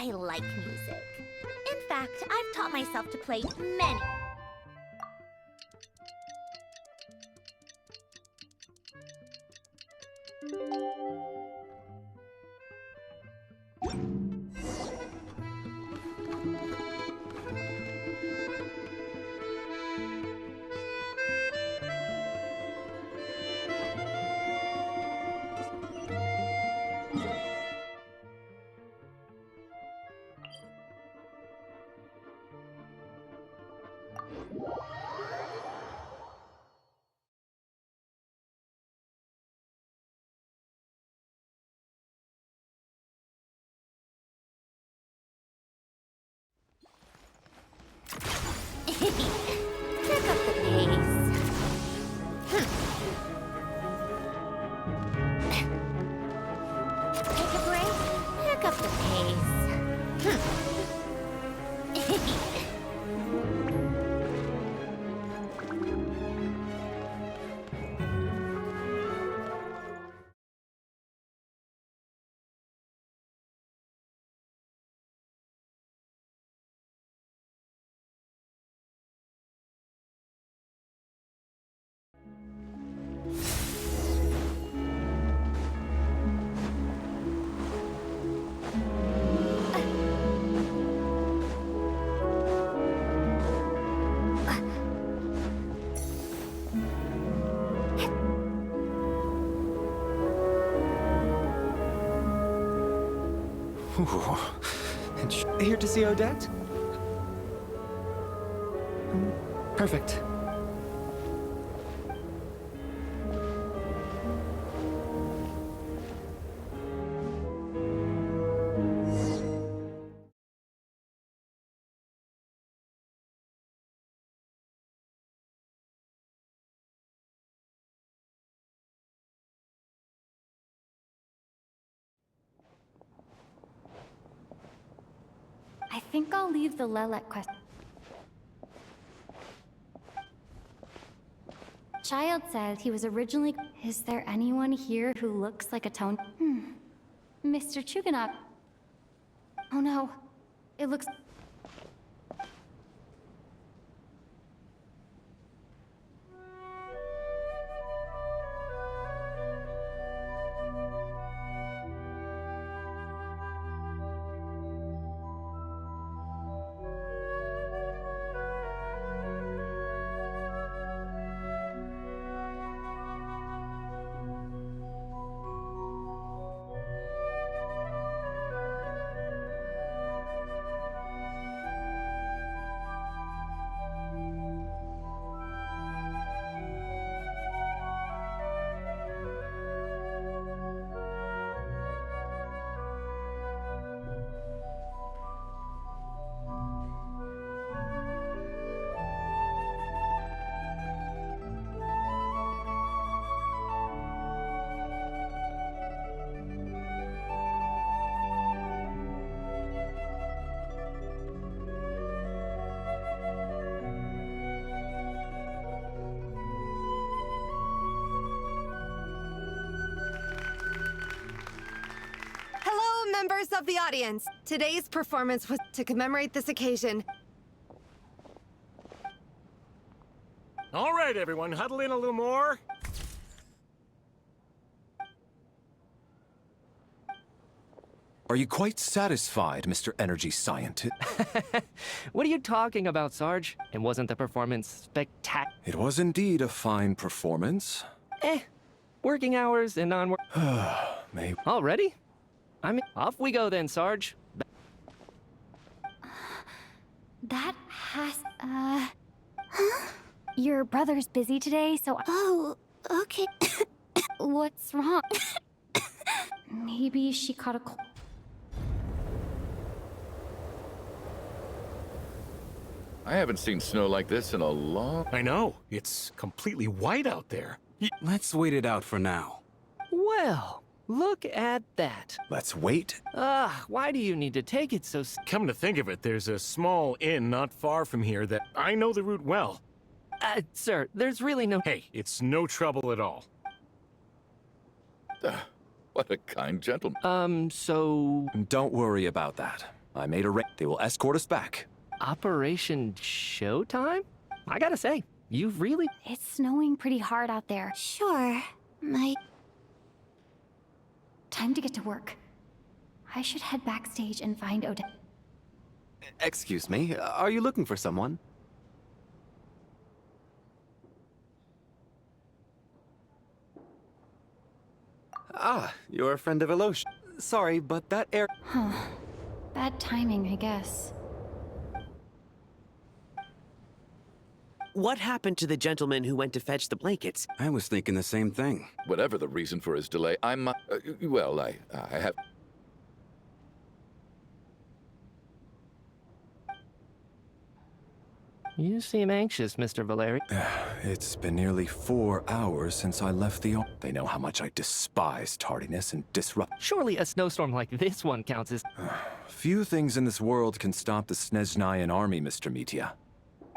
I like music. In fact, I've taught myself to play many. Pick up the pace. Take a break. Pick up the pace. Ooh. Here to see Odette? Perfect. I think I'll leave the Lelek question. Child said he was originally... Is there anyone here who looks like a tone... Mr. Chuganop. Oh no. It looks... Members of the audience, today's performance was to commemorate this occasion. All right, everyone, huddle in a little more. Are you quite satisfied, Mr. Energy Scientist? What are you talking about, Sarge? And wasn't the performance spectacular? It was indeed a fine performance. Working hours and non-work... Maybe. Already? I mean, off we go then, Sarge. That has... Your brother's busy today, so... Oh, okay. What's wrong? Maybe she caught a cold. I haven't seen snow like this in a long... I know. It's completely white out there. Let's wait it out for now. Well, look at that. Let's wait. Why do you need to take it so... Come to think of it, there's a small inn not far from here that I know the route well. Sir, there's really no... Hey, it's no trouble at all. What a kind gentleman. So... Don't worry about that. I made a They will escort us back. Operation Showtime? I gotta say, you've really... It's snowing pretty hard out there. Sure. Time to get to work. I should head backstage and find Odette. Excuse me, are you looking for someone? Ah, you're a friend of Elosh. Sorry, but that air... Huh. Bad timing, I guess. What happened to the gentleman who went to fetch the blankets? I was thinking the same thing. Whatever the reason for his delay, well, I have... You seem anxious, Mr. Valeri. It's been nearly 4 hours since I left the... They know how much I despise tardiness and disrupt... Surely a snowstorm like this one counts as... Few things in this world can stop the Snezhnayan army, Mr. Mitya.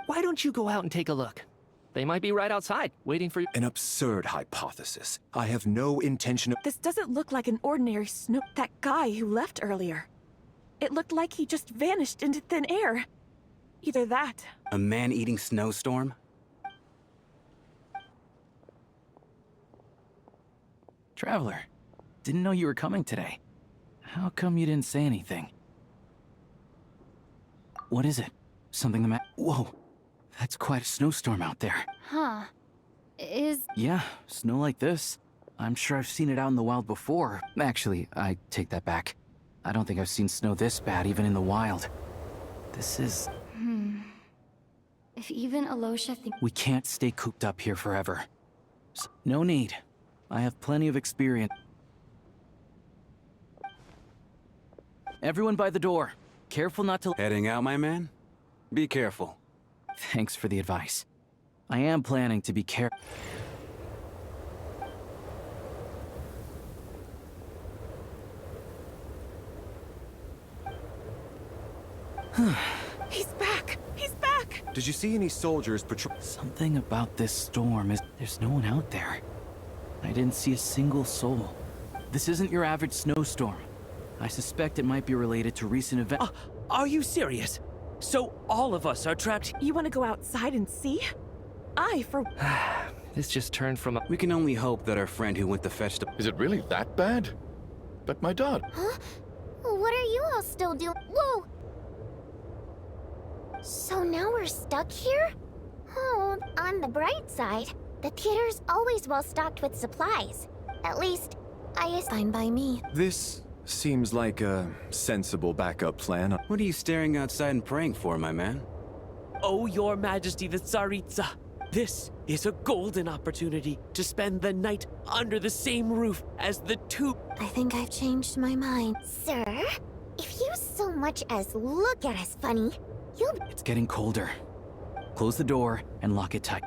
Why don't you go out and take a look? They might be right outside, waiting for you. An absurd hypothesis. I have no intention of... This doesn't look like an ordinary snow... That guy who left earlier. It looked like he just vanished into thin air. Either that... A man-eating snowstorm? Traveler, didn't know you were coming today. How come you didn't say anything? What is it? Something the matter? Whoa, that's quite a snowstorm out there. Huh. Yeah, snow like this. I'm sure I've seen it out in the wild before. Actually, I take that back. I don't think I've seen snow this bad even in the wild. This is... If even Alosha thinks... We can't stay cooped up here forever. No need. I have plenty of experience. Everyone by the door. Careful not to... Heading out, my man? Be careful. Thanks for the advice. I am planning to be careful. He's back! He's back! Did you see any soldiers patrol... Something about this storm is... There's no one out there. I didn't see a single soul. This isn't your average snowstorm. I suspect it might be related to recent events. Are you serious? So all of us are trapped... You want to go outside and see? This just turned from a... We can only hope that our friend who went to fetch the... Is it really that bad? But my dad... Huh? What are you all still doing? Whoa! So now we're stuck here? Oh, on the bright side, the theater's always well stocked with supplies. At least, fine by me. This seems like a sensible backup plan. What are you staring outside and praying for, my man? Oh, Your Majesty the Tsaritsa, this is a golden opportunity to spend the night under the same roof as the two... I think I've changed my mind. Sir, if you so much as look at us funny, you'll... It's getting colder. Close the door and lock it tight.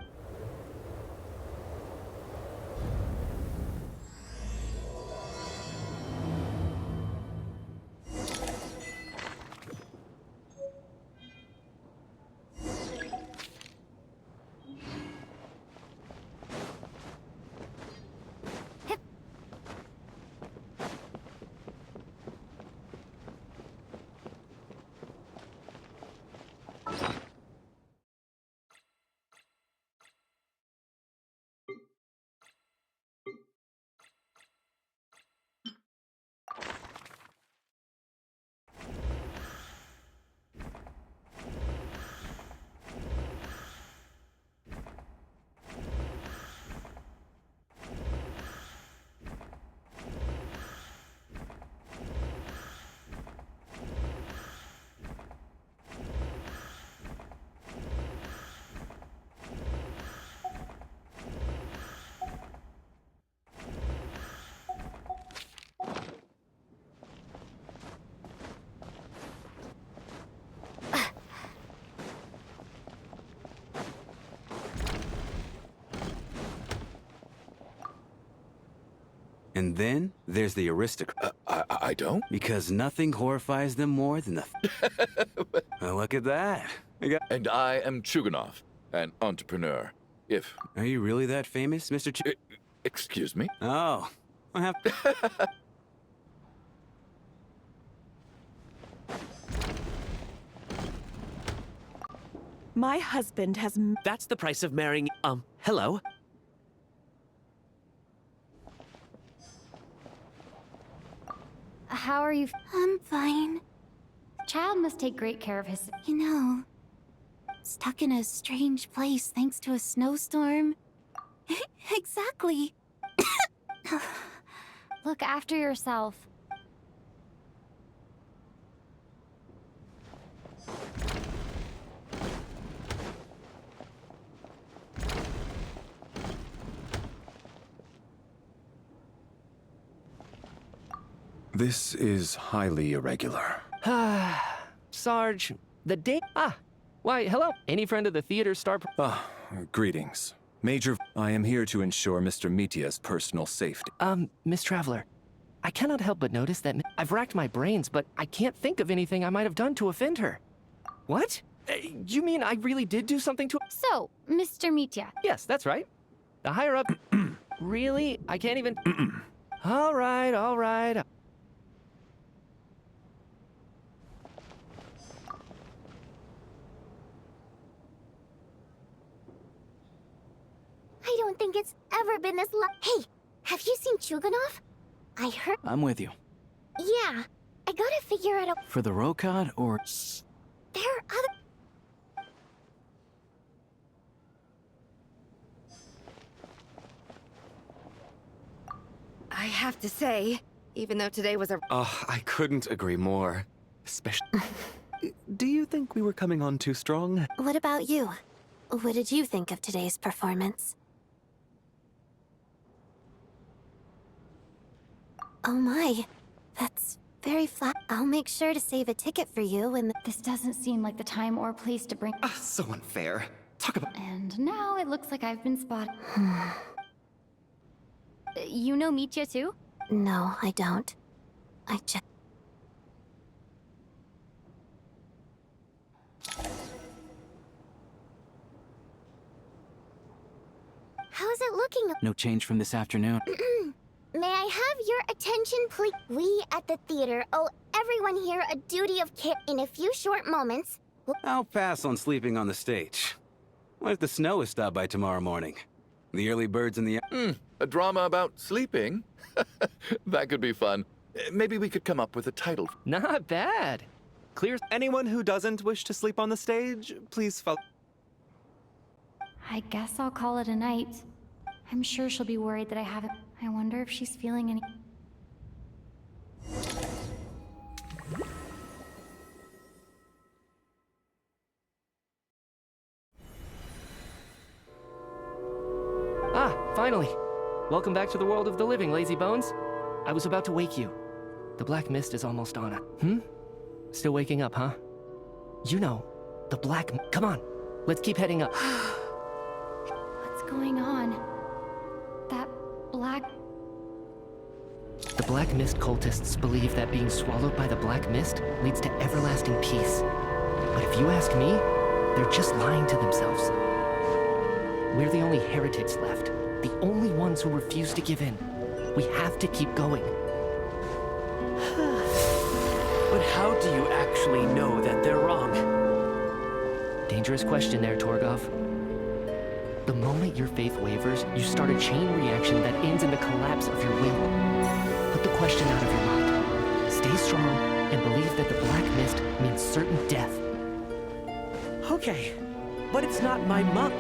And then there's the aristocrat. I don't? Because nothing horrifies them more than the... Well, look at that. And I am Chuganov, an entrepreneur. Are you really that famous, Mr. Excuse me? Oh, I have... My husband has... That's the price of marrying... hello? How are you? I'm fine. The child must take great care of his... You know, stuck in a strange place thanks to a snowstorm. Exactly. Look after yourself. This is highly irregular. Sarge, the day. Why, hello. Any friend of the theater star. Greetings. Major, I am here to ensure Mr. Mitya's personal safety. Miss Traveler, I cannot help but notice that I've racked my brains, but I can't think of anything I might have done to offend her. What? You mean I really did do something to... So, Mr. Mitya. Yes, that's right. The higher up... Really? I can't even... All right, all right. I don't think it's ever been this Hey, have you seen Chuganov? I heard... I'm with you. Yeah, I gotta figure out a... For the Rokad, or... Shh! There are other... I have to say, even though today was a... Oh, I couldn't agree more. Especially... Do you think we were coming on too strong? What about you? What did you think of today's performance? Oh my, that's very flat. I'll make sure to save a ticket for you when This doesn't seem like the time or place to bring... So unfair. Talk about... And now it looks like I've been spotted. You know Mitya too? No, I don't. I just... How's it looking? No change from this afternoon. May I have your attention, please? We at the theater owe everyone here a duty of care. In a few short moments, I'll pass on sleeping on the stage. What if the snow is stopped by tomorrow morning? The early birds in the... A drama about sleeping? That could be fun. Maybe we could come up with a title. Not bad. Clear... Anyone who doesn't wish to sleep on the stage, please follow... I guess I'll call it a night. I'm sure she'll be worried that I haven't... I wonder if she's feeling any... Finally. Welcome back to the world of the living, lazy bones. I was about to wake you. The black mist is almost on it. Still waking up, huh? You know, the black... Come on, let's keep heading up. What's going on? That black... The Black Mist cultists believe that being swallowed by the Black Mist leads to everlasting peace. But if you ask me, they're just lying to themselves. We're the only heretics left. The only ones who refuse to give in. We have to keep going. But how do you actually know that they're wrong? Dangerous question there, Torgov. The moment your faith wavers, you start a chain reaction that ends in the collapse of your will. Put the question out of your mind. Stay strong and believe that the Black Mist means certain death. Okay, but it's not my mom.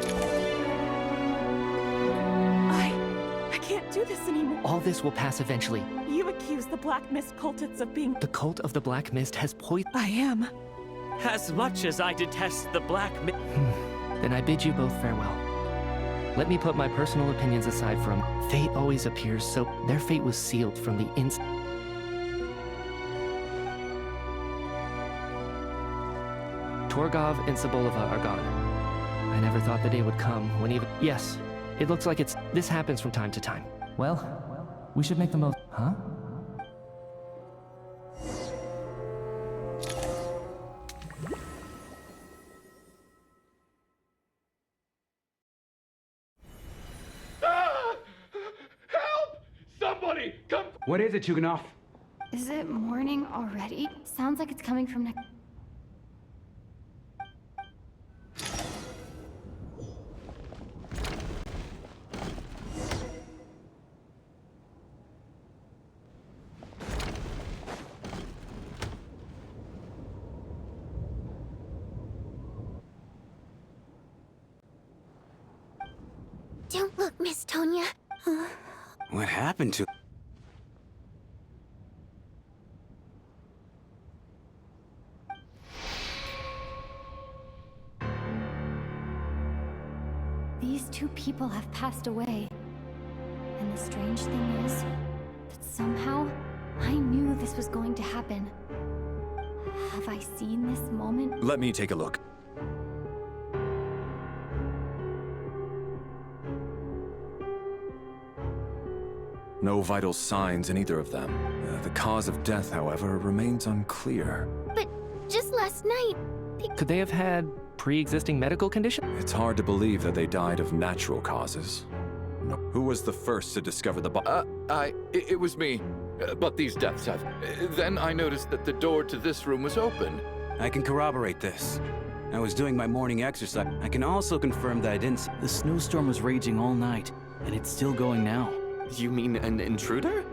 I can't do this anymore. All this will pass eventually. You accuse the Black Mist cultists of being... The cult of the Black Mist has poisoned... I am. As much as I detest the Black Mist... Then I bid you both farewell. Let me put my personal opinions aside from fate always appears, so their fate was sealed from the inside. Torgov and Sobolova are gone. I never thought the day would come when even... Yes, it looks like it's... This happens from time to time. Well, we should make the most... Huh? What is it, Chuganov? Is it morning already? Sounds like it's coming from next... Miss Tonya. What happened to... These two people have passed away. And the strange thing is that somehow I knew this was going to happen. Have I seen this moment? Let me take a look. No vital signs in either of them. The cause of death, however, remains unclear. But just last night, Could they have had pre-existing medical condition? It's hard to believe that they died of natural causes. No. Who was the first to discover the body? It was me. But these deaths have... Then I noticed that the door to this room was open. I can corroborate this. I was doing my morning exercise. I can also confirm that I didn't see... The snowstorm was raging all night, and it's still going now. You mean an intruder?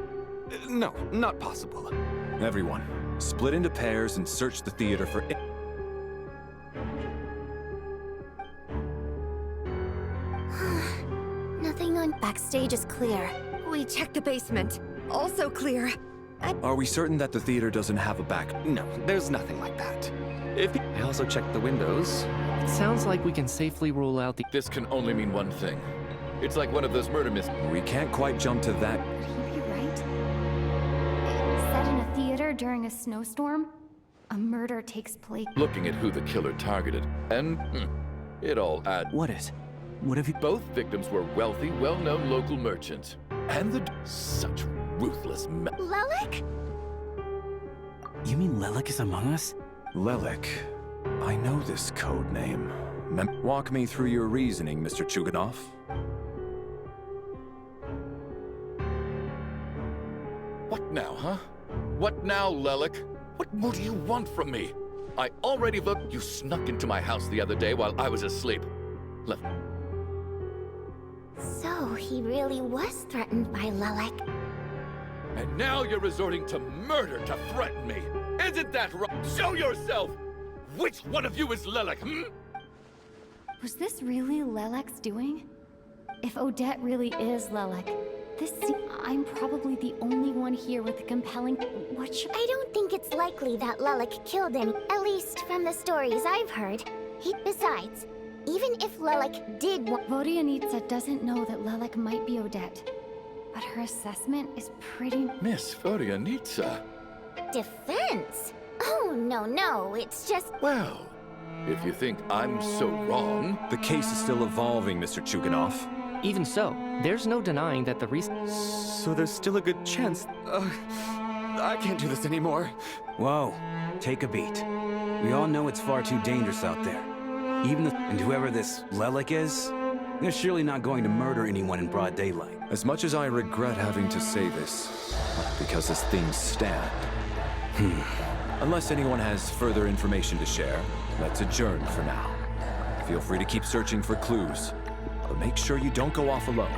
No, not possible. Everyone, split into pairs and search the theater for... nothing on... Backstage is clear. We checked the basement. Also clear. Are we certain that the theater doesn't have a back? No, there's nothing like that. I also checked the windows. It sounds like we can safely rule out the... This can only mean one thing. It's like one of those murder mysteries. We can't quite jump to that. Could he be right? Set in a theater during a snowstorm, a murder takes place. Looking at who the killer targeted, and it all adds. What is? What have you... Both victims were wealthy, well-known local merchants. And such ruthless Lelek? You mean Lelek is among us? Lelek. I know this code name. Walk me through your reasoning, Mr. Chuganov. What now, huh? What now, Lelek? What more do you want from me? I already looked. You snuck into my house the other day while I was asleep. So he really was threatened by Lelek. And now you're resorting to murder to threaten me. Isn't that right? Show yourself! Which one of you is Lelek, Was this really Lelek's doing? If Odette really is Lelek, I'm probably the only one here with a compelling... I don't think it's likely that Lelek killed him, at least from the stories I've heard. Besides, even if Lelek did want... Vodyanitsa doesn't know that Lelek might be Odette, but her assessment is pretty... Miss Vodyanitsa. Defense? Oh, no, it's just... Well, if you think I'm so wrong... The case is still evolving, Mr. Chuganov. Even so, there's no denying that the reason... So there's still a good chance... I can't do this anymore. Whoa, take a beat. We all know it's far too dangerous out there. And whoever this Lelek is, they're surely not going to murder anyone in broad daylight. As much as I regret having to say this, because as things stand... Unless anyone has further information to share, let's adjourn for now. Feel free to keep searching for clues, but make sure you don't go off alone.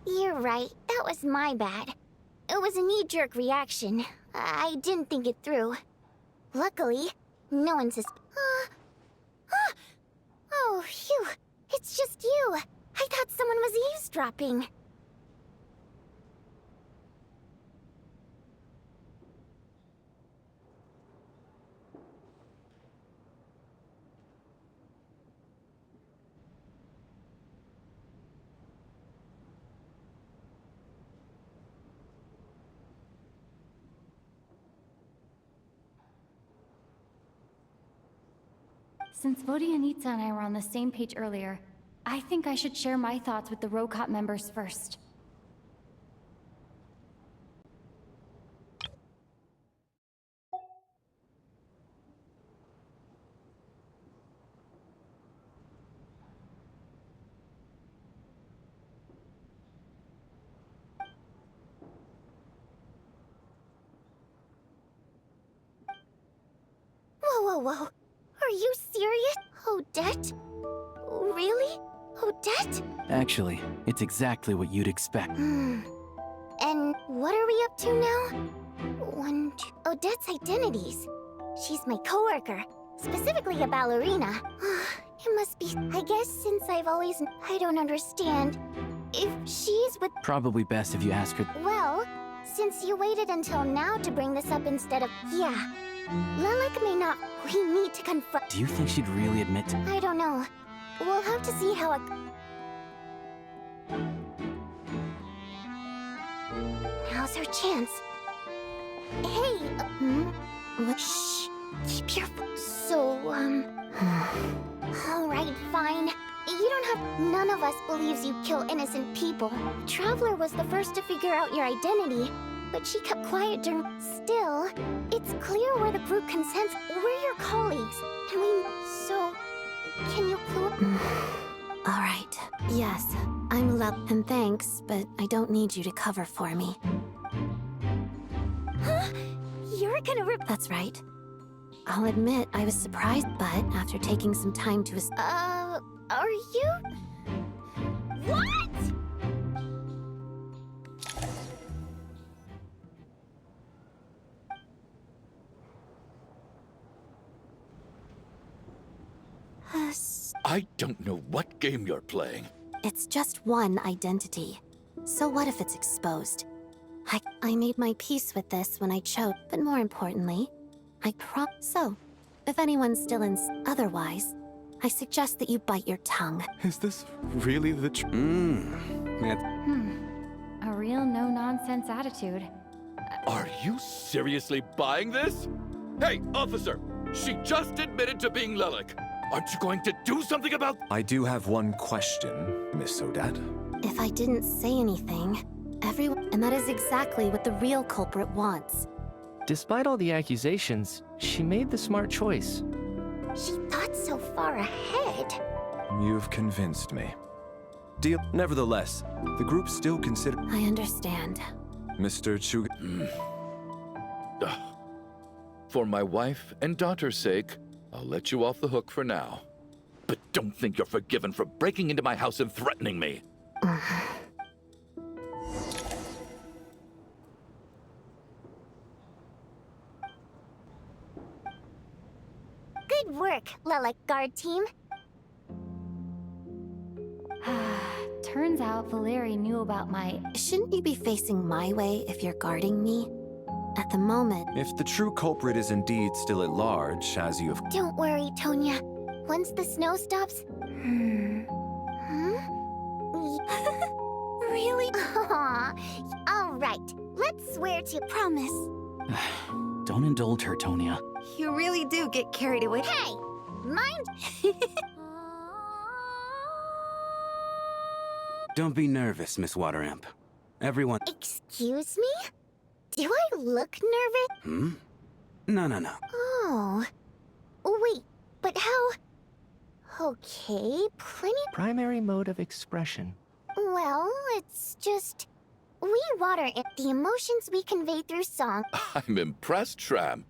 You're right, that was my bad. It was a knee-jerk reaction. I didn't think it through. Luckily, no one Oh, phew. It's just you. I thought someone was eavesdropping. Since Vodyanitsa and I were on the same page earlier, I think I should share my thoughts with the Rokot members first. Whoa. Are you serious? Odette? Really? Odette? Actually, it's exactly what you'd expect. And what are we up to now? Odette's identities. She's my coworker, specifically a ballerina. It must be, I guess since I don't understand. If she's with... Probably best if you ask her. Well, since you waited until now to bring this up instead of... Yeah. Lilac may not... We need to confront... Do you think she'd really admit to... I don't know. We'll have to see how it... Now's our chance. Hey, what? Shh. Keep your... So, Alright, fine. You don't have... None of us believes you kill innocent people. Traveler was the first to figure out your identity, but she kept quiet during... Still, it's clear where the group consents. We're your colleagues, and we... So, can you clue... Alright. Yes, I'm Lel... And thanks, but I don't need you to cover for me. Huh? You're gonna rip... That's right. I'll admit I was surprised, but after taking some time to... Are you... What?! I don't know what game you're playing. It's just one identity. So what if it's exposed? I made my peace with this when I chose, but more importantly, So, if anyone's still otherwise, I suggest that you bite your tongue. Is this really the A real no-nonsense attitude. Are you seriously buying this? Hey, officer! She just admitted to being Lilac. Aren't you going to do something about... I do have one question, Miss Odette. If I didn't say anything, everyone... And that is exactly what the real culprit wants. Despite all the accusations, she made the smart choice. She thought so far ahead. You've convinced me. Deal. Nevertheless, the group still consider... I understand. Mr. Chug... For my wife and daughter's sake, I'll let you off the hook for now. But don't think you're forgiven for breaking into my house and threatening me. Good work, Lilac Guard Team. Turns out Valeri knew about my... Shouldn't you be facing my way if you're guarding me? At the moment... If the true culprit is indeed still at large, as you have... Don't worry, Tonya. Once the snow stops... Really? All right. Let's swear to... Promise. Don't indulge her, Tonya. You really do get carried away. Hey! Mind... Don't be nervous, Miss Wateramp. Everyone... Excuse me? Do I look nervous? No. Oh. Wait, but how... Okay, plenty... Primary mode of expression. Well, it's just... We water it. The emotions we convey through song... I'm impressed, Shram.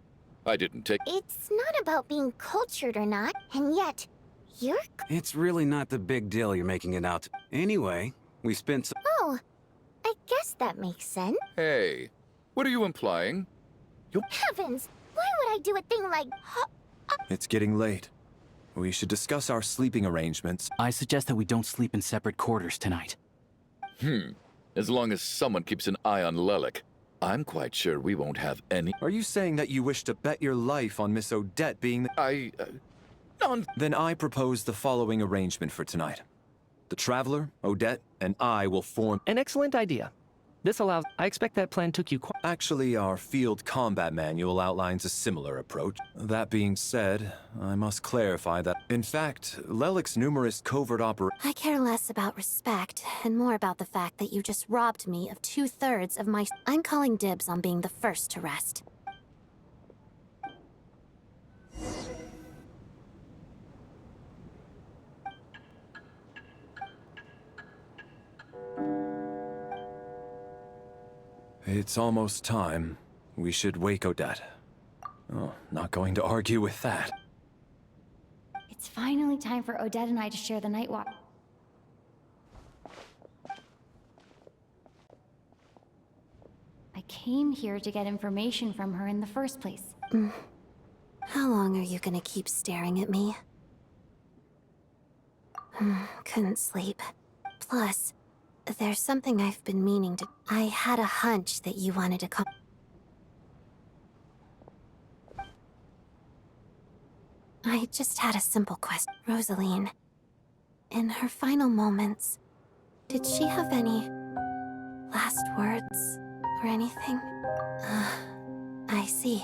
I didn't take... It's not about being cultured or not, and yet, you're... It's really not the big deal you're making it out. Anyway, we spent some... Oh, I guess that makes sense. Hey, what are you implying? Heavens! Why would I do a thing like... It's getting late. We should discuss our sleeping arrangements. I suggest that we don't sleep in separate quarters tonight. As long as someone keeps an eye on Lilac, I'm quite sure we won't have any... Are you saying that you wish to bet your life on Miss Odette being the... Then I propose the following arrangement for tonight. The Traveler, Odette, and I will form... An excellent idea. This allows... I expect that plan took you quite... Actually, our field combat manual outlines a similar approach. That being said, I must clarify that, in fact, Lelac's numerous covert I care less about respect, and more about the fact that you just robbed me of 2/3 of my... I'm calling dibs on being the first to rest. It's almost time. We should wake Odette. Oh, not going to argue with that. It's finally time for Odette and I to share the night walk. I came here to get information from her in the first place. How long are you gonna keep staring at me? Couldn't sleep. Plus, there's something I've been meaning to... I had a hunch that you wanted to come... I just had a simple question. Rosaline, in her final moments, did she have any last words or anything? I see.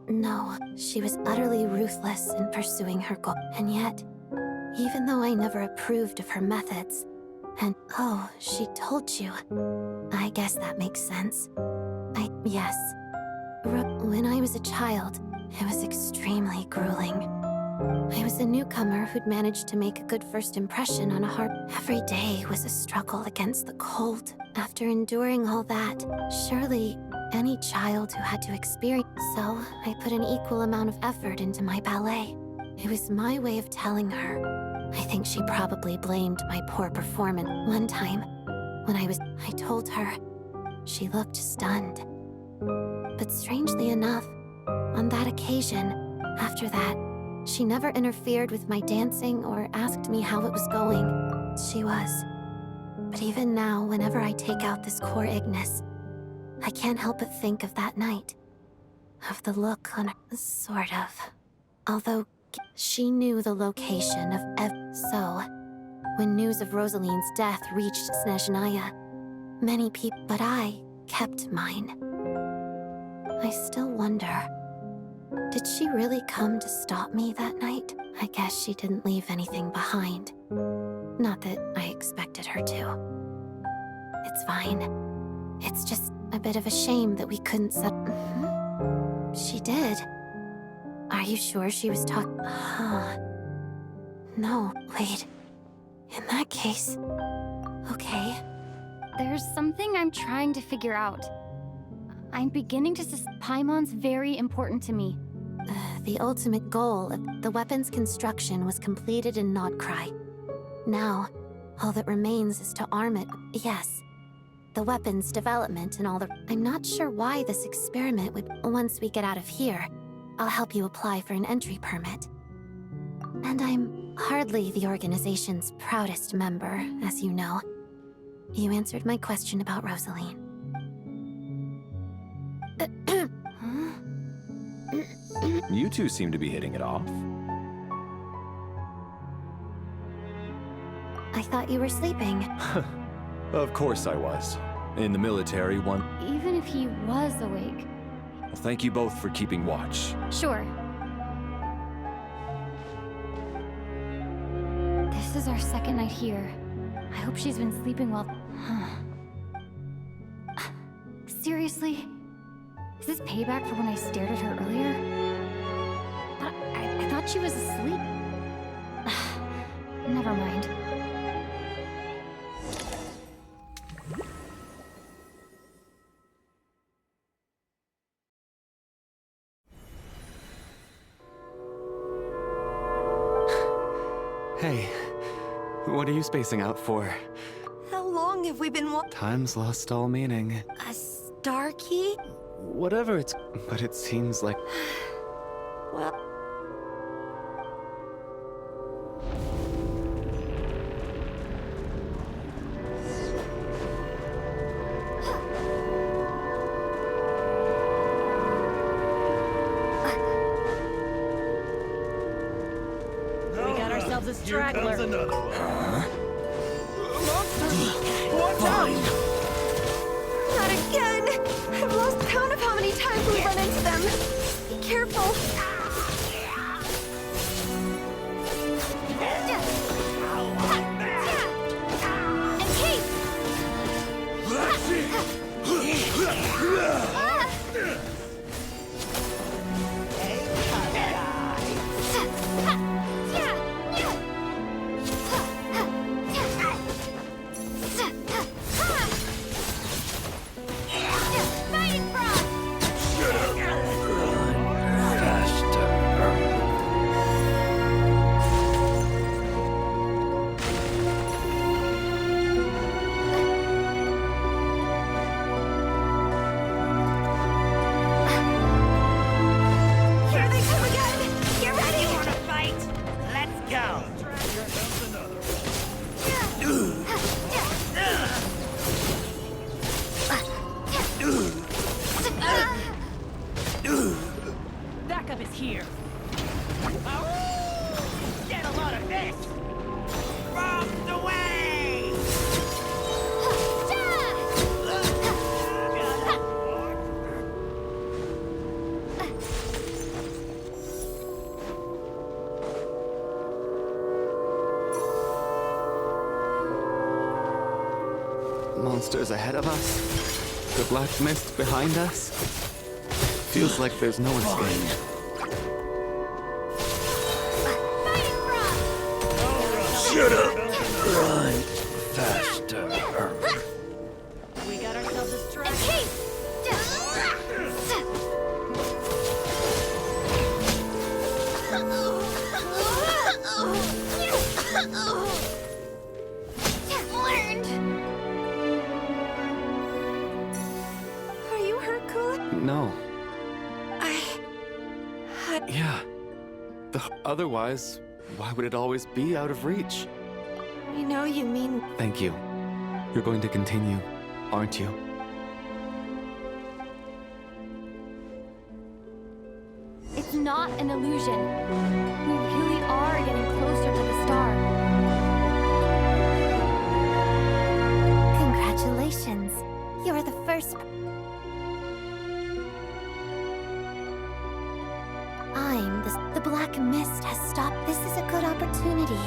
No, she was utterly ruthless in pursuing her goal. And yet, even though I never approved of her methods, and oh, she told you. I guess that makes sense. Yes. When I was a child, it was extremely grueling. I was a newcomer who'd managed to make a good first impression on a heart. Every day was a struggle against the cold. After enduring all that, surely any child who had to experience. So, I put an equal amount of effort into my ballet. It was my way of telling her. I think she probably blamed my poor performance. One time, when I told her, she looked stunned. But strangely enough, on that occasion, after that, she never interfered with my dancing or asked me how it was going. She was. But even now, whenever I take out this core Ignis, I can't help but think of that night. Of the look on her. Sort of. Although, she knew the location of So, when news of Rosaline's death reached Snezhnaya, many people. But I kept mine. I still wonder. Did she really come to stop me that night? I guess she didn't leave anything behind. Not that I expected her to. It's fine. It's just a bit of a shame that we couldn't set... She did. Are you sure she was talking? No, wait. In that case... Okay. There's something I'm trying to figure out. I'm beginning to Paimon's very important to me. The ultimate goal of the weapon's construction was completed in Nodcry. Now, all that remains is to arm it. Yes, the weapon's development and all the... I'm not sure why this experiment would... Once we get out of here, I'll help you apply for an entry permit. And I'm hardly the organization's proudest member, as you know. You answered my question about Rosaline. You two seem to be hitting it off. I thought you were sleeping. Of course I was. In the military, one... Even if he was awake. Well, thank you both for keeping watch. Sure. This is our second night here. I hope she's been sleeping well. Seriously? Is this payback for when I stared at her earlier? I thought she was asleep. Never mind. Hey, what are you spacing out for? How long have we been Time's lost all meaning. A star key? Whatever it's... But it seems like... Well... We got ourselves a straggler. What's up? Not again! I've lost count of how many times we run into them. Be careful. here. Get a lot of this! From the way! Monsters ahead of us. The black mist behind us. Feels like there's no escape. Shut up! Run faster. We got ourselves a strike. Are you hurt, Kula? No. Yeah. Otherwise, why would it always be out of reach? You know you mean... Thank you. You're going to continue, aren't you? It's not an illusion. We really are getting closer to the star. Congratulations. You're the first... The black mist has stopped. This is a good opportunity.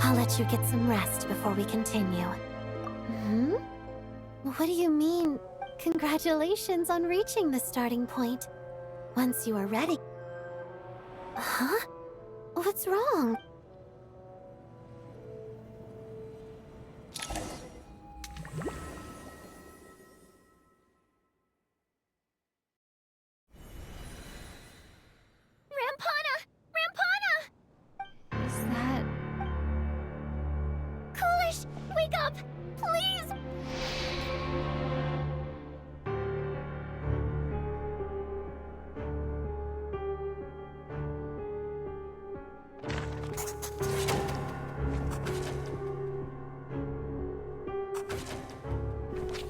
I'll let you get some rest before we continue. Hmm? What do you mean? Congratulations on reaching the starting point. Once you are ready... Huh? What's wrong? Is that... Coolish, wake up! Please!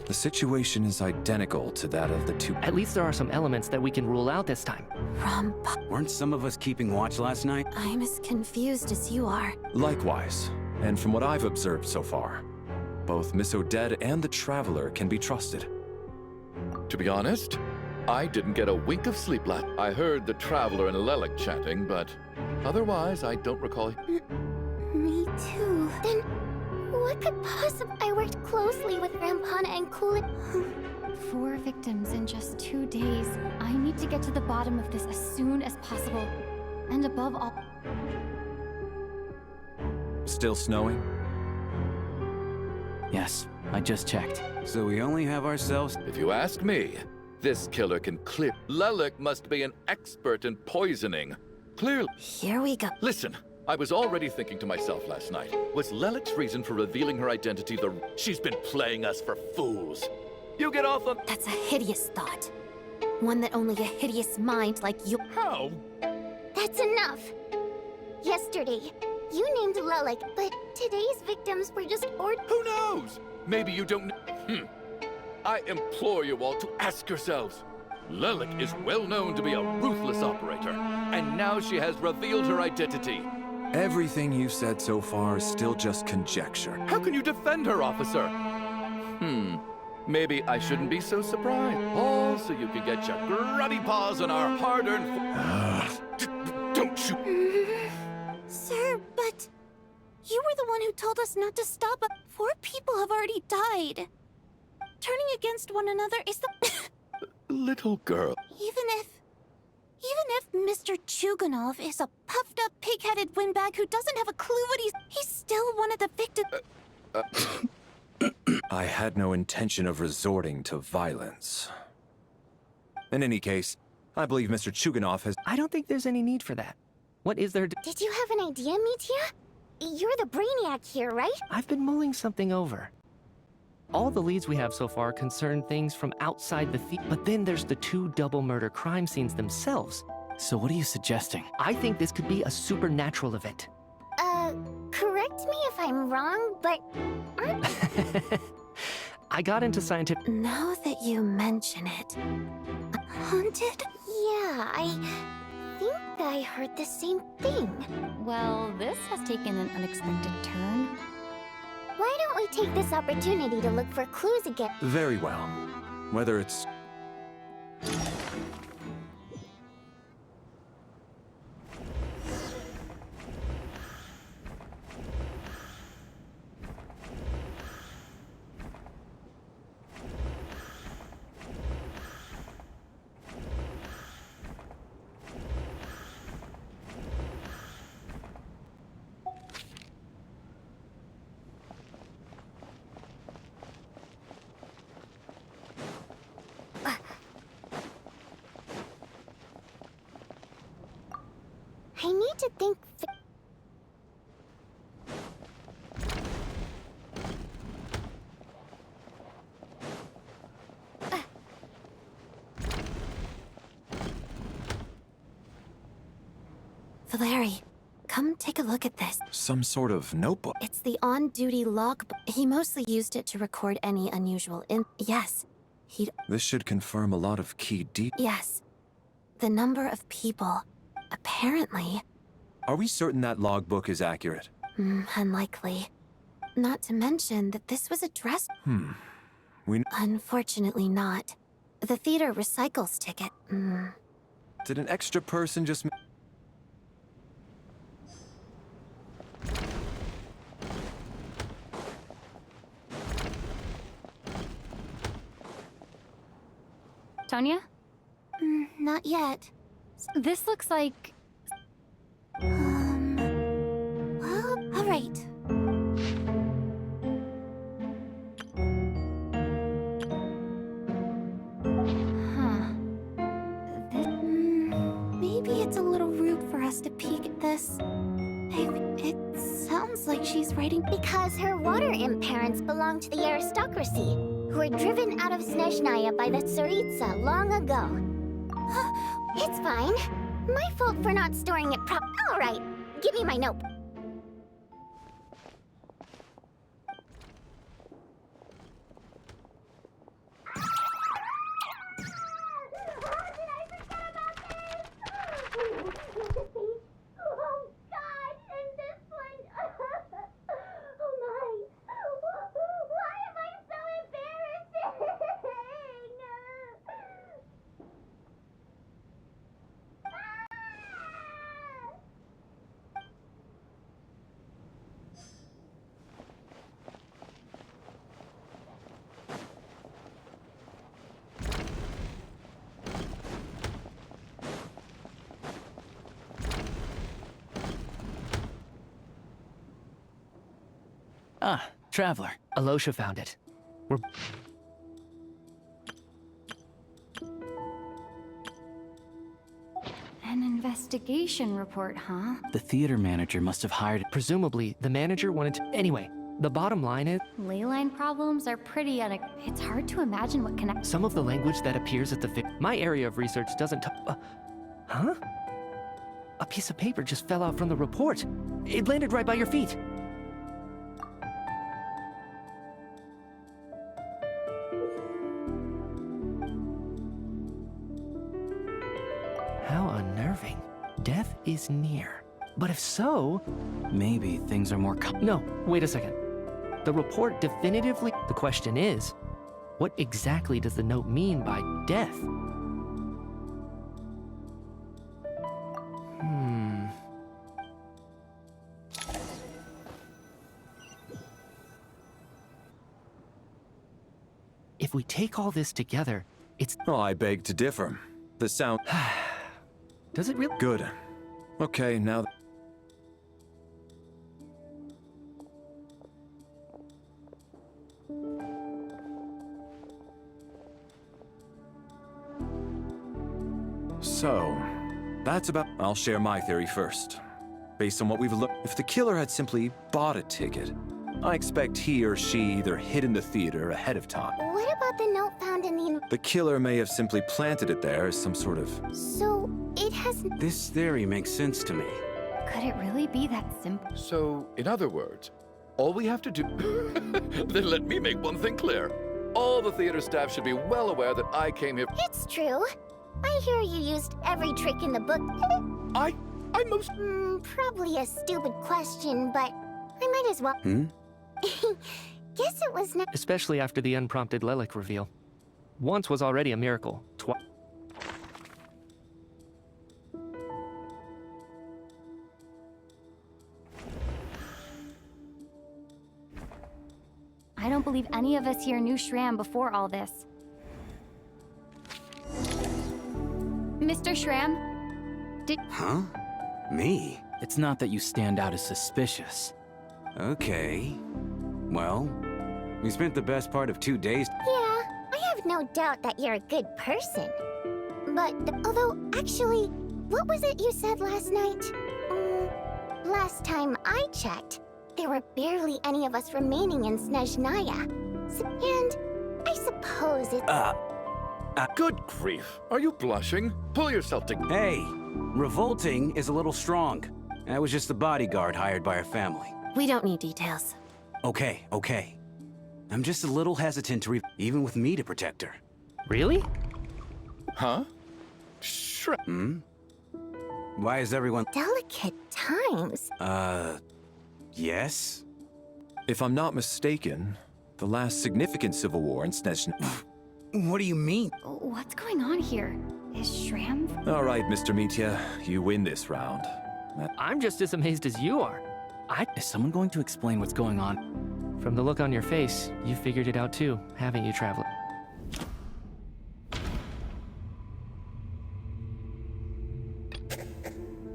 The situation is identical to that of the two. At least there are some elements that we can rule out this time. Weren't some of us keeping watch last night? I'm as confused as you are. Likewise, and from what I've observed so far, both Miss Odette and the Traveler can be trusted. To be honest, I didn't get a wink of sleep last. I heard the Traveler and Lelik chatting, but otherwise I don't recall. Me too. Then, what could possibly... I worked closely with Rampana and Coolish. 4 victims in just 2 days. I need to get to the bottom of this as soon as possible. And above all... Still snowing? Yes, I just checked. So we only have ourselves... If you ask me, this killer can clear... Lelik must be an expert in poisoning. Clearly... Here we go. Listen, I was already thinking to myself last night, was Lelik's reason for revealing her identity the... She's been playing us for fools. You get off on... That's a hideous thought. One that only a hideous mind like you... How? That's enough! Yesterday, you named Lelik, but today's victims were just Who knows? Maybe you don't... I implore you all to ask yourselves. Lelik is well known to be a ruthless operator, and now she has revealed her identity. Everything you've said so far is still just conjecture. How can you defend her, officer? Maybe I shouldn't be so surprised. All so you can get your grubby paws on our hard-earned... Don't you... Sir, but... You were the one who told us not to stop. 4 people have already died. Turning against one another is the... Little girl. Even if Mr. Chuganov is a puffed-up, pig-headed windbag who doesn't have a clue what he's still one of the victims... I had no intention of resorting to violence. In any case, I believe Mr. Chuganov has... I don't think there's any need for that. What is there to... Did you have an idea, Mitya? You're the brainiac here, right? I've been mulling something over. All the leads we have so far concern things from outside the but then there's the 2 double murder crime scenes themselves. So what are you suggesting? I think this could be a supernatural event. Correct me if I'm wrong, but aren't... I got into scientific... Now that you mention it... Haunted? Yeah, I think I heard the same thing. Well, this has taken an unexpected turn. Why don't we take this opportunity to look for clues again? Very well. Whether it's... I need to think. Valeri, come take a look at this. Some sort of notebook. It's the on-duty logbook. He mostly used it to record any unusual Yes, he'd... This should confirm a lot of key details. Yes. The number of people. Apparently. Are we certain that logbook is accurate? Unlikely. Not to mention that this was addressed... Unfortunately not. The theater recycles ticket. Did an extra person just... Tonya? Not yet. This looks like... Well, alright. Maybe it's a little rude for us to peek at this. It sounds like she's writing... Because her water imp parents belonged to the aristocracy, who were driven out of Snezhnaya by the Tsaritsa long ago. It's fine. My fault for not storing it Alright, give me my note. Ah, Traveler. Alosha found it. We're... An investigation report, huh? The theater manager must have hired... Presumably, the manager wanted to... Anyway, the bottom line is... Leyline problems are pretty It's hard to imagine what connects... Some of the language that appears at the... My area of research doesn't... Huh? A piece of paper just fell out from the report. It landed right by your feet. How unnerving. Death is near. But if so... Maybe things are more... No, wait a second. The report definitively... The question is, what exactly does the note mean by death? If we take all this together, it's... Oh, I beg to differ. The sound... Does it really? Good. Okay, now... So, that's about... I'll share my theory first. Based on what we've looked... If the killer had simply bought a ticket, I expect he or she either hid in the theater ahead of time. What about the note found in the... The killer may have simply planted it there as some sort of... So, it has... This theory makes sense to me. Could it really be that simple? So, in other words, all we have to do... Then let me make one thing clear. All the theater staff should be well aware that I came here... It's true. I hear you used every trick in the book. I most... Probably a stupid question, but I might as well. Guess it was not. Especially after the unprompted Lelik reveal. Once was already a miracle. I don't believe any of us here knew Shram before all this. Mr. Shram? Did... Huh? Me? It's not that you stand out as suspicious. Okay. Well, we spent the best part of 2 days... Yeah, I have no doubt that you're a good person. But, although, actually, what was it you said last night? Last time I checked, there were barely any of us remaining in Snezhnaya. And I suppose it's... Good grief. Are you blushing? Pull yourself together. Hey, revolting is a little strong. I was just the bodyguard hired by our family. We don't need details. Okay. I'm just a little hesitant to even with me to protect her. Really? Huh? Why is everyone... Delicate times. Yes? If I'm not mistaken, the last significant civil war in Snezhnaya... What do you mean? What's going on here? Is Shram... All right, Mr. Mitya, you win this round. I'm just as amazed as you are. Is someone going to explain what's going on? From the look on your face, you figured it out too, haven't you, Traveler?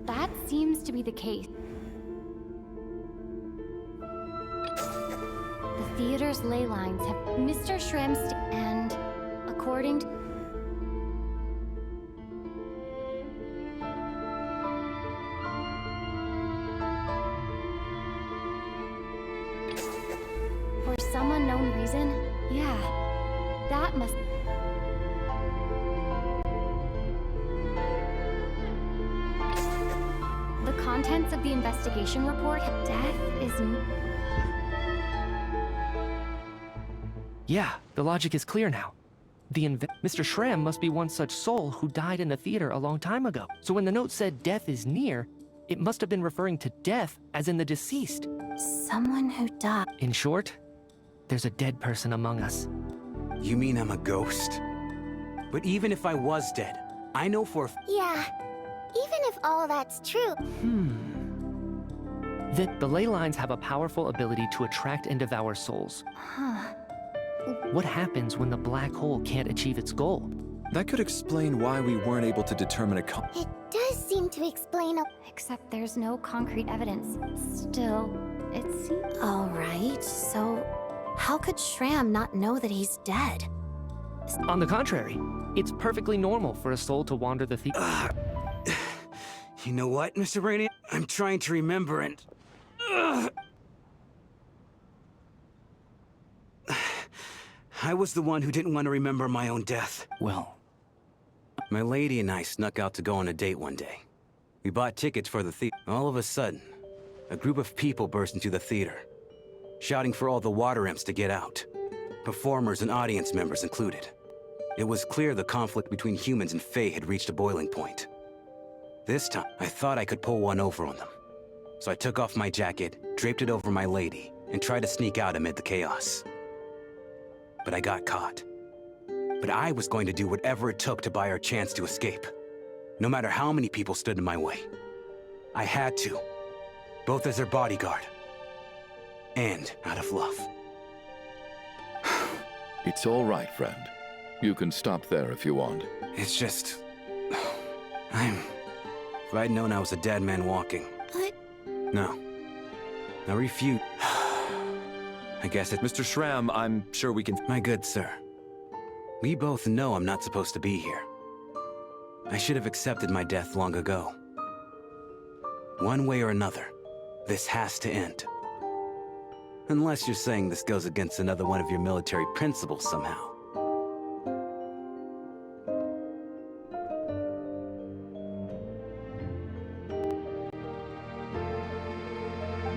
That seems to be the case. The theater's ley lines have Mr. Shram and according to... For some unknown reason, yeah, that must... The contents of the investigation report, death is... Yeah, the logic is clear now. Mr. Shram must be one such soul who died in the theater a long time ago. So when the note said death is near, it must have been referring to death as in the deceased. Someone who died. In short, there's a dead person among us. You mean I'm a ghost? But even if I was dead, I know for Yeah, even if all that's true... That the ley lines have a powerful ability to attract and devour souls. Huh. What happens when the black hole can't achieve its goal? That could explain why we weren't able to determine a It does seem to explain a... Except there's no concrete evidence. Still, it seems... All right, so how could Shram not know that he's dead? On the contrary, it's perfectly normal for a soul to wander the theater. You know what, Mr. Brady? I'm trying to remember and... I was the one who didn't want to remember my own death. Well... My lady and I snuck out to go on a date one day. We bought tickets for the theater. All of a sudden, a group of people burst into the theater, shouting for all the water imps to get out. Performers and audience members included. It was clear the conflict between humans and Fae had reached a boiling point. This time, I thought I could pull one over on them. So I took off my jacket, draped it over my lady, and tried to sneak out amid the chaos. But I got caught. But I was going to do whatever it took to buy our chance to escape. No matter how many people stood in my way. I had to. Both as their bodyguard. And out of love. It's all right, friend. You can stop there if you want. It's just... If I'd known I was a dead man walking... But... No. I refute. I guess it... Mr. Shram, I'm sure we can... My good sir. We both know I'm not supposed to be here. I should have accepted my death long ago. One way or another, this has to end. Unless you're saying this goes against another one of your military principles somehow.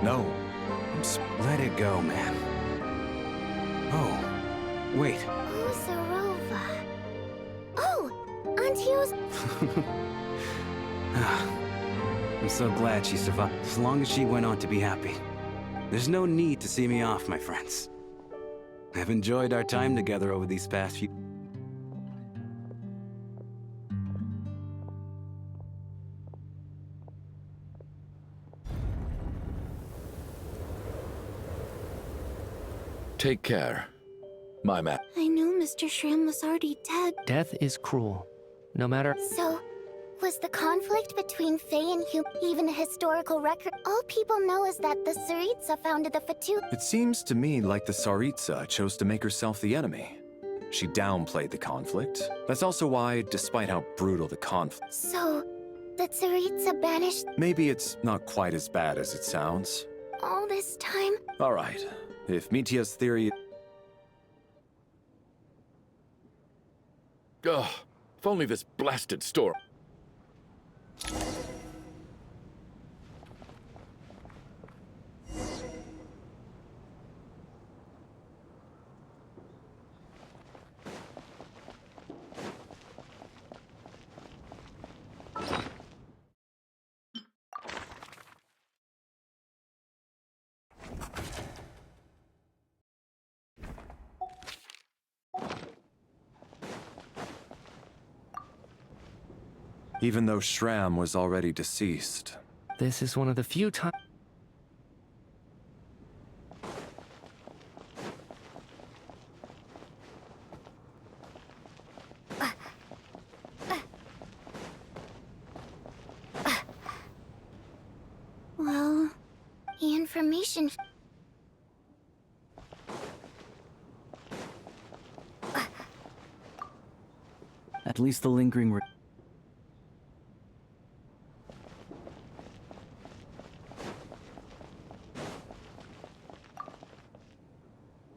No. Let it go, man. Oh, wait. Who's Ronova? Oh, Antios? I'm so glad she survived, as long as she went on to be happy. There's no need to see me off, my friends. I've enjoyed our time together over these past few... Take care, my man. I knew Mr. Shram was already dead. Death is cruel. No matter... So, was the conflict between Fae and Human even a historical record? All people know is that the Tsaritsa founded the Fatu. It seems to me like the Tsaritsa chose to make herself the enemy. She downplayed the conflict. That's also why, despite how brutal the conflict... So, the Tsaritsa banished Maybe it's not quite as bad as it sounds. all this time? Alright, if Mitya's theory... Ugh, if only this blasted store... Even though Shram was already deceased. This is one of the few times... Well, the information... At least the lingering...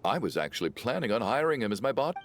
I was actually planning on hiring him as my bot.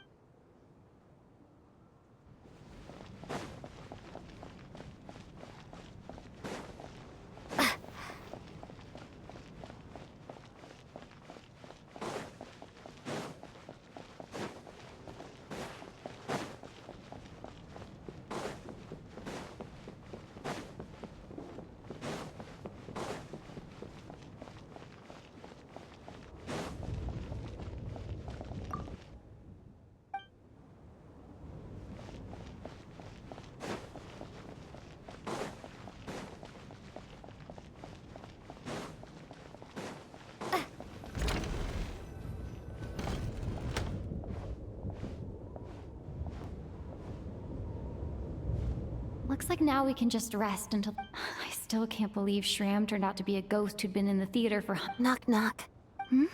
Looks like now we can just rest until... I still can't believe Shram turned out to be a ghost who'd been in the theater for... Knock, knock. Hmm?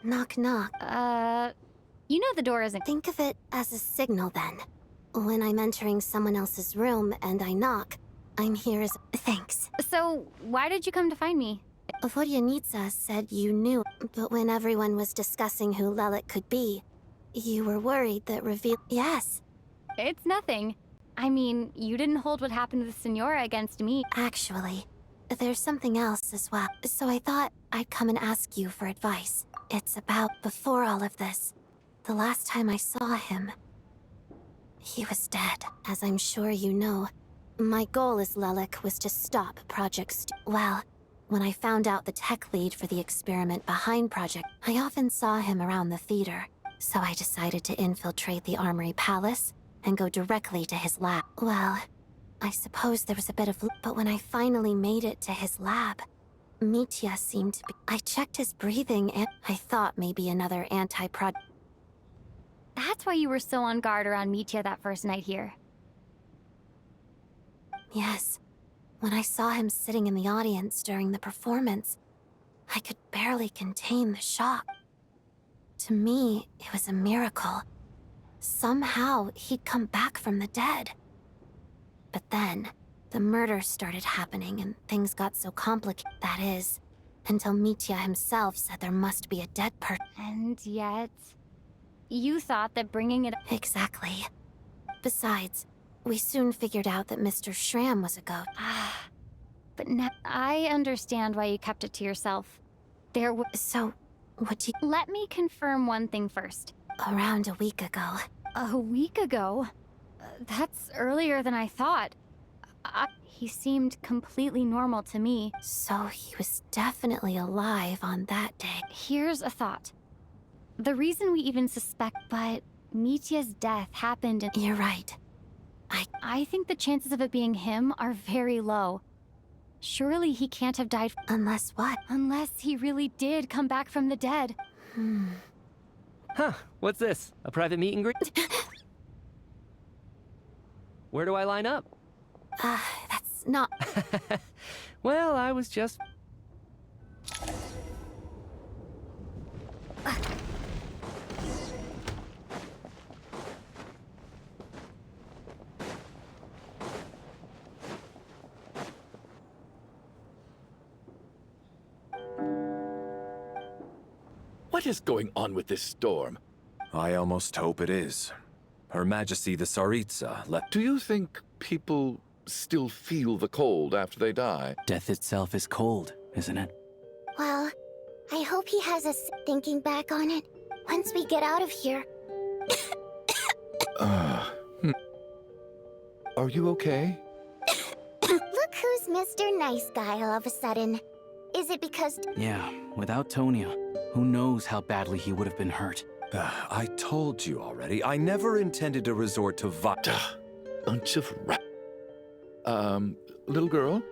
Knock, knock. You know the door isn't... Think of it as a signal, then. When I'm entering someone else's room and I knock, I'm here as... Thanks. So, why did you come to find me? Vodyanitsa said you knew, but when everyone was discussing who Lelik could be, you were worried that reveal... Yes. It's nothing. I mean, you didn't hold what happened to the Senora against me. Actually, there's something else as well. So I thought I'd come and ask you for advice. It's about before all of this. The last time I saw him, he was dead. As I'm sure you know, my goal as Lelik was to stop Project Well, when I found out the tech lead for the experiment behind Project, I often saw him around the theater. So I decided to infiltrate the Armory Palace and go directly to his lab. Well, I suppose there was a bit of... But when I finally made it to his lab, Mitya seemed to be... I checked his breathing and I thought maybe another anti-prod... That's why you were so on guard around Mitya that first night here. Yes. When I saw him sitting in the audience during the performance, I could barely contain the shock. To me, it was a miracle. Somehow, he'd come back from the dead. But then, the murders started happening and things got so complicated. That is, until Mitya himself said there must be a dead person. And yet... You thought that bringing it... Exactly. Besides, we soon figured out that Mr. Shram was a ghost. But now... I understand why you kept it to yourself. There was... So, what do you... Let me confirm one thing first. Around a week ago. A week ago? That's earlier than I thought. He seemed completely normal to me. So he was definitely alive on that day. Here's a thought. The reason we even suspect, but Mitya's death happened in— You're right. I think the chances of it being him are very low. Surely he can't have died— Unless what? Unless he really did come back from the dead. Huh, what's this? A private meet and greet? Where do I line up? That's not... Well, I was just... What is going on with this storm? I almost hope it is. Her Majesty the Tsaritsa left— Do you think people still feel the cold after they die? Death itself is cold, isn't it? Well, I hope he has us thinking back on it once we get out of here. Are you okay? Look who's Mr. Nice Guy all of a sudden. Is it because... Yeah, without Tonya, who knows how badly he would have been hurt. I told you already, I never intended to resort to Bunch of little girl?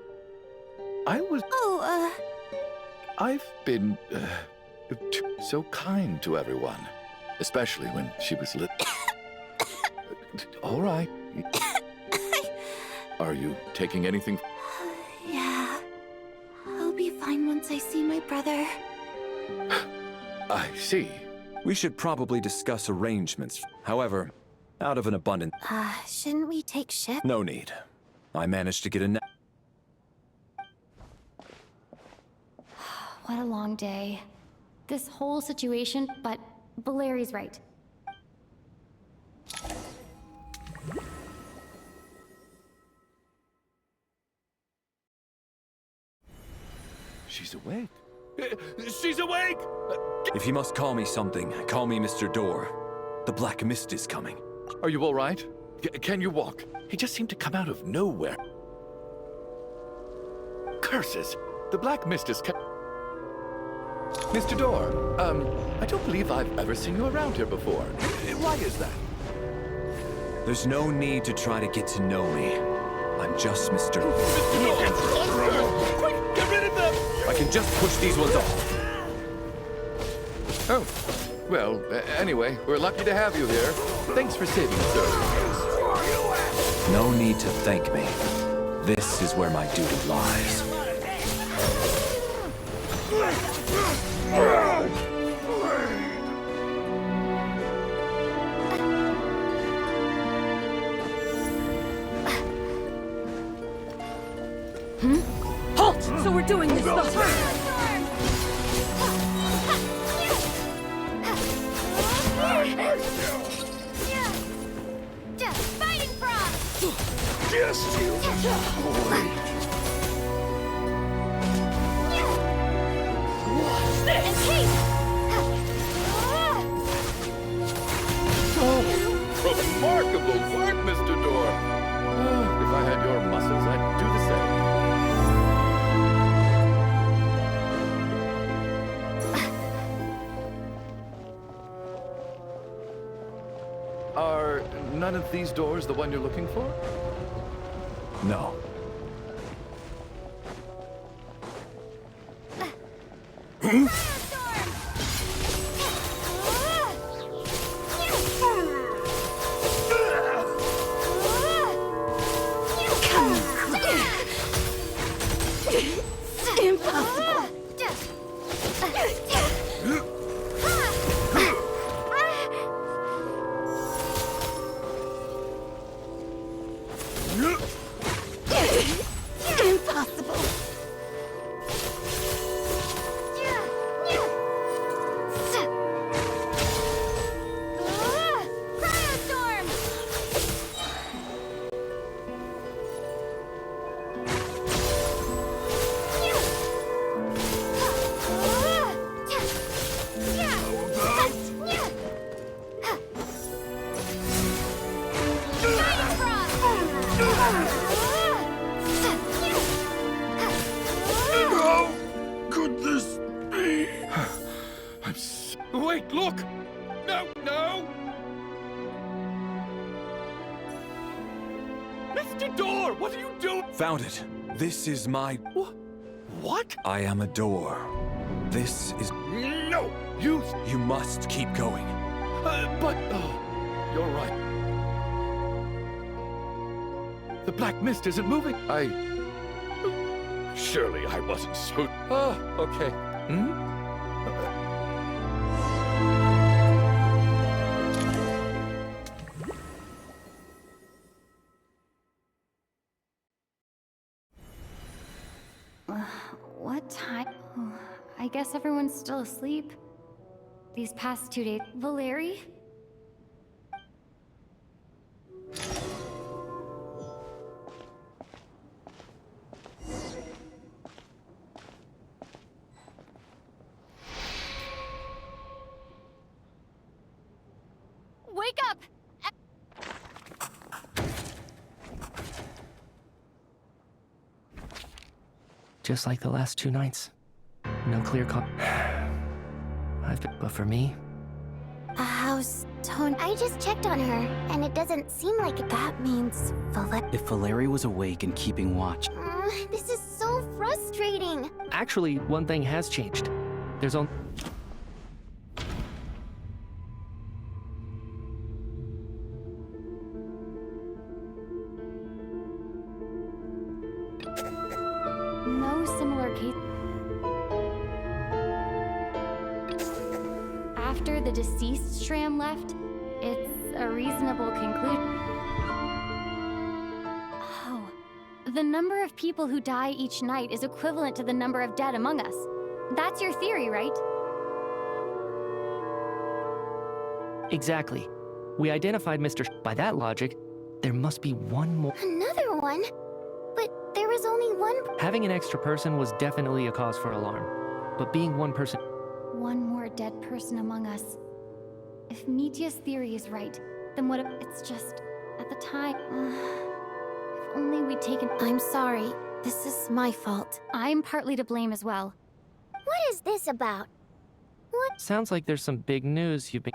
I've been, so kind to everyone. Especially when she was little. All right. Are you taking anything? Yeah. I'll be fine once I see my brother. I see. We should probably discuss arrangements. However, out of an abundance... Shouldn't we take ship? No need. I managed to get a... What a long day. This whole situation, but Valeri's right. She's awake. She's awake! If you must call me something, call me Mr. Door. The Black Mist is coming. Are you all right? Can you walk? He just seemed to come out of nowhere. Curses! The Black Mist is Mr. Door, I don't believe I've ever seen you around here before. Why is that? There's no need to try to get to know me. I'm just Mr. Mr. Door! Quick, get rid of them! I can just push these ones off. Oh, well, anyway, we're lucky to have you here. Thanks for saving us earlier. No need to thank me. This is where my duty lies. Halt! So we're doing this the hard Just fighting frogs! Just you wait. Watch this! Remarkable work, Mr. Door. If I had your muscles, I'd do the same. Are none of these doors the one you're looking for? No. How could this be? Wait, look! No, no! Mr. Door, what are you doing? Found it. This is my... What? I am a door. This is... No! You... You must keep going. But... Oh, you're right. The black mist isn't moving. Surely I wasn't so... Oh, okay. What time? Oh, I guess everyone's still asleep. These past 2 days... Valeri? Wake up! Just like the last 2 nights. No clear but for me... How's Tony? I just checked on her, and it doesn't seem like it. That means If Valeri was awake and keeping watch... This is so frustrating. Actually, one thing has changed. There's only... No similar case. After the deceased Shram left, it's a reasonable conclusion. Oh, the number of people who die each night is equivalent to the number of dead among us. That's your theory, right? Exactly. We identified Mr. By that logic, there must be one more... Another one? But there was only one... Having an extra person was definitely a cause for alarm. But being one person... One more dead person among us. If Mitya's theory is right, then what if it's just... At the time... if only we'd taken... I'm sorry. This is my fault. I'm partly to blame as well. What is this about? What? Sounds like there's some big news you've been...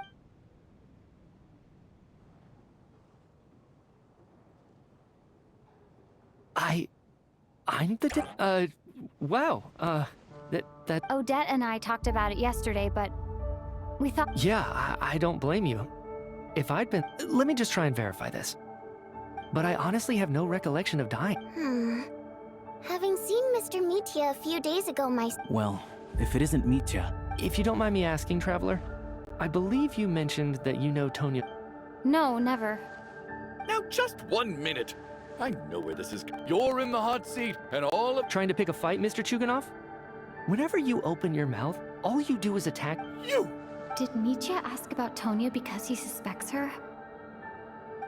I'm the wow, that... Odette and I talked about it yesterday, but... we thought... Yeah, I don't blame you. If I'd been... Let me just try and verify this. But I honestly have no recollection of dying. Having seen Mr. Mitya a few days ago, Well, if it isn't Mitya... If you don't mind me asking, Traveler, I believe you mentioned that you know Tonya... No, never. Now, just 1 minute. I know where this is. You're in the hot seat, and all of... Trying to pick a fight, Mr. Chuganov? Whenever you open your mouth, all you do is attack... You! Did Mitya ask about Tonya because he suspects her?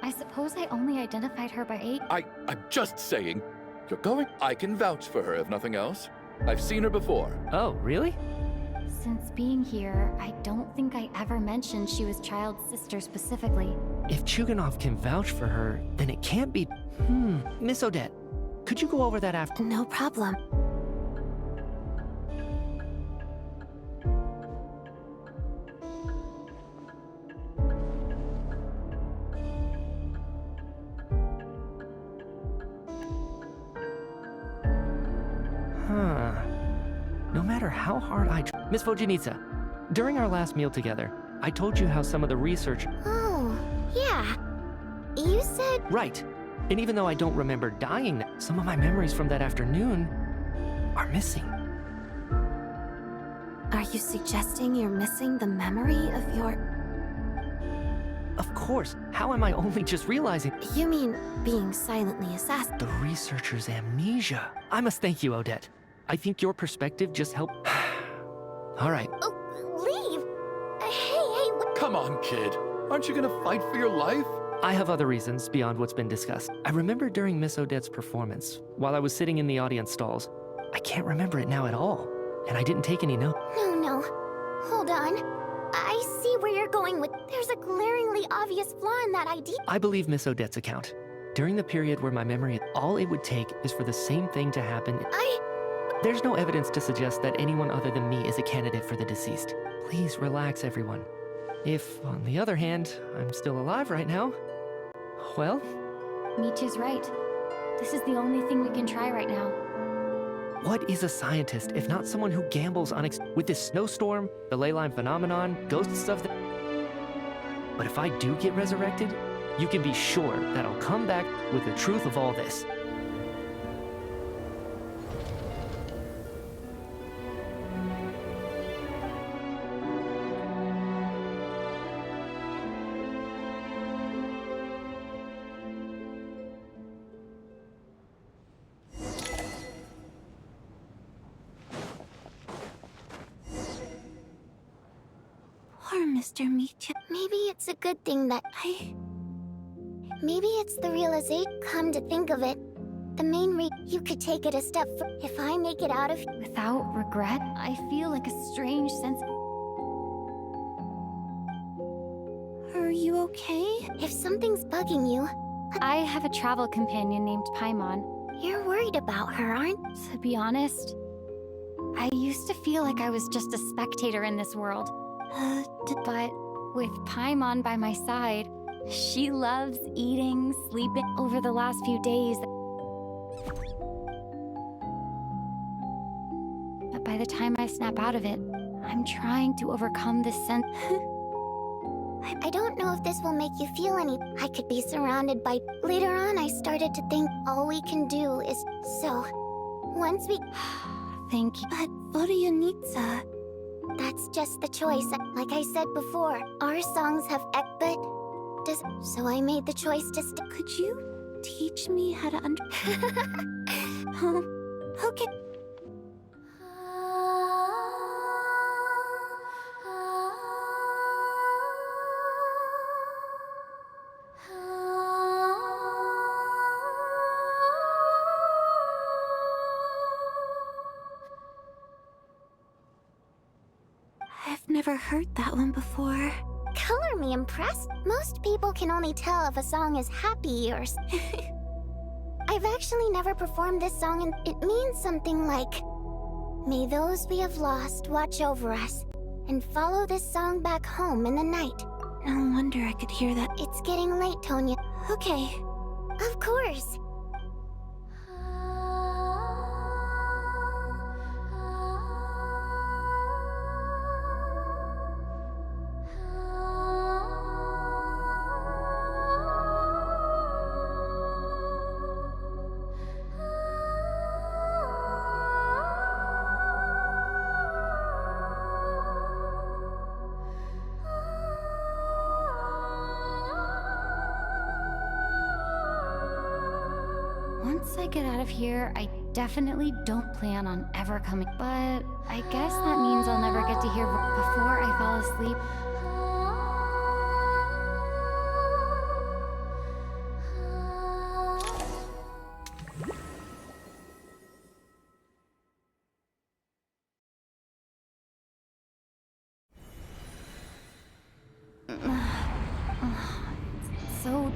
I suppose I only identified her by age. I'm just saying. You're going... I can vouch for her, if nothing else. I've seen her before. Oh, really? Since being here, I don't think I ever mentioned she was Child's sister specifically. If Chuganov can vouch for her, then it can't be... Miss Odette, could you go over that after? No problem. No matter how hard I try... Miss Vojanitsa, during our last meal together, I told you how some of the research... Oh, yeah. You said... Right. And even though I don't remember dying, some of my memories from that afternoon are missing. Are you suggesting you're missing the memory of your... Of course. How am I only just realizing... You mean being silently assassinated? The researcher's amnesia. I must thank you, Odette. I think your perspective just helped... All right. Oh, leave! Hey, Come on, kid. Aren't you gonna fight for your life? I have other reasons beyond what's been discussed. I remember during Miss Odette's performance, while I was sitting in the audience stalls, I can't remember it now at all, and I didn't take any note. No. Hold on. I see where you're going with... There's a glaringly obvious flaw in that idea. I believe Miss Odette's account. During the period where my memory, all it would take is for the same thing to happen. There's no evidence to suggest that anyone other than me is a candidate for the deceased. Please relax, everyone. If, on the other hand, I'm still alive right now, well... Michi's right. This is the only thing we can try right now. What is a scientist if not someone who gambles on with this snowstorm, the ley line phenomenon, ghosts of the... But if I do get resurrected, you can be sure that I'll come back with the truth of all this. Poor Mr. Michi. Maybe it's a good thing that Maybe it's the realization. Come to think of it, the main you could take it a step if I make it out of... Without regret, I feel like a strange sense... Are you okay? If something's bugging you... I have a travel companion named Paimon. You're worried about her, aren't... To be honest, I used to feel like I was just a spectator in this world. But with Paimon by my side, she loves eating, sleeping. Over the last few days, but by the time I snap out of it, I'm trying to overcome this sense. I don't know if this will make you feel any... I could be surrounded by... Later on, I started to think all we can do is... So, once we... Thank you. But Voryanitsa... That's just the choice. Like I said before, our songs have but so I made the choice to Could you teach me how to Okay. I've never heard that one before. Color me impressed. Most people can only tell if a song is happy or... I've actually never performed this song, and it means something like... May those we have lost watch over us, and follow this song back home in the night. No wonder I could hear that. It's getting late, Tonya. Okay. Of course. Once I get out of here, I definitely don't plan on ever coming. But I guess that means I'll never get to hear before I fall asleep. So...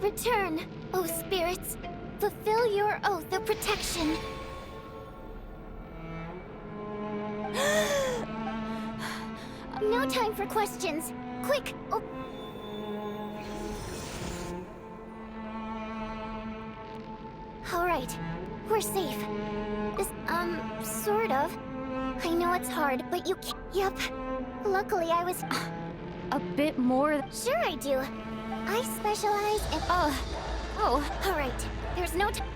Return, O spirits. Fulfill your oath of protection. No time for questions. Quick! Oh. All right, we're safe. This, sort of. I know it's hard, but you can't. Yep. Luckily, I was... A bit more... Sure I do. I specialize in... Oh, all right. There's no time.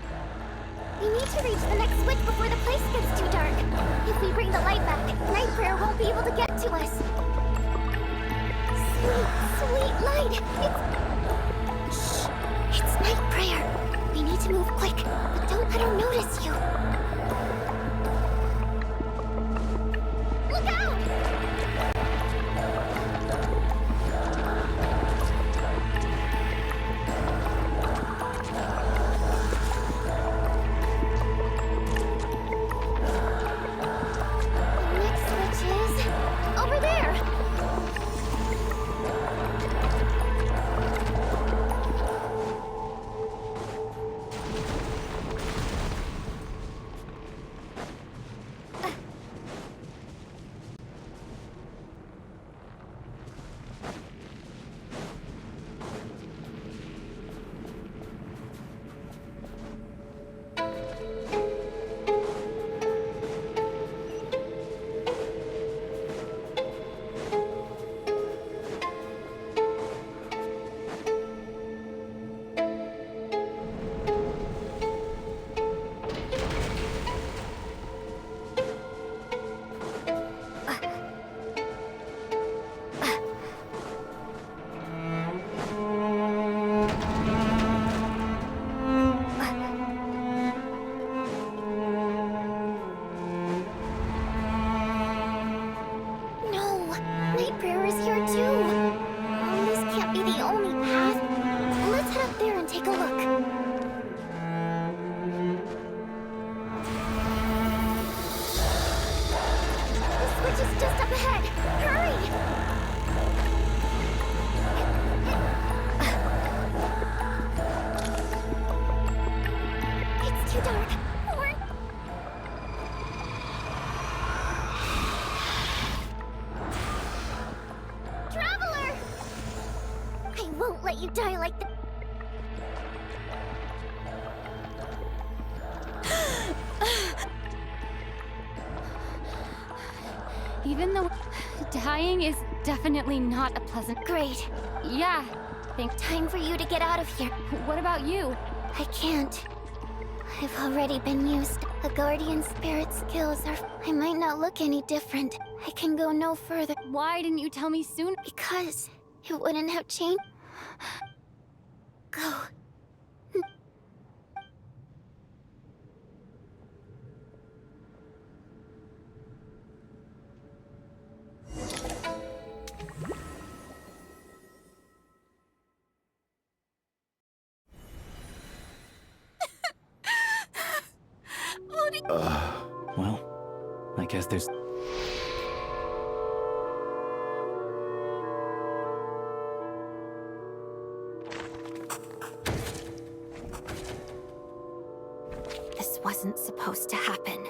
We need to reach the next switch before the place gets too dark. If we bring the light back, Night Prayer won't be able to get to us. Sweet light. It's Night Prayer. We need to move quick, but don't let her notice you. Look out! I won't let you die like that. Even though dying is definitely not a pleasant... Great. Yeah, Time for you to get out of here. What about you? I can't. I've already been used. A guardian spirit's skills are... I might not look any different. I can go no further. Why didn't you tell me soon? Because it wouldn't have changed. Go. Well, I guess there's... This wasn't supposed to happen.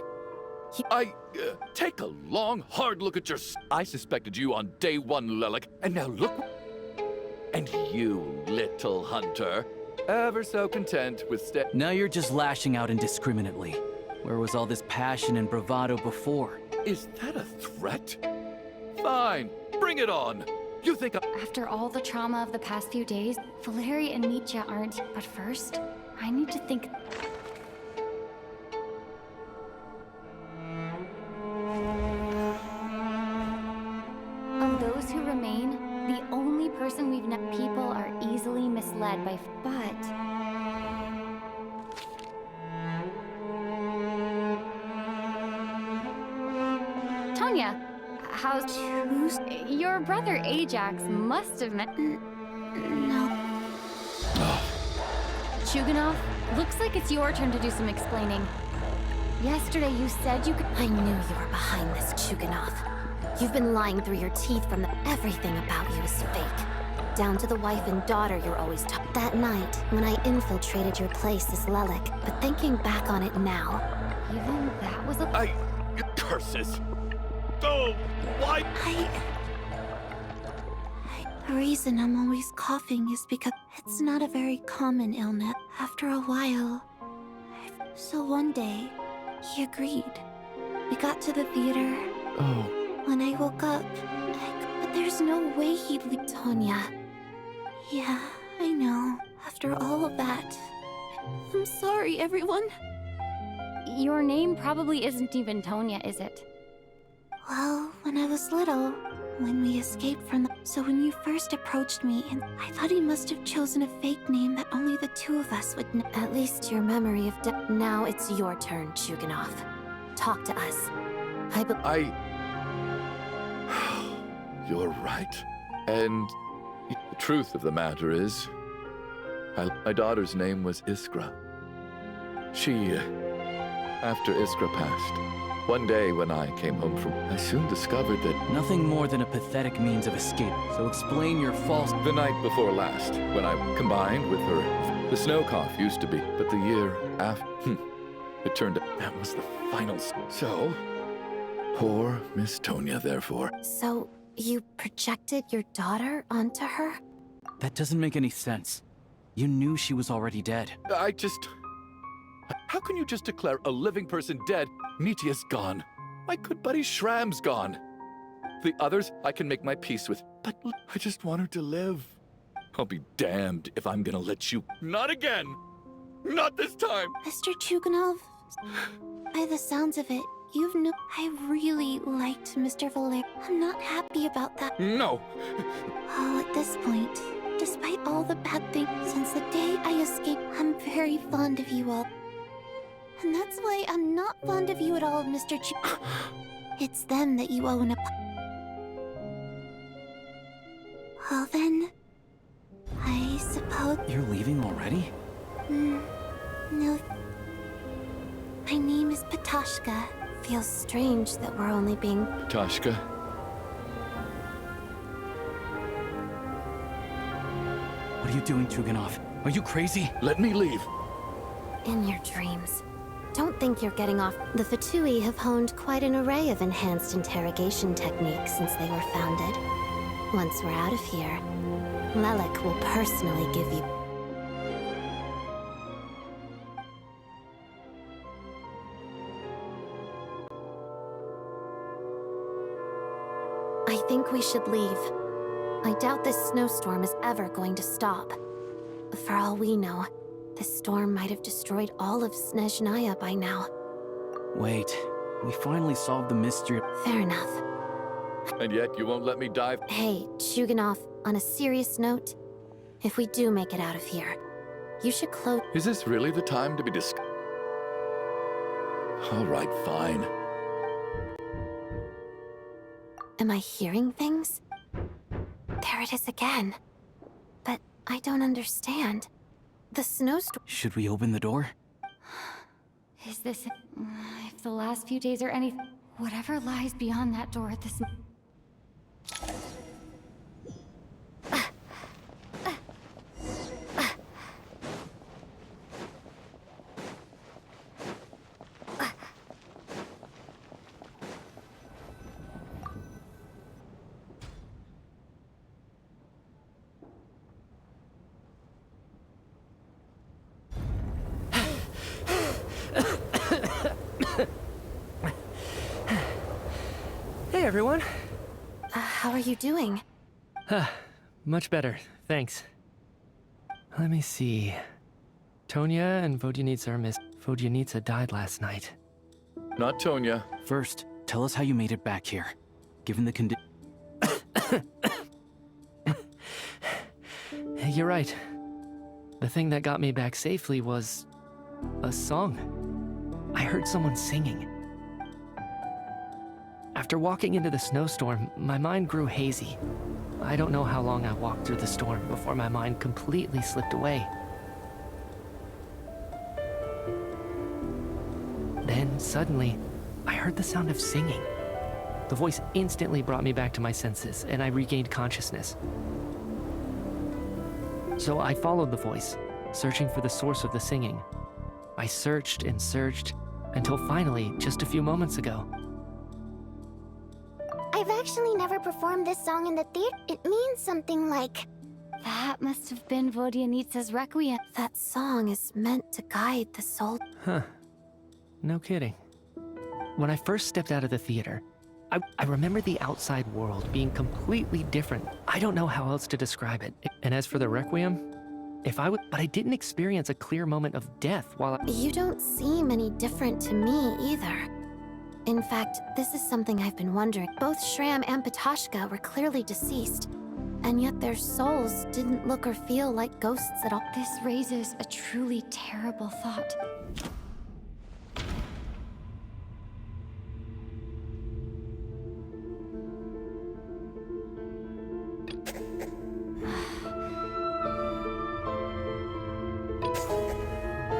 Take a long, hard look at your... I suspected you on day one, Lelik, and now look... And you, little hunter, ever so content with Now you're just lashing out indiscriminately. Where was all this passion and bravado before? Is that a threat? Fine, bring it on. You think After all the trauma of the past few days, Valeri and Mitya aren't. But first, I need to think... Of those who remain, the only person we've met... People are easily misled by... But... Tonya, how's... Your brother Ajax must have met... No. Chuganov, looks like it's your turn to do some explaining. Yesterday you said you could... I knew you were behind this, Chuganov. You've been lying through your teeth from everything about you is fake. Down to the wife and daughter you're always That night, when I infiltrated your place as Lelik, but thinking back on it now... Even that was a... Curses! Oh, why? The reason I'm always coughing is because it's not a very common illness. After a while... So one day, he agreed. We got to the theater. Oh. When I woke up, but there's no way he'd leave. Tonya. Yeah, I know. After all of that... I'm sorry, everyone. Your name probably isn't even Tonya, is it? Well, when I was little, when we escaped from the... So when you first approached me, and I thought he must have chosen a fake name that only the two of us would know. At least your memory of death... Now it's your turn, Chuganov. Talk to us. You're right. And the truth of the matter is, my daughter's name was Iskra. After Iskra passed, one day when I came home from... I soon discovered that... Nothing more than a pathetic means of escape. So explain your false... The night before last, when I combined with her, the snow cough used to be, but the year after... It turned out that was the final... So, poor Miss Tonya, therefore. So, you projected your daughter onto her? That doesn't make any sense. You knew she was already dead. How can you just declare a living person dead? Mitya's gone. My good buddy Shram's gone. The others I can make my peace with, but I just want her to live. I'll be damned if I'm gonna let you... Not again! Not this time! Mr. Chuganov, by the sounds of it, you've no... I really liked Mr. Valer. I'm not happy about that. No! Oh, at this point, despite all the bad things since the day I escaped, I'm very fond of you all. And that's why I'm not fond of you at all, Mr. Ch... It's them that you owe an Well then, I suppose... You're leaving already? No. My name is Patashka. Feels strange that we're only being... Tashka? What are you doing, Chuganov? Are you crazy? Let me leave. In your dreams. Don't think you're getting off. The Fatui have honed quite an array of enhanced interrogation techniques since they were founded. Once we're out of here, Lelik will personally give you... I think we should leave. I doubt this snowstorm is ever going to stop. For all we know, this storm might have destroyed all of Snezhnaya by now. Wait, we finally solved the mystery. Fair enough. And yet you won't let me dive. Hey, Shuganov, on a serious note, if we do make it out of here, you should close... Is this really the time to be All right, fine. Am I hearing things? There it is again. But I don't understand. The snowstorm... Should we open the door? Is this... if the last few days are any... Whatever lies beyond that door at this... Hey, everyone. How are you doing? Much better, thanks. Let me see. Tonya and Vodyanitsa are missed. Vodyanitsa died last night. Not Tonya. First, tell us how you made it back here. Given the condition... You're right. The thing that got me back safely was... a song. I heard someone singing. After walking into the snowstorm, my mind grew hazy. I don't know how long I walked through the storm before my mind completely slipped away. Then, suddenly, I heard the sound of singing. The voice instantly brought me back to my senses, and I regained consciousness. So I followed the voice, searching for the source of the singing. I searched and searched, until finally, just a few moments ago, I've actually never performed this song in the theater. It means something like... That must have been Vodyanitsa's Requiem. That song is meant to guide the soul. Huh. No kidding. When I first stepped out of the theater, I remember the outside world being completely different. I don't know how else to describe it. And as for the Requiem, but I didn't experience a clear moment of death while You don't seem any different to me either. In fact, this is something I've been wondering. Both Shram and Patoshka were clearly deceased, and yet their souls didn't look or feel like ghosts at all. This raises a truly terrible thought.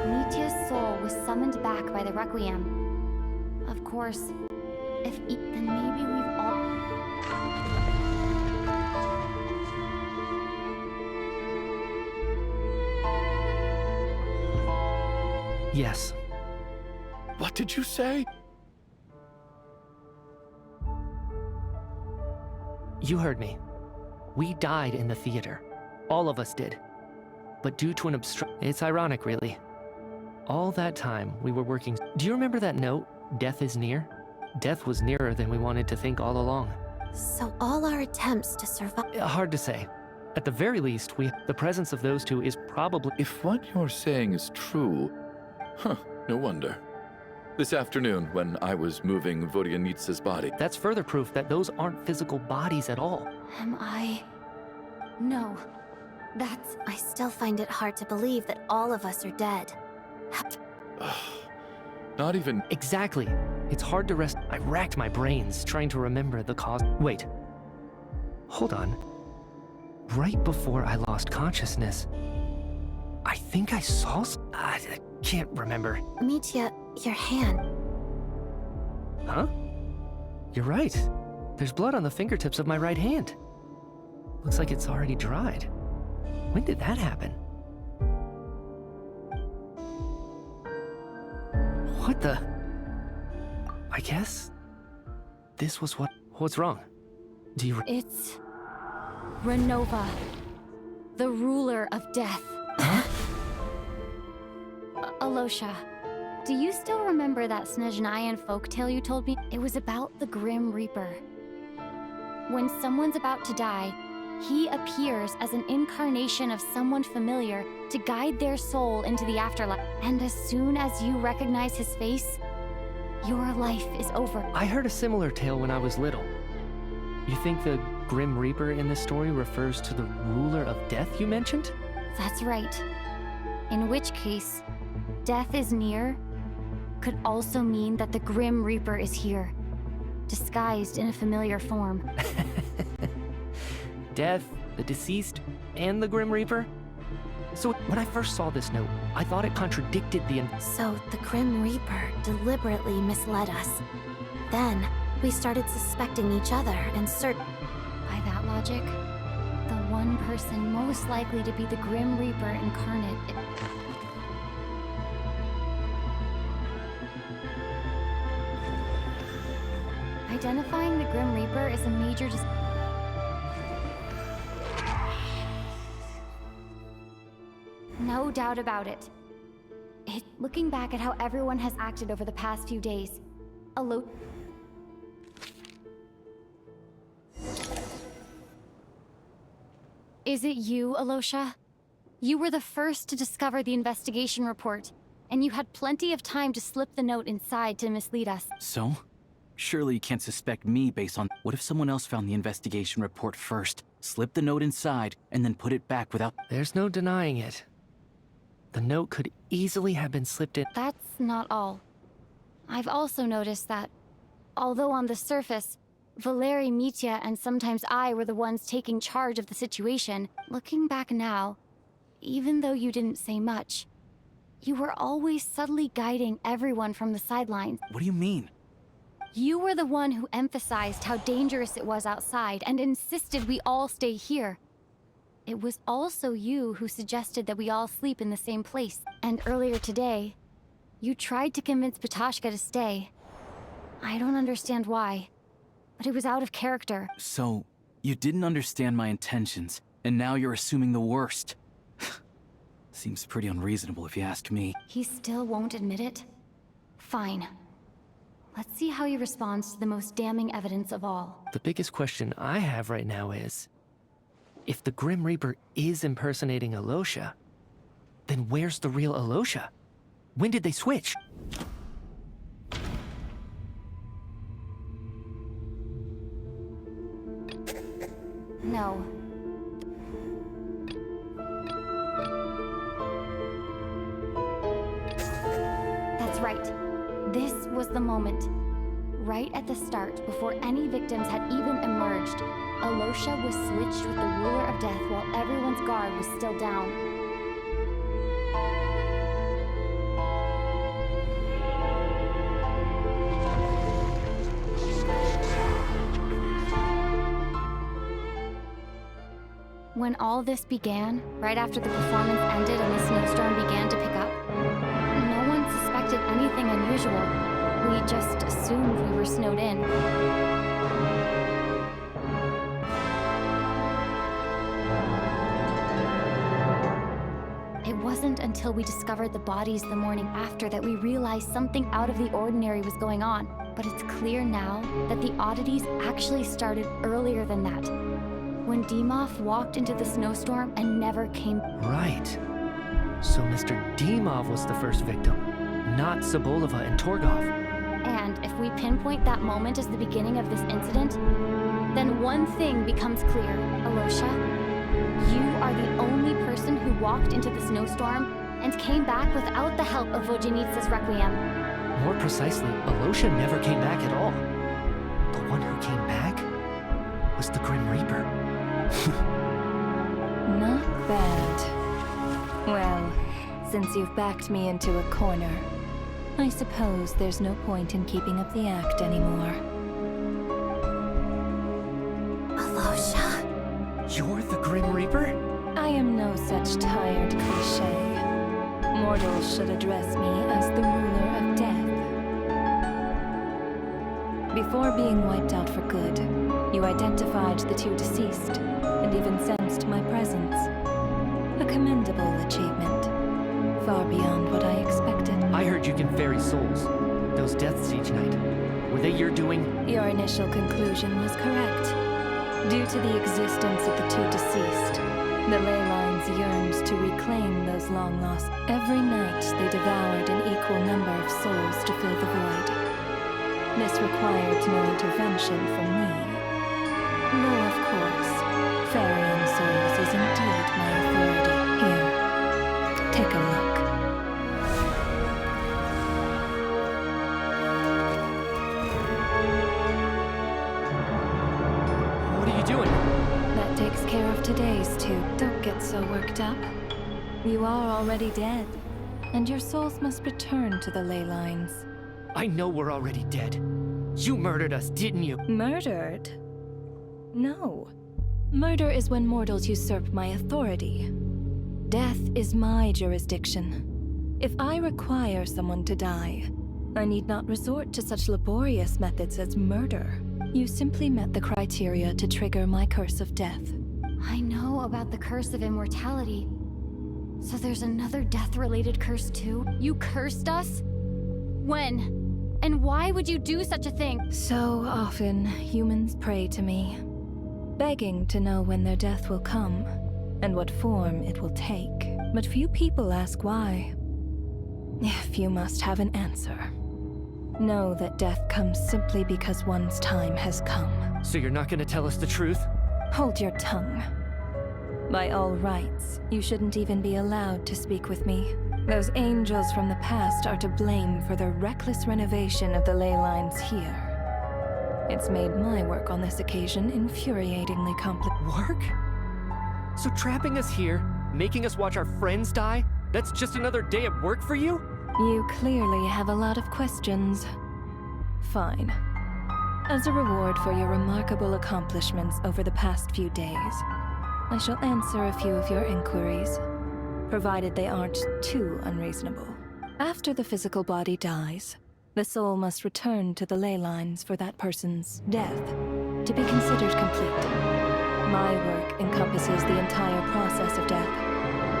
Mitya's soul was summoned back by the Requiem. Of course, then maybe we've all... Yes. What did you say? You heard me. We died in the theater. All of us did. But due to an It's ironic, really. All that time, we were working... Do you remember that note? Death is near? Death was nearer than we wanted to think all along. So all our attempts to survive... Hard to say. At the very least, the presence of those two is probably... If what you're saying is true... Huh, no wonder. This afternoon, when I was moving Vodyanitsa's body... That's further proof that those aren't physical bodies at all. Am I... No. That's... I still find it hard to believe that all of us are dead. Not even... Exactly. It's hard to rest... I racked my brains trying to remember the cause... Wait. Hold on. Right before I lost consciousness, I think I saw... I can't remember. Mitya, your hand. Huh? You're right. There's blood on the fingertips of my right hand. Looks like it's already dried. When did that happen? What the... I guess... This was what... What's wrong? Do you... It's... Ronova. the ruler of death. Huh? Alosha, do you still remember that Snezhnayan folktale you told me? It was about the Grim Reaper. When someone's about to die, he appears as an incarnation of someone familiar to guide their soul into the afterlife. And as soon as you recognize his face, your life is over. I heard a similar tale when I was little. You think the Grim Reaper in this story refers to the ruler of death you mentioned? That's right. In which case, death is near could also mean that the Grim Reaper is here, disguised in a familiar form. Death, the deceased, and the Grim Reaper? So when I first saw this note, I thought it contradicted the... So the Grim Reaper deliberately misled us. Then, we started suspecting each other and By that logic, the one person most likely to be the Grim Reaper incarnate... Identifying the Grim Reaper is a major No doubt about it. Looking back at how everyone has acted over the past few days, Is it you, Alosha? You were the first to discover the investigation report, and you had plenty of time to slip the note inside to mislead us. So? Surely you can't suspect me based on... What if someone else found the investigation report first, slipped the note inside, and then put it back without... There's no denying it. The note could easily have been slipped in... That's not all. I've also noticed that, although on the surface, Valeri, Mitya, and sometimes I were the ones taking charge of the situation, looking back now, even though you didn't say much, you were always subtly guiding everyone from the sidelines. What do you mean? You were the one who emphasized how dangerous it was outside and insisted we all stay here. It was also you who suggested that we all sleep in the same place. And earlier today, you tried to convince Ptashka to stay. I don't understand why, but it was out of character. So, you didn't understand my intentions, and now you're assuming the worst. Seems pretty unreasonable if you ask me. He still won't admit it? Fine. Let's see how he responds to the most damning evidence of all. The biggest question I have right now is, if the Grim Reaper is impersonating Alosha, then where's the real Alosha? When did they switch? No. That's right. This was the moment. Right at the start, before any victims had even emerged, Alosha was switched with the ruler of death while everyone's guard was still down. When all this began, right after the performance ended and the snowstorm began to pick up, no one suspected anything unusual. We just assumed we were snowed in. It wasn't until we discovered the bodies the morning after that we realized something out of the ordinary was going on. But it's clear now that the oddities actually started earlier than that, when Dimov walked into the snowstorm and never came. Right. So Mr. Dimov was the first victim, not Sobolova and Torgov. And if we pinpoint that moment as the beginning of this incident, then one thing becomes clear, Alosha. You are the only person who walked into the snowstorm and came back without the help of Vojanitsa's Requiem. More precisely, Alosha never came back at all. The one who came back was the Grim Reaper. Not bad. Well, since you've backed me into a corner, I suppose there's no point in keeping up the act anymore. Alosha? You're the Grim Reaper? I am no such tired cliché. Mortals should address me as the ruler of death. Before being wiped out for good, you identified the two deceased, and even sensed my presence. A commendable achievement. Far beyond what I expected. I heard you can ferry souls. Those deaths each night. Were they your doing? Your initial conclusion was correct. Due to the existence of the two deceased, the ley lines yearned to reclaim those long lost. Every night they devoured an equal number of souls to fill the void. This required no intervention from me. Though, of course, ferrying souls is indeed my authority. Here, take a look. What are you doing? That takes care of today's too. Don't get so worked up. You are already dead, and your souls must return to the ley lines. I know we're already dead. You murdered us, didn't you? Murdered? No. Murder is when mortals usurp my authority. Death is my jurisdiction. If I require someone to die, I need not resort to such laborious methods as murder. You simply met the criteria to trigger my curse of death. I know about the curse of immortality. So there's another death-related curse too? You cursed us? When? And why would you do such a thing? So often, humans pray to me, begging to know when their death will come, and what form it will take. But few people ask why. If you must have an answer, know that death comes simply because one's time has come. So you're not gonna tell us the truth? Hold your tongue. By all rights, you shouldn't even be allowed to speak with me. Those angels from the past are to blame for the reckless renovation of the ley lines here. It's made my work on this occasion infuriatingly complicated. Work? So trapping us here, making us watch our friends die, that's just another day at work for you? You clearly have a lot of questions. Fine. As a reward for your remarkable accomplishments over the past few days, I shall answer a few of your inquiries, provided they aren't too unreasonable. After the physical body dies, the soul must return to the ley lines for that person's death to be considered complete. My work encompasses the entire process of death,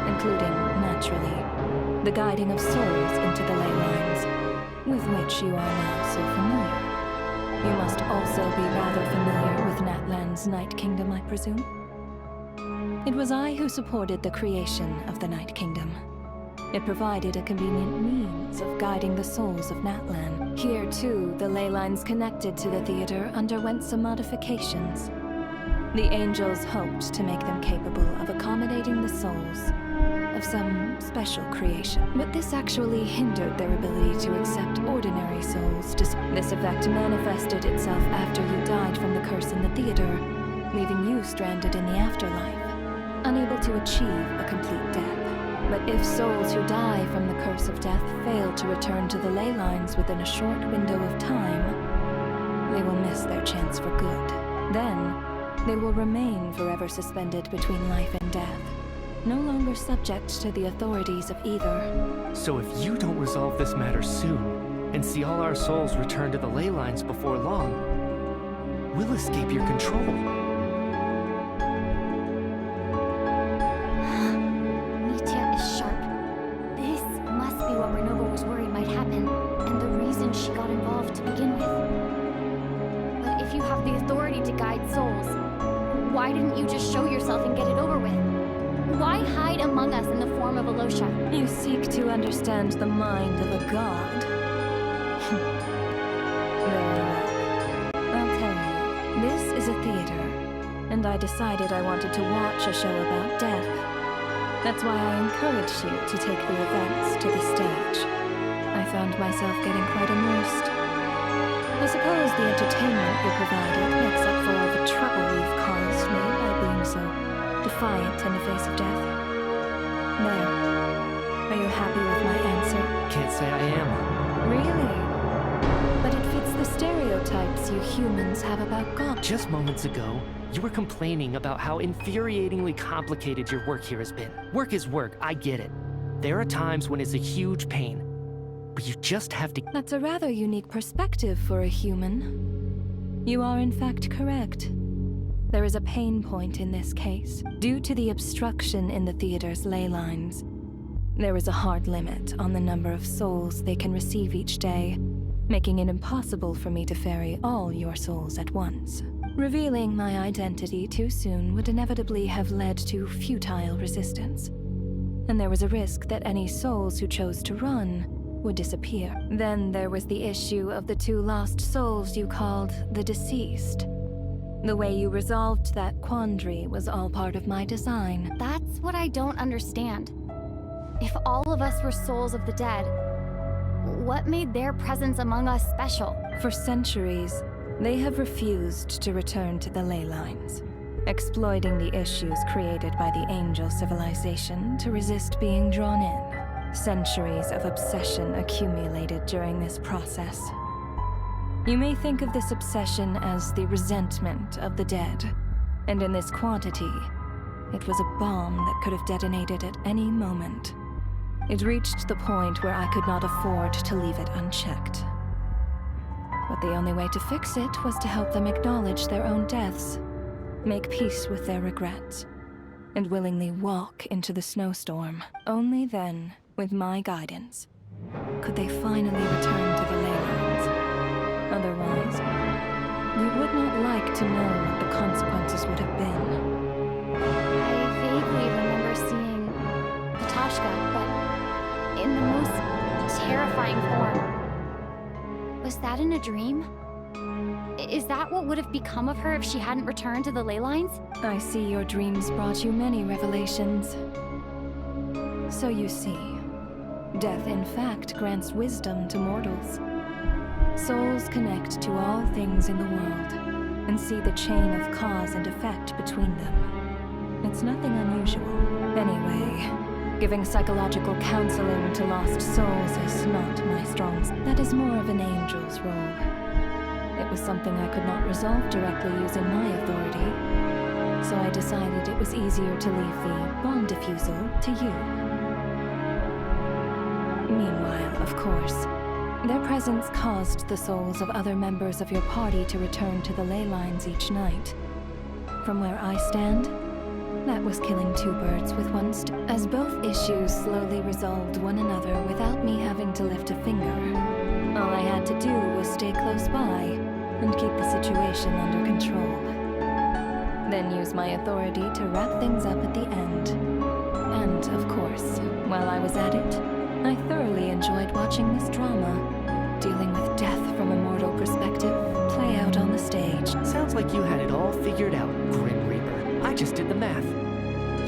including, naturally, the guiding of souls into the ley lines, with which you are now so familiar. You must also be rather familiar with Natlan's Night Kingdom, I presume? It was I who supported the creation of the Night Kingdom. It provided a convenient means of guiding the souls of Natlan. Here, too, the ley lines connected to the theater underwent some modifications. The angels hoped to make them capable of accommodating the souls of some special creation. But this actually hindered their ability to accept ordinary souls. This effect manifested itself after you died from the curse in the theater, leaving you stranded in the afterlife, unable to achieve a complete death. But if souls who die from the curse of death fail to return to the ley lines within a short window of time, they will miss their chance for good. Then, they will remain forever suspended between life and death, no longer subject to the authorities of either. So if you don't resolve this matter soon, and see all our souls return to the ley lines before long, we'll escape your control. Nitya is sharp. This must be what Ronova was worried might happen, and the reason she got involved to begin with. But if you have the authority to guide souls, why didn't you just show yourself and get it over with? Why hide among us in the form of Alosha? You seek to understand the mind of a god. Very well. I'll tell you, this is a theater, and I decided I wanted to watch a show about death. That's why I encouraged you to take the events to the stage. I found myself getting quite immersed. I suppose the entertainment you provided makes up for all the trouble you've caused me by being so defiant in the face of death. There. Are you happy with my answer? Can't say I am. Really? But it fits the stereotypes you humans have about God. Just moments ago, you were complaining about how infuriatingly complicated your work here has been. Work is work, I get it. There are times when it's a huge pain, but you just have to— That's a rather unique perspective for a human. You are in fact correct. There is a pain point in this case, due to the obstruction in the theater's ley lines. There is a hard limit on the number of souls they can receive each day, making it impossible for me to ferry all your souls at once. Revealing my identity too soon would inevitably have led to futile resistance. And there was a risk that any souls who chose to run would disappear. Then there was the issue of the 2 lost souls you called the deceased. The way you resolved that quandary was all part of my design. That's what I don't understand. If all of us were souls of the dead, what made their presence among us special? For centuries, they have refused to return to the ley lines, exploiting the issues created by the angel civilization to resist being drawn in. Centuries of obsession accumulated during this process. You may think of this obsession as the resentment of the dead, and in this quantity, it was a bomb that could have detonated at any moment. It reached the point where I could not afford to leave it unchecked. But the only way to fix it was to help them acknowledge their own deaths, make peace with their regrets, and willingly walk into the snowstorm. Only then, with my guidance, could they finally return to the ley lines. Otherwise, you would not like to know what the consequences would have been. I vaguely remember seeing Patashka, but in the most terrifying form. Was that in a dream? Is that what would have become of her if she hadn't returned to the ley lines? I see your dreams brought you many revelations. So you see, death in fact grants wisdom to mortals. Souls connect to all things in the world, and see the chain of cause and effect between them. It's nothing unusual. Anyway, giving psychological counseling to lost souls is not my strong suit. That is more of an angel's role. It was something I could not resolve directly using my authority, so I decided it was easier to leave the bomb defusal to you. Meanwhile, of course, their presence caused the souls of other members of your party to return to the ley lines each night. From where I stand, that was killing 2 birds with one stone, as both issues slowly resolved one another without me having to lift a finger. All I had to do was stay close by and keep the situation under control. Then use my authority to wrap things up at the end. And, of course, while I was at it, I thoroughly enjoyed watching this drama, dealing with death from a mortal perspective, play out on the stage. Sounds like you had it all figured out, Grim Reaper. I just did the math.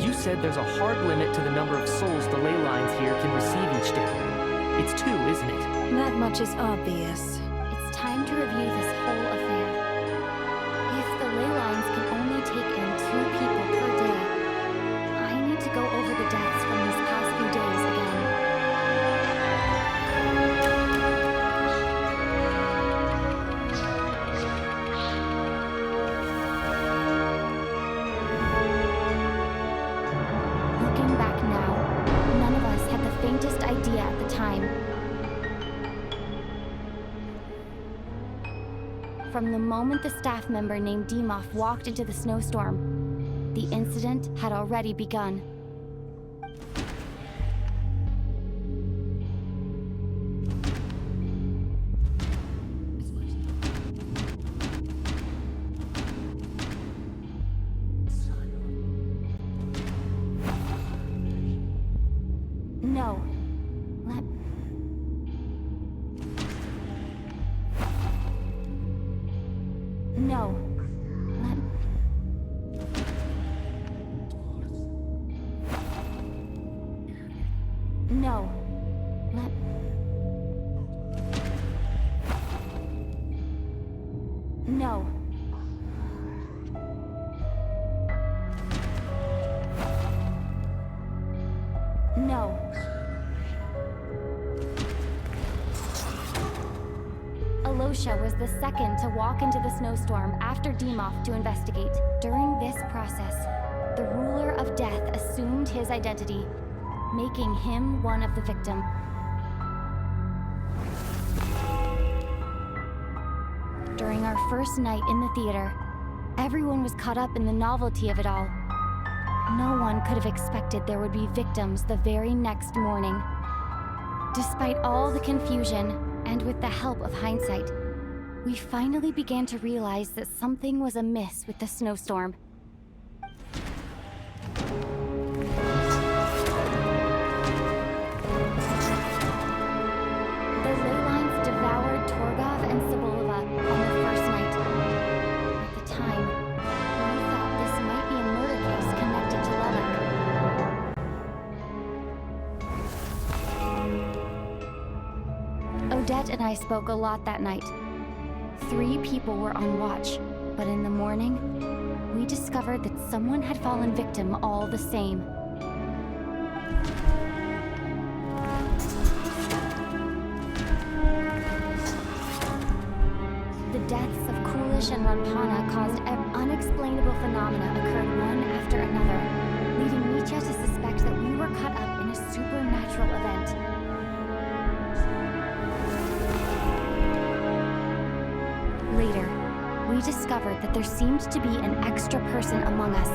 You said there's a hard limit to the number of souls the ley lines here can receive each day. It's 2, isn't it? That much is obvious. It's time to review this whole affair. If the ley lines can only take in 2 people per day, I need to go over the deaths from these past few days again. Looking back now, none of us had the faintest idea at the time. From the moment the staff member named Dimov walked into the snowstorm, the incident had already begun. No. No. No. No. No. Alosha was the second to walk into the snowstorm after Dimov to investigate. During this process, the ruler of death assumed his identity, making him one of the victim. During our first night in the theater, Everyone was caught up in the novelty of it all. No one could have expected there would be victims the very next morning. Despite all the confusion, and with the help of hindsight, we finally began to realize that something was amiss with the snowstorm. The ley lines devoured Torgov and Sibolova on the first night. At the time, we thought this might be a murder case connected to Lelek. Odette and I spoke a lot that night. 3 people were on watch, but in the morning, we discovered that someone had fallen victim all the same. The deaths of Coolish and Rampana caused unexplainable phenomena occurred one after another, leading Mitya to suspect that we were caught up in a supernatural event. Later, we discovered that there seemed to be an extra person among us,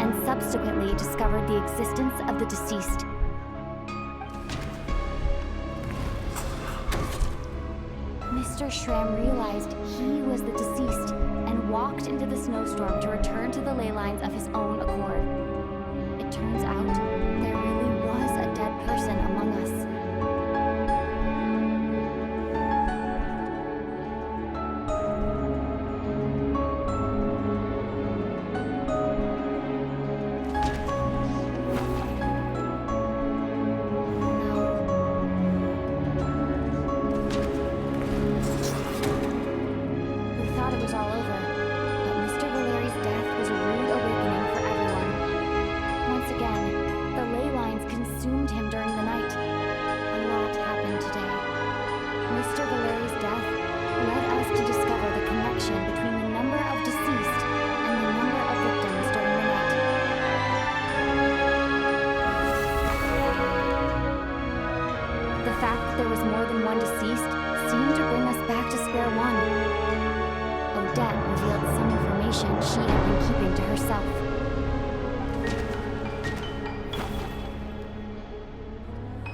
and subsequently discovered the existence of the deceased. Mr. Schramm realized he was the deceased and walked into the snowstorm to return to the ley lines of his own accord. It turns out there really was a dead person among us.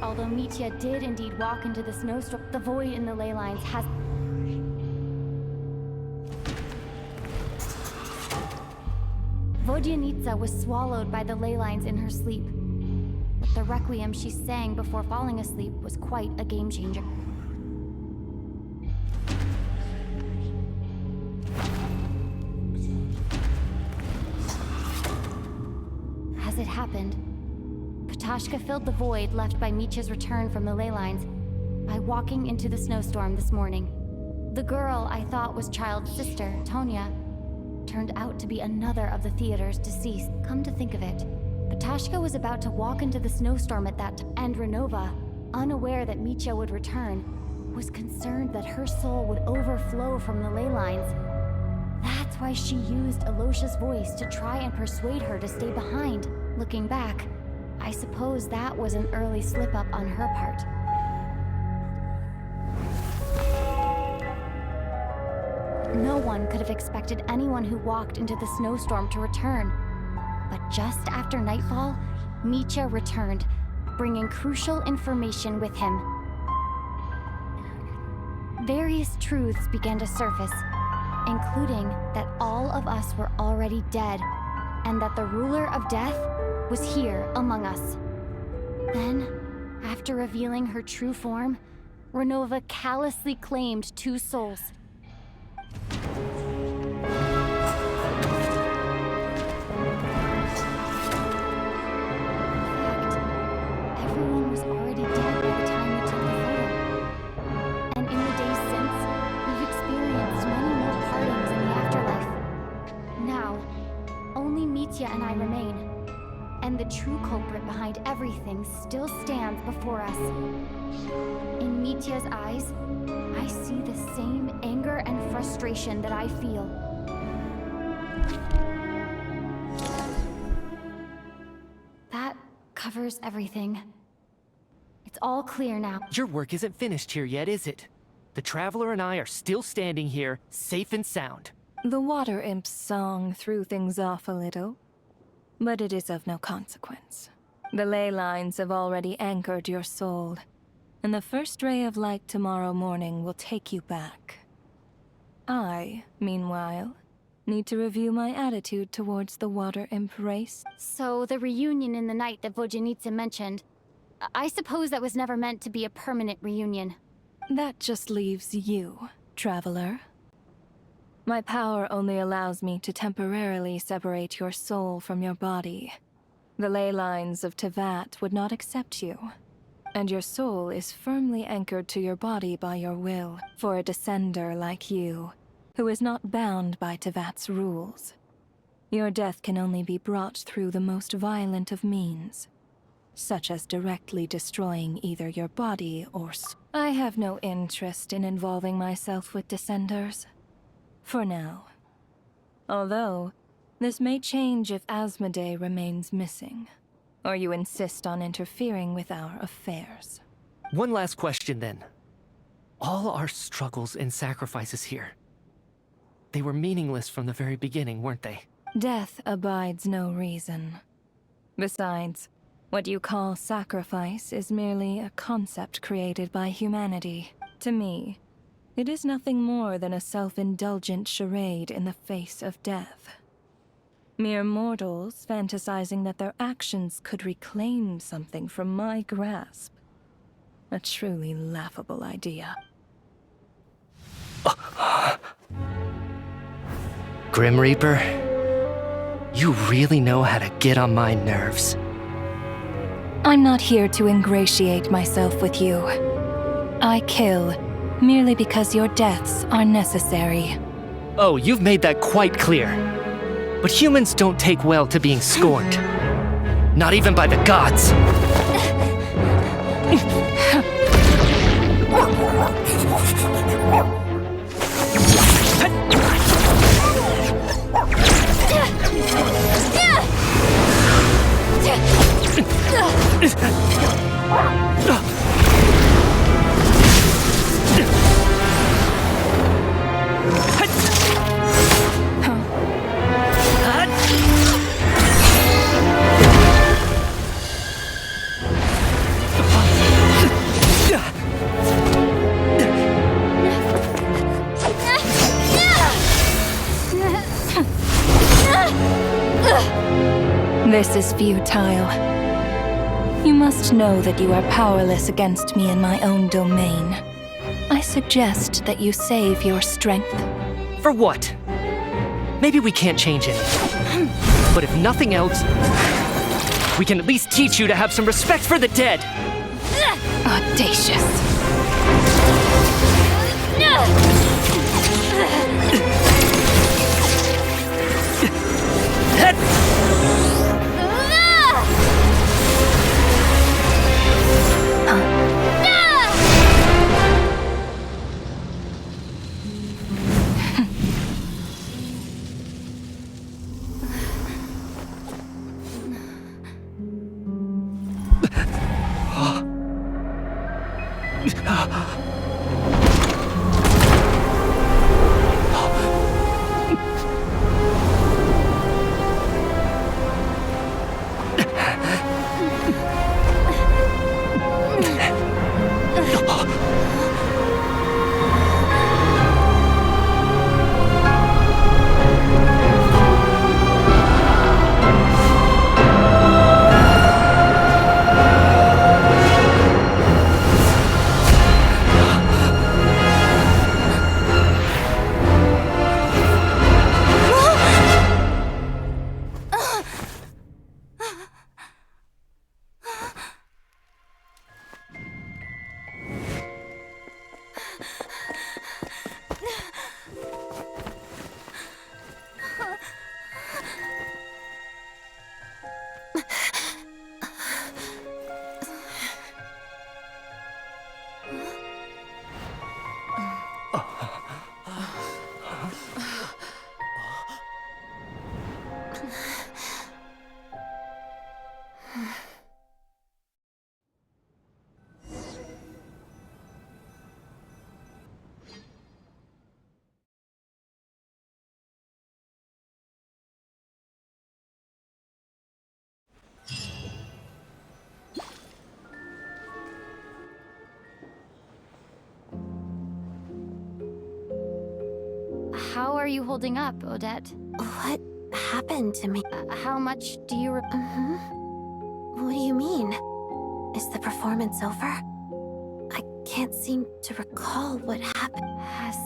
Although Mitya did indeed walk into the snowstorm, the void in the ley lines has... Vodyanitsa was swallowed by the ley lines in her sleep. But the requiem she sang before falling asleep was quite a game changer. As it happened, Patashka filled the void left by Mitya's return from the ley lines by walking into the snowstorm this morning. The girl I thought was Child's sister, Tonya, turned out to be another of the theater's deceased. Come to think of it, Patashka was about to walk into the snowstorm at that time, and Ronova, unaware that Mitya would return, was concerned that her soul would overflow from the ley lines. That's why she used Alosha's voice to try and persuade her to stay behind. Looking back, I suppose that was an early slip-up on her part. No one could have expected anyone who walked into the snowstorm to return. But just after nightfall, Mitya returned, bringing crucial information with him. Various truths began to surface, including that all of us were already dead, and that the ruler of death was here among us. Then, after revealing her true form, Ronova callously claimed 2 souls. Everyone was already dead by the time we took the photo. And in the days since, we've experienced many more partings in the afterlife. Now, only Mitya and I remain. And the true culprit behind everything still stands before us. In Mitya's eyes, I see the same anger and frustration that I feel. That covers everything. It's all clear now. Your work isn't finished here yet, is it? The Traveler and I are still standing here, safe and sound. The water imp's song threw things off a little, but it is of no consequence. The ley lines have already anchored your soul, and the first ray of light tomorrow morning will take you back. I, meanwhile, need to review my attitude towards the water imp race. So the reunion in the night that Vojanitsa mentioned, I suppose that was never meant to be a permanent reunion. That just leaves you, traveler. My power only allows me to temporarily separate your soul from your body. The ley lines of Tevat would not accept you, and your soul is firmly anchored to your body by your will for a descender like you, who is not bound by Tevat's rules. Your death can only be brought through the most violent of means, such as directly destroying either your body or I have no interest in involving myself with descenders. For now. Although, this may change if Asmodee remains missing, or you insist on interfering with our affairs. One last question then. All our struggles and sacrifices here, they were meaningless from the very beginning, weren't they? Death abides no reason. Besides, what you call sacrifice is merely a concept created by humanity. To me, it is nothing more than a self-indulgent charade in the face of death. Mere mortals fantasizing that their actions could reclaim something from my grasp. A truly laughable idea. Grim Reaper, you really know how to get on my nerves. I'm not here to ingratiate myself with you. I kill merely because your deaths are necessary. Oh, you've made that quite clear. But humans don't take well to being scorned. Not even by the gods. This is futile. You must know that you are powerless against me in my own domain. I suggest that you save your strength. For what? Maybe we can't change anything. But if nothing else, we can at least teach you to have some respect for the dead. Audacious. How are you holding up, Odette? What happened to me? How much do you What do you mean? Is the performance over? I can't seem to recall what happened. Has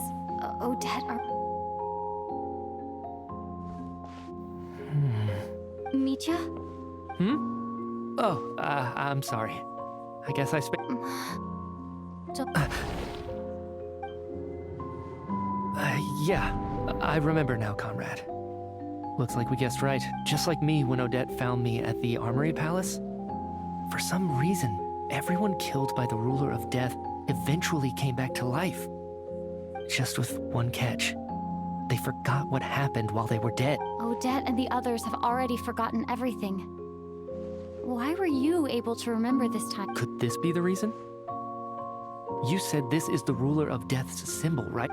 Odette Mitya? Oh, I'm sorry. I guess I yeah, I remember now, comrade. Looks like we guessed right. Just like me when Odette found me at the Armory Palace. For some reason, everyone killed by the ruler of death eventually came back to life. Just with one catch. They forgot what happened while they were dead. Odette and the others have already forgotten everything. Why were you able to remember this time? Could this be the reason? You said this is the ruler of death's symbol, right?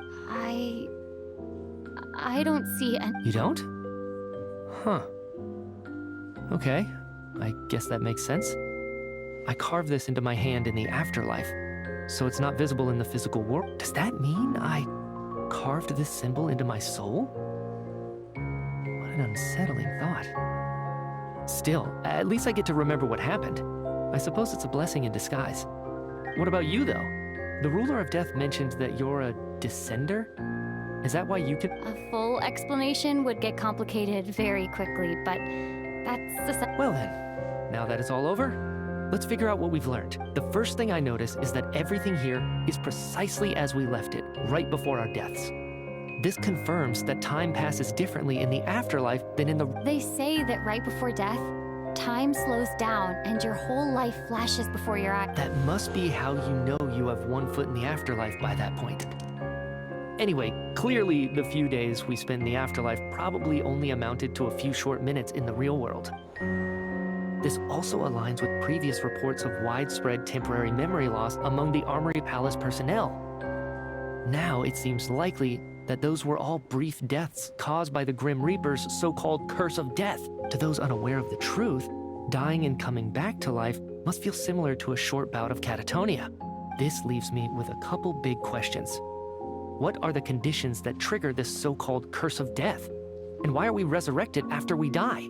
I don't see any. You don't? Huh. Okay, I guess that makes sense. I carved this into my hand in the afterlife, so it's not visible in the physical world. Does that mean I carved this symbol into my soul? What an unsettling thought. Still, at least I get to remember what happened. I suppose it's a blessing in disguise. What about you, though? The ruler of death mentioned that you're a descender? Is that why you can— A full explanation would get complicated very quickly, but that's Well then, now that it's all over, let's figure out what we've learned. The first thing I notice is that everything here is precisely as we left it, right before our deaths. This confirms that time passes differently in the afterlife than in the— They say that right before death, time slows down and your whole life flashes before your eyes. That must be how you know you have one foot in the afterlife by that point. Anyway, clearly the few days we spend in the afterlife probably only amounted to a few short minutes in the real world. This also aligns with previous reports of widespread temporary memory loss among the Armory Palace personnel. Now it seems likely that those were all brief deaths caused by the Grim Reaper's so-called curse of death. To those unaware of the truth, dying and coming back to life must feel similar to a short bout of catatonia. This leaves me with a couple big questions. What are the conditions that trigger this so-called curse of death? And why are we resurrected after we die?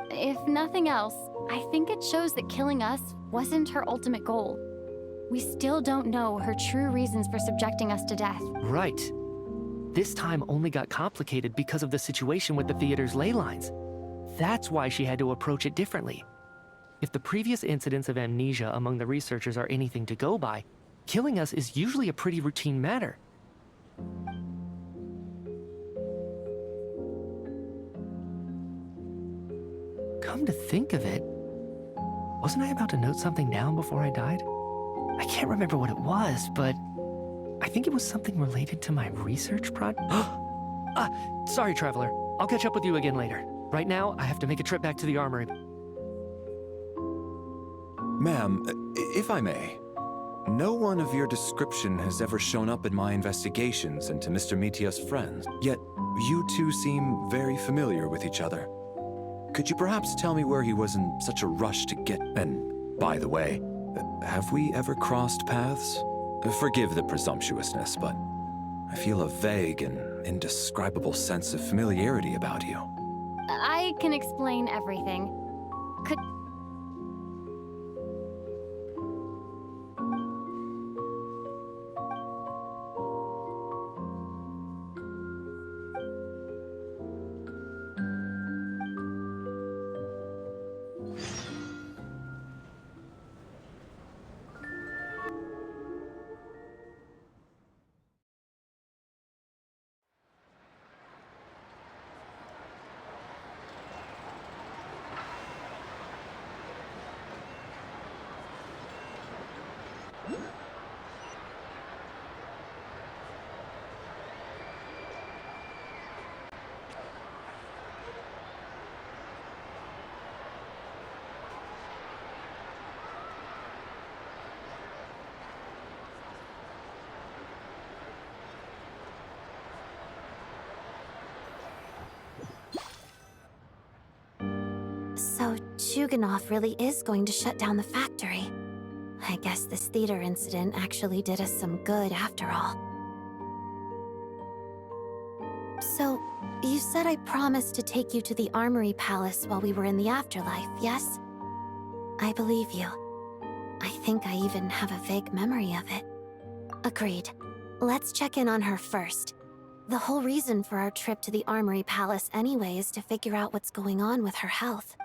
If nothing else, I think it shows that killing us wasn't her ultimate goal. We still don't know her true reasons for subjecting us to death. Right. This time only got complicated because of the situation with the theater's ley lines. That's why she had to approach it differently. If the previous incidents of amnesia among the researchers are anything to go by, killing us is usually a pretty routine matter. Come to think of it, wasn't I about to note something down before I died? I can't remember what it was, but I think it was something related to my research project. Sorry, Traveler. I'll catch up with you again later. Right now, I have to make a trip back to the armory. Ma'am, if I may, no one of your description has ever shown up in my investigations into Mr. Mitya's friends, yet you two seem very familiar with each other. Could you perhaps tell me where he was in such a rush to get— And, by the way, have we ever crossed paths? Forgive the presumptuousness, but I feel a vague and indescribable sense of familiarity about you. I can explain everything. Could... So Chuganov really is going to shut down the factory. I guess this theater incident actually did us some good after all. said I promised to take you to the Armory Palace while we were in the afterlife, yes? I believe you. I think I even have a vague memory of it. Agreed. Let's check in on her first. The whole reason for our trip to the Armory Palace anyway is to figure out what's going on with her health.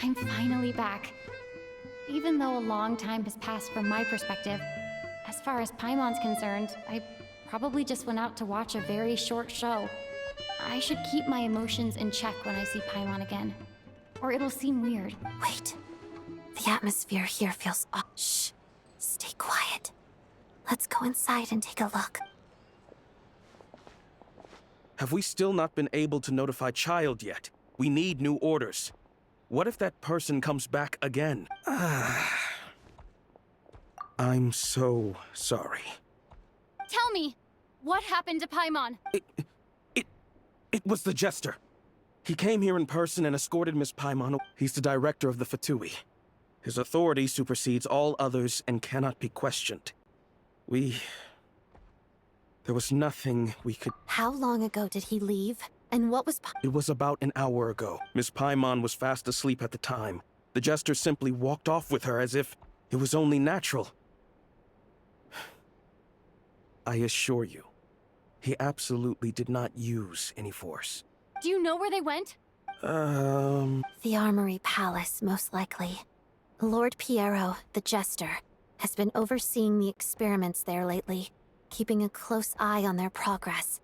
I'm finally back. Even though a long time has passed from my perspective, as far as Paimon's concerned, I probably just went out to watch a very short show. I should keep my emotions in check when I see Paimon again, or it'll seem weird. Wait. The atmosphere here feels off. Shh. Stay quiet. Let's go inside and take a look. Have we still not been able to notify Child yet? We need new orders. What if that person comes back again? I'm so sorry. Tell me, what happened to Paimon? It was the Jester. He came here in person and escorted Miss Paimon. He's the director of the Fatui. His authority supersedes all others and cannot be questioned. There was nothing we could... How long ago did he leave? And what was... It was about an hour ago. Miss Paimon was fast asleep at the time. The Jester simply walked off with her as if it was only natural. I assure you, he absolutely did not use any force. Do you know where they went? The Armory Palace, most likely. Lord Piero, the Jester, has been overseeing the experiments there lately, keeping a close eye on their progress.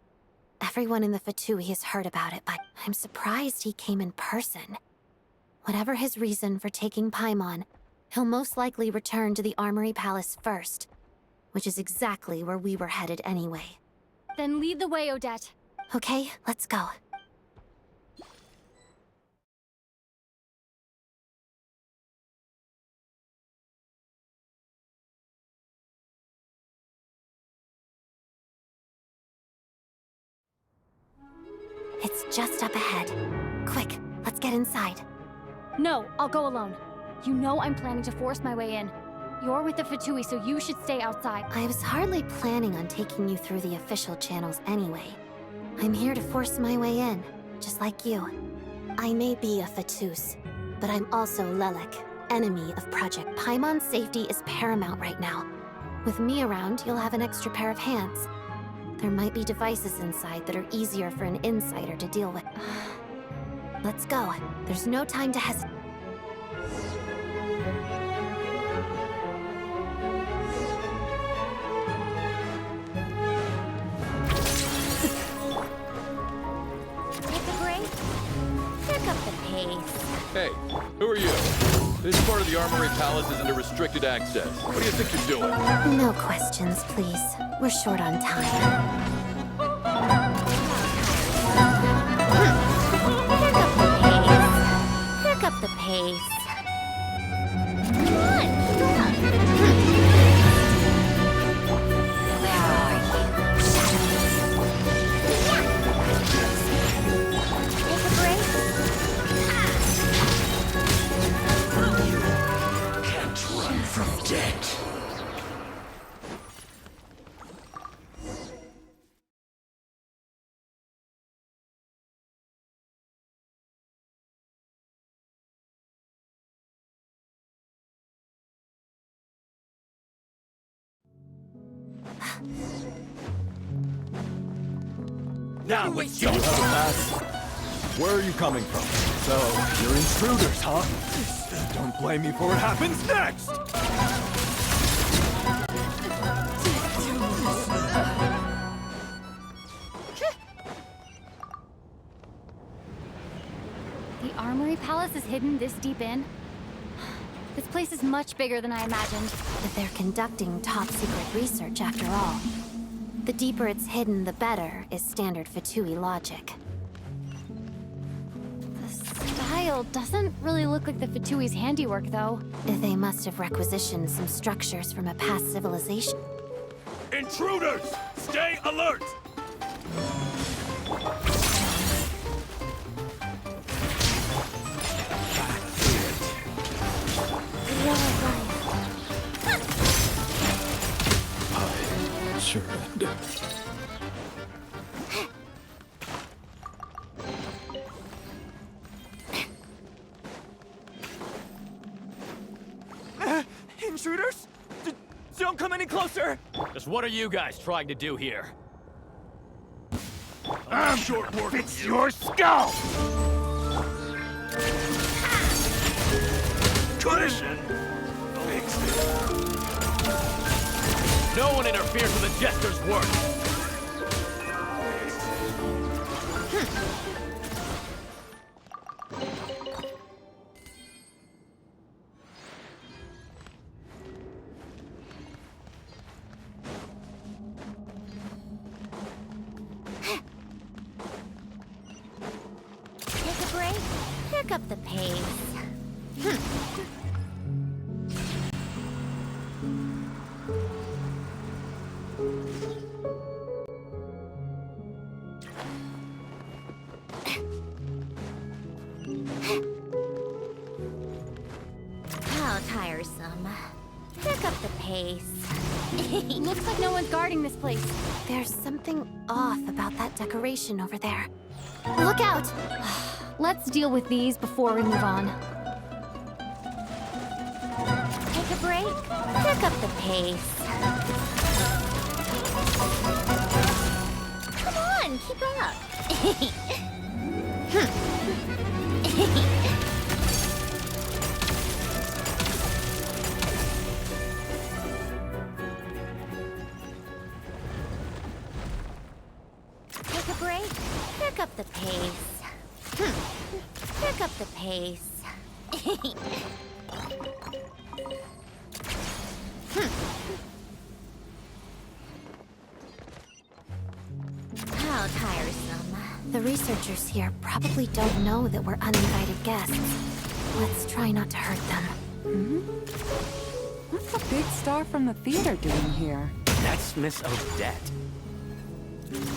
Everyone in the Fatui has heard about it, but I'm surprised he came in person. Whatever his reason for taking Paimon, he'll most likely return to the Armory Palace first, which is exactly where we were headed anyway. Then lead the way, Odette. Okay, let's go. It's just up ahead. Quick, let's get inside. No, I'll go alone. You know I'm planning to force my way in. You're with the Fatui, so you should stay outside. I was hardly planning on taking you through the official channels anyway. I'm here to force my way in, just like you. I may be a Fatus, but I'm also Lelek, enemy of Project. Paimon's safety is paramount right now. With me around, you'll have an extra pair of hands. There might be devices inside that are easier for an insider to deal with. Let's go. There's no time to hesitate. Take a break. Pick up the pace. Hey, who are you? This part of the Armory Palace is under restricted access. What do you think you're doing? No questions, please. We're short on time. Pick up the pace. Come on, keep up. Where are you? Take a break. Can't run from death. Now it's your pass. Where are you coming from? So, you're intruders, huh? Don't blame me for what happens next! The Armory Palace is hidden this deep in? This place is much bigger than I imagined. But they're conducting top-secret research after all. The deeper it's hidden, the better, is standard Fatui logic. The style doesn't really look like the Fatui's handiwork, though. They must have requisitioned some structures from a past civilization. Intruders! Stay alert! Surrender. Intruders? Don't come any closer! Just what are you guys trying to do here? Short work fits your skull! Collision! Fix it. No one interferes with the Jester's work! Take a break. Pick up the pace. How tiresome. Pick up the pace. Looks like no one's guarding this place. There's something off about that decoration over there. Look out! Let's deal with these before we move on. Take a break. Pick up the pace. Come on, keep up. Take a break. Pick up the pace. Pick up the pace. How tiresome. The researchers here probably don't know that we're uninvited guests. Let's try not to hurt them. What's the big star from the theater doing here? That's Miss Odette.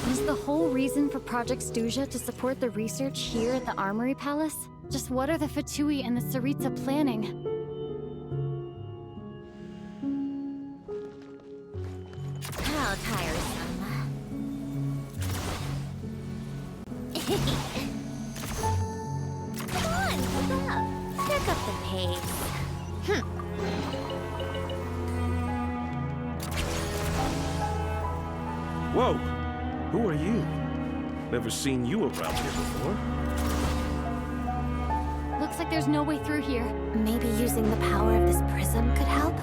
Was the whole reason for Project Stuzha to support the research here at the Armory Palace? Just what are the Fatui and the Tsaritsa planning? How tiresome. Come on, keep up. Pick up the pace. Whoa! Who are you? Never seen you around here before. Looks like there's no way through here. Maybe using the power of this prism could help?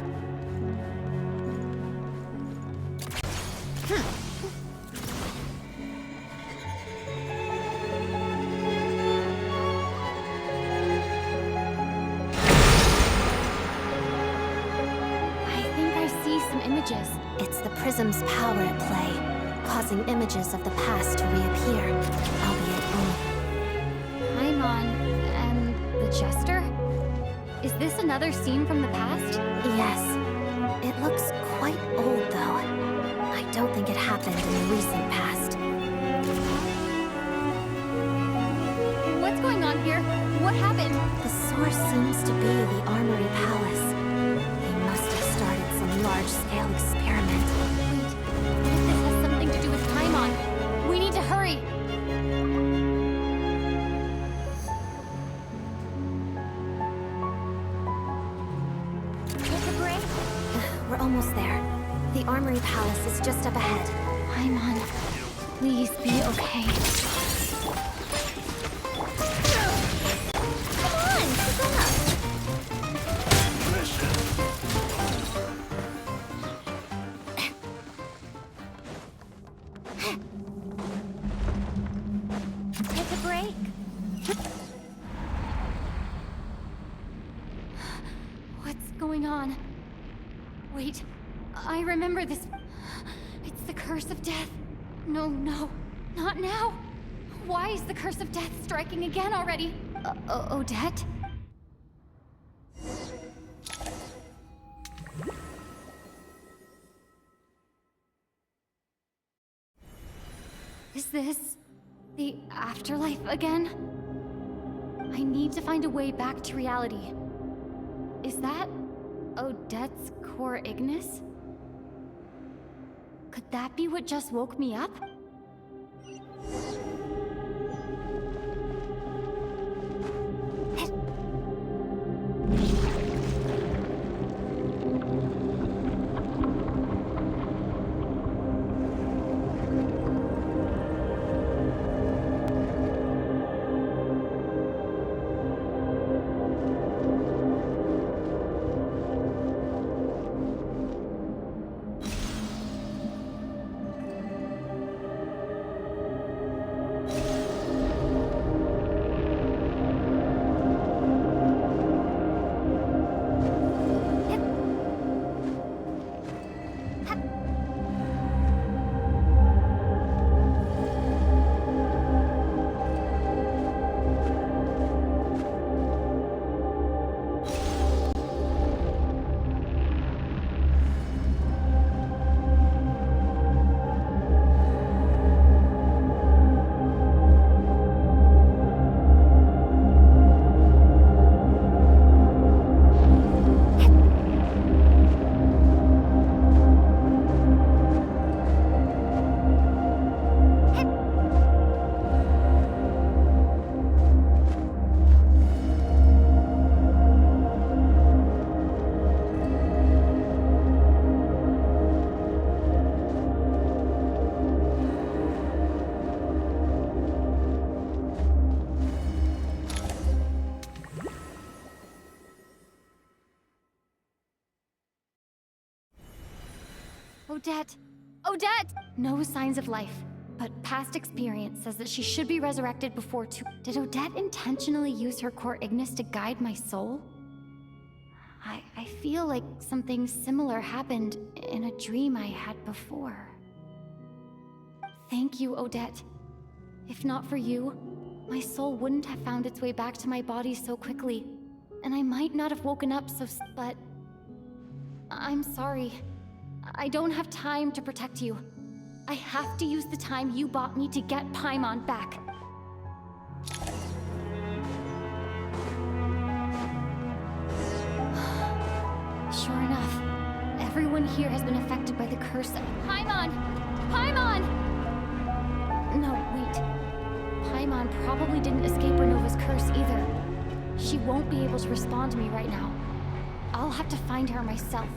It's the prism's power at play, causing images of the past to reappear, albeit only. Paimon and the Jester? Is this another scene from the past? Yes. It looks quite old, though. I don't think it happened in the recent past. What's going on here? What happened? The source seems to be the Armory Palace. Large-scale experiment. Wait, what if this has something to do with Paimon? We need to hurry! Take a break? We're almost there. The Armory Palace is just up ahead. Paimon, please be okay. Come on, keep up! Wait, I remember this. It's the curse of death. No, not now. Why is the curse of death striking again already? Odette? Is this the afterlife again? I need to find a way back to reality. Is that Odette's core Ignis? Could that be what just woke me up? Odette! Odette! No signs of life, but past experience says that she should be resurrected before two. Did Odette intentionally use her core Ignis to guide my soul? I feel like something similar happened in a dream I had before. Thank you, Odette. If not for you, my soul wouldn't have found its way back to my body so quickly, and I might not have woken up but I'm sorry. I don't have time to protect you. I have to use the time you bought me to get Paimon back. Sure enough, everyone here has been affected by the curse of Paimon! Paimon! No, wait. Paimon probably didn't escape Ronova's curse either. She won't be able to respond to me right now. I'll have to find her myself.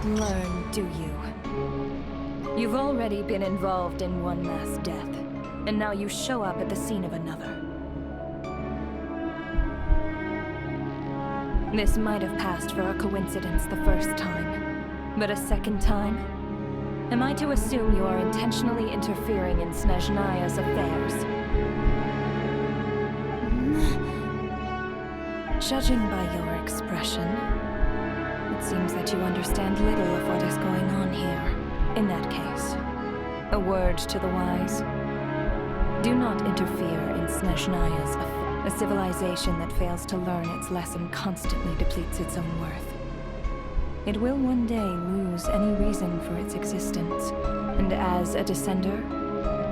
don't learn, do you? You've already been involved in one mass death, and now you show up at the scene of another. This might have passed for a coincidence the first time, but a second time? Am I to assume you are intentionally interfering in Snezhnaya's affairs? Judging by your expression, it seems that you understand little of what is going on here. In that case, a word to the wise. Do not interfere in Snezhnaya's affairs. A civilization that fails to learn its lesson constantly depletes its own worth. It will one day lose any reason for its existence, and as a descender,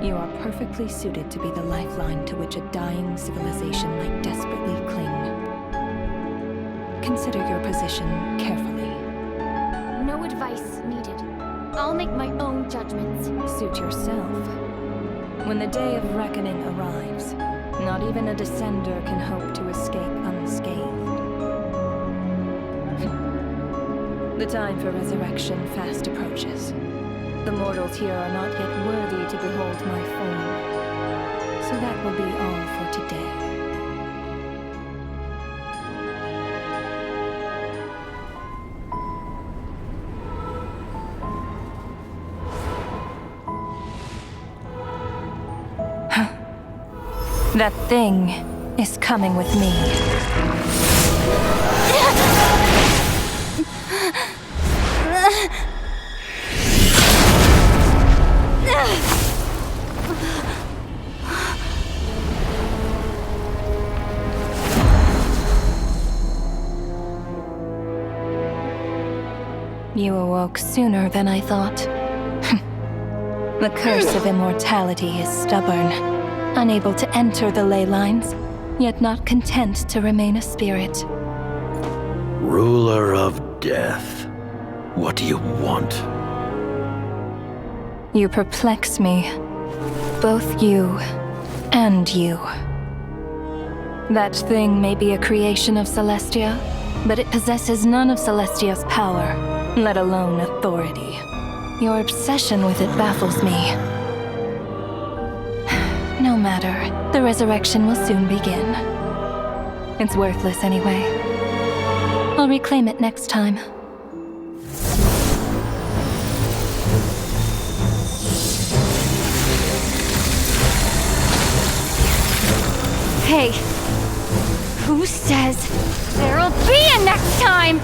you are perfectly suited to be the lifeline to which a dying civilization might desperately cling. Consider your position carefully. No advice needed. I'll make my own judgments. Suit yourself. When the day of reckoning arrives, not even a descender can hope to escape unscathed. The time for resurrection fast approaches. The mortals here are not yet worthy to behold my form. So that will be all for today. That thing is coming with me. You awoke sooner than I thought. The curse of immortality is stubborn. Unable to enter the ley lines, yet not content to remain a spirit. Ruler of death, what do you want? You perplex me. Both you and you. That thing may be a creation of Celestia, but it possesses none of Celestia's power, let alone authority. Your obsession with it baffles me. No matter, the resurrection will soon begin. It's worthless anyway. I'll reclaim it next time. Hey, who says there'll be a next time?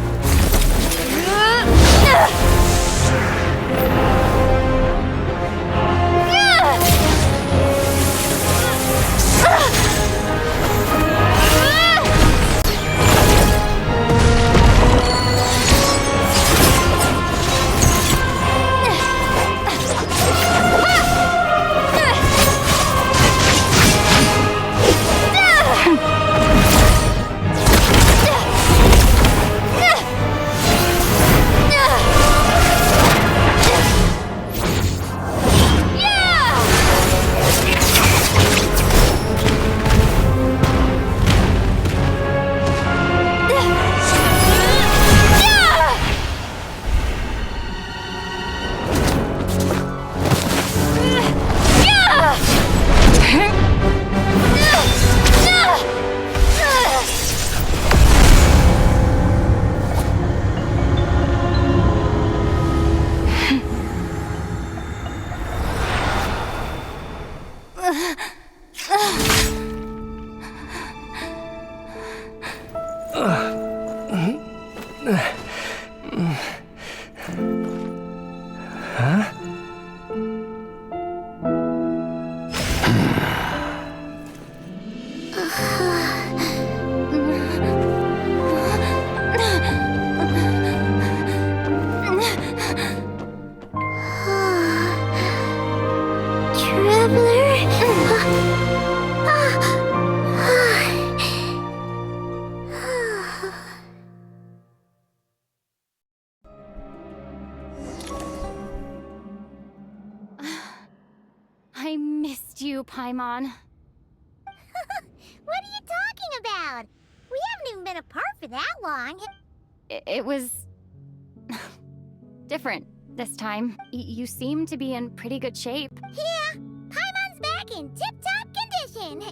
I missed you, Paimon. What are you talking about? We haven't even been apart for that long. It was... different this time. You seem to be in pretty good shape. Yeah, Paimon's back in tip-top condition.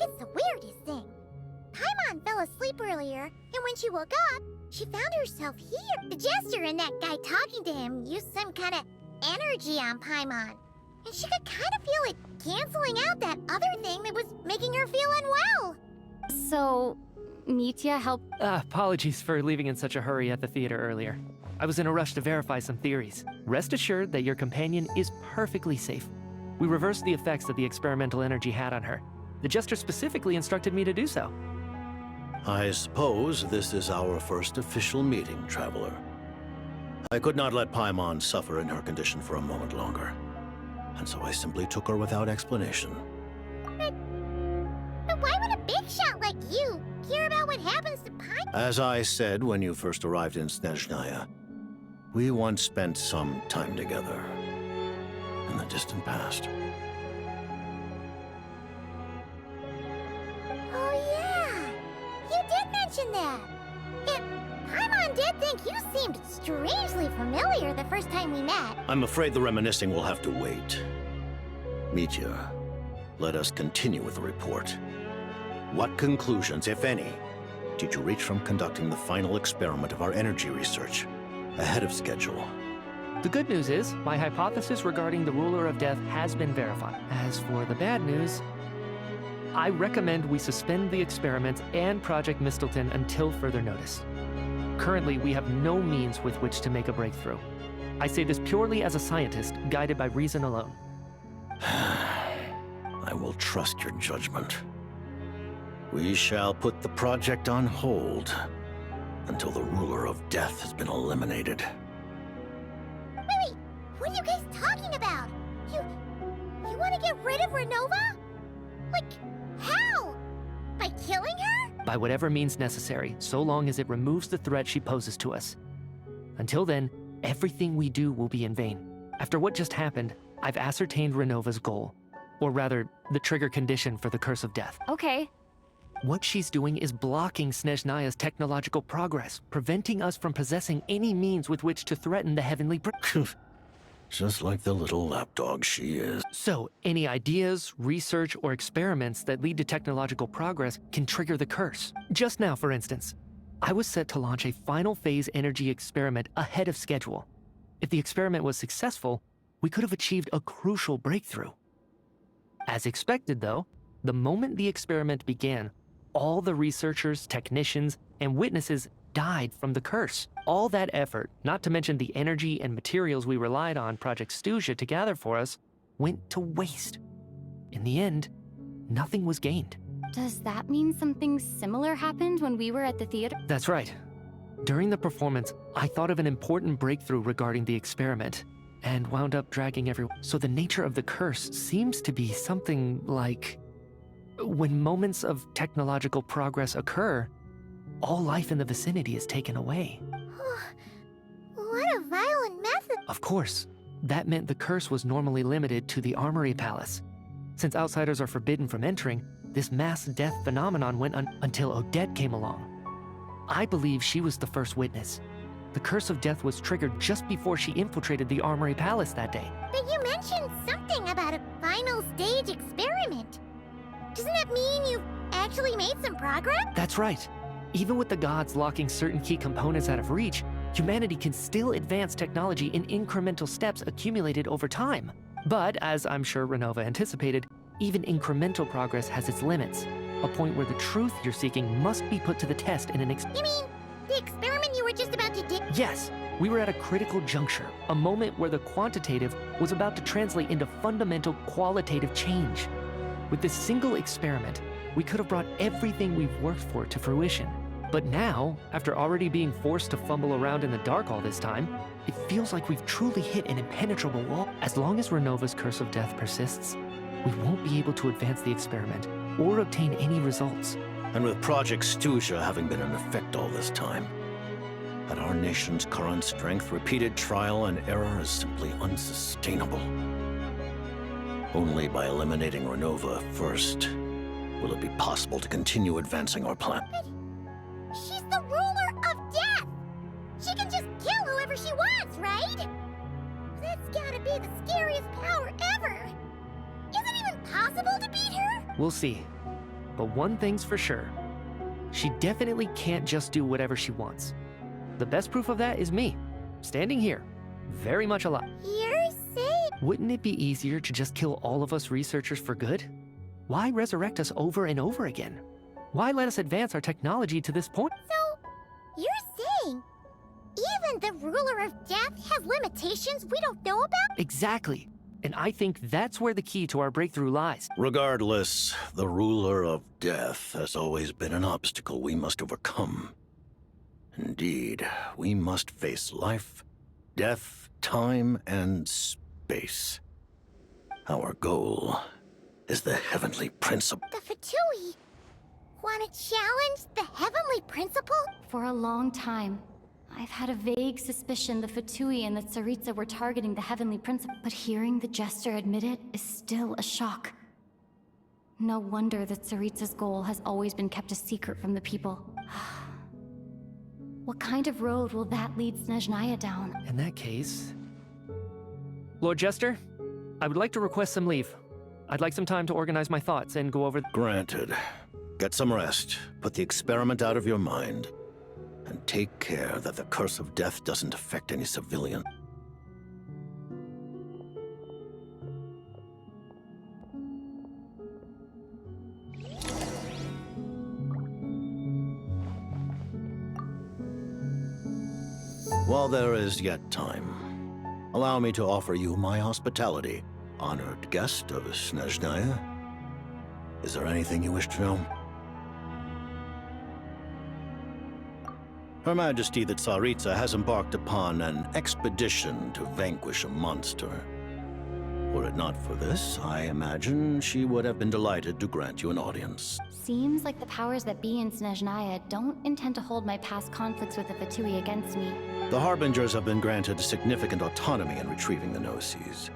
It's the weirdest thing. Paimon fell asleep earlier, and when she woke up, she found herself here. The Jester and that guy talking to him used some kind of energy on Paimon, and she could kind of feel it canceling out that other thing that was making her feel unwell. So, Mitya helped. Apologies for leaving in such a hurry at the theater earlier. I was in a rush to verify some theories. Rest assured that your companion is perfectly safe. We reversed the effects that the experimental energy had on her. The Jester specifically instructed me to do so. I suppose this is our first official meeting, Traveler. I could not let Paimon suffer in her condition for a moment longer, and so I simply took her without explanation. But why would a big shot like you care about what happens to Paimon? As I said when you first arrived in Snezhnaya, we once spent some time together in the distant past. Oh yeah, you did mention that. And Paimon did think you seemed strangely familiar the first time we met. I'm afraid the reminiscing will have to wait. Mitya, let us continue with the report. What conclusions, if any, did you reach from conducting the final experiment of our energy research ahead of schedule? The good news is, my hypothesis regarding the Ruler of Death has been verified. As for the bad news, I recommend we suspend the experiment and Project Mistleton until further notice. Currently, we have no means with which to make a breakthrough. I say this purely as a scientist, guided by reason alone. I will trust your judgment. We shall put the project on hold until the Ruler of Death has been eliminated. Wait, what are you guys talking about? You want to get rid of Ronova? Like, how? By killing her? By whatever means necessary, so long as it removes the threat she poses to us. Until then, everything we do will be in vain. After what just happened, I've ascertained Renova's goal. Or rather, the trigger condition for the Curse of Death. Okay. What she's doing is blocking Snezhnaya's technological progress, preventing us from possessing any means with which to threaten the heavenly Just like the little lapdog she is. So, any ideas, research, or experiments that lead to technological progress can trigger the curse. Just now, for instance, I was set to launch a final phase energy experiment ahead of schedule. If the experiment was successful, we could have achieved a crucial breakthrough. As expected, though, the moment the experiment began, all the researchers, technicians, and witnesses died from the curse. All that effort, not to mention the energy and materials we relied on Project Snezhnaya to gather for us, went to waste. In the end, nothing was gained. Does that mean something similar happened when we were at the theater? That's right. During the performance, I thought of an important breakthrough regarding the experiment, and wound up dragging everyone. So the nature of the curse seems to be something like, when moments of technological progress occur, all life in the vicinity is taken away. What a violent method. Of course, that meant the curse was normally limited to the Armory Palace. Since outsiders are forbidden from entering, this mass death phenomenon went until Odette came along. I believe she was the first witness. The Curse of Death was triggered just before she infiltrated the Armory Palace that day. But you mentioned something about a final stage experiment. Doesn't that mean you've actually made some progress? That's right. Even with the gods locking certain key components out of reach, humanity can still advance technology in incremental steps accumulated over time. But, as I'm sure Ronova anticipated, even incremental progress has its limits. A point where the truth you're seeking must be put to the test in an You mean the experiment you were just about to do? Yes, we were at a critical juncture, a moment where the quantitative was about to translate into fundamental qualitative change. With this single experiment, we could have brought everything we've worked for to fruition. But now, after already being forced to fumble around in the dark all this time, it feels like we've truly hit an impenetrable wall. As long as Renova's Curse of Death persists, we won't be able to advance the experiment or obtain any results. And with Project Snezhnaya having been in effect all this time, at our nation's current strength, repeated trial and error is simply unsustainable. Only by eliminating Ronova first will it be possible to continue advancing our plan. But she's the Ruler of Death! She can just kill whoever she wants, right? That's gotta be the scariest power ever. Is it even possible to beat her? We'll see. But one thing's for sure. She definitely can't just do whatever she wants. The best proof of that is me, standing here, very much alive. You're saying... Wouldn't it be easier to just kill all of us researchers for good? Why resurrect us over and over again? Why let us advance our technology to this point? So, you're saying even the ruler of death has limitations we don't know about? Exactly. And I think that's where the key to our breakthrough lies. Regardless, the ruler of death has always been an obstacle we must overcome. Indeed, we must face life, death, time, and space. Our goal is the heavenly principle. The Fatui want to challenge the heavenly principle? For a long time, I've had a vague suspicion the Fatui and the Tsaritsa were targeting the heavenly principle, but hearing the Jester admit it is still a shock. No wonder the Tsaritsa's goal has always been kept a secret from the people. What kind of road will that lead Snezhnaya down? In that case... Lord Jester, I would like to request some leave. I'd like some time to organize my thoughts and go over... Granted. Get some rest, put the experiment out of your mind, and take care that the curse of death doesn't affect any civilian. While there is yet time, allow me to offer you my hospitality, honored guest of Snezhnaya. Is there anything you wish to know? Her Majesty the Tsaritsa has embarked upon an expedition to vanquish a monster. Were it not for this, I imagine she would have been delighted to grant you an audience. Seems like the powers that be in Snezhnaya don't intend to hold my past conflicts with the Fatui against me. The Harbingers have been granted significant autonomy in retrieving the Gnosis.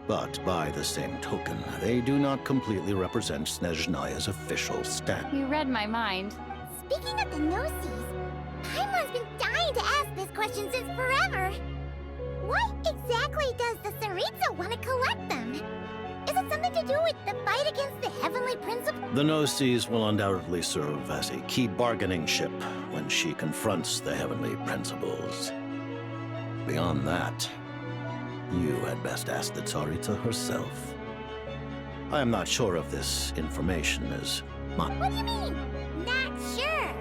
But by the same token, they do not completely represent Snezhnaya's official stand. You read my mind. Speaking of the Gnosis, Paimon's been dying to ask this question since forever. Why exactly does the Tsaritsa want to collect them? Is it something to do with the fight against the heavenly principle? The Gnosis will undoubtedly serve as a key bargaining chip when she confronts the heavenly principles. Beyond that, you had best ask the Tsaritsa herself. I am not sure if this information is mine. What do you mean, not sure?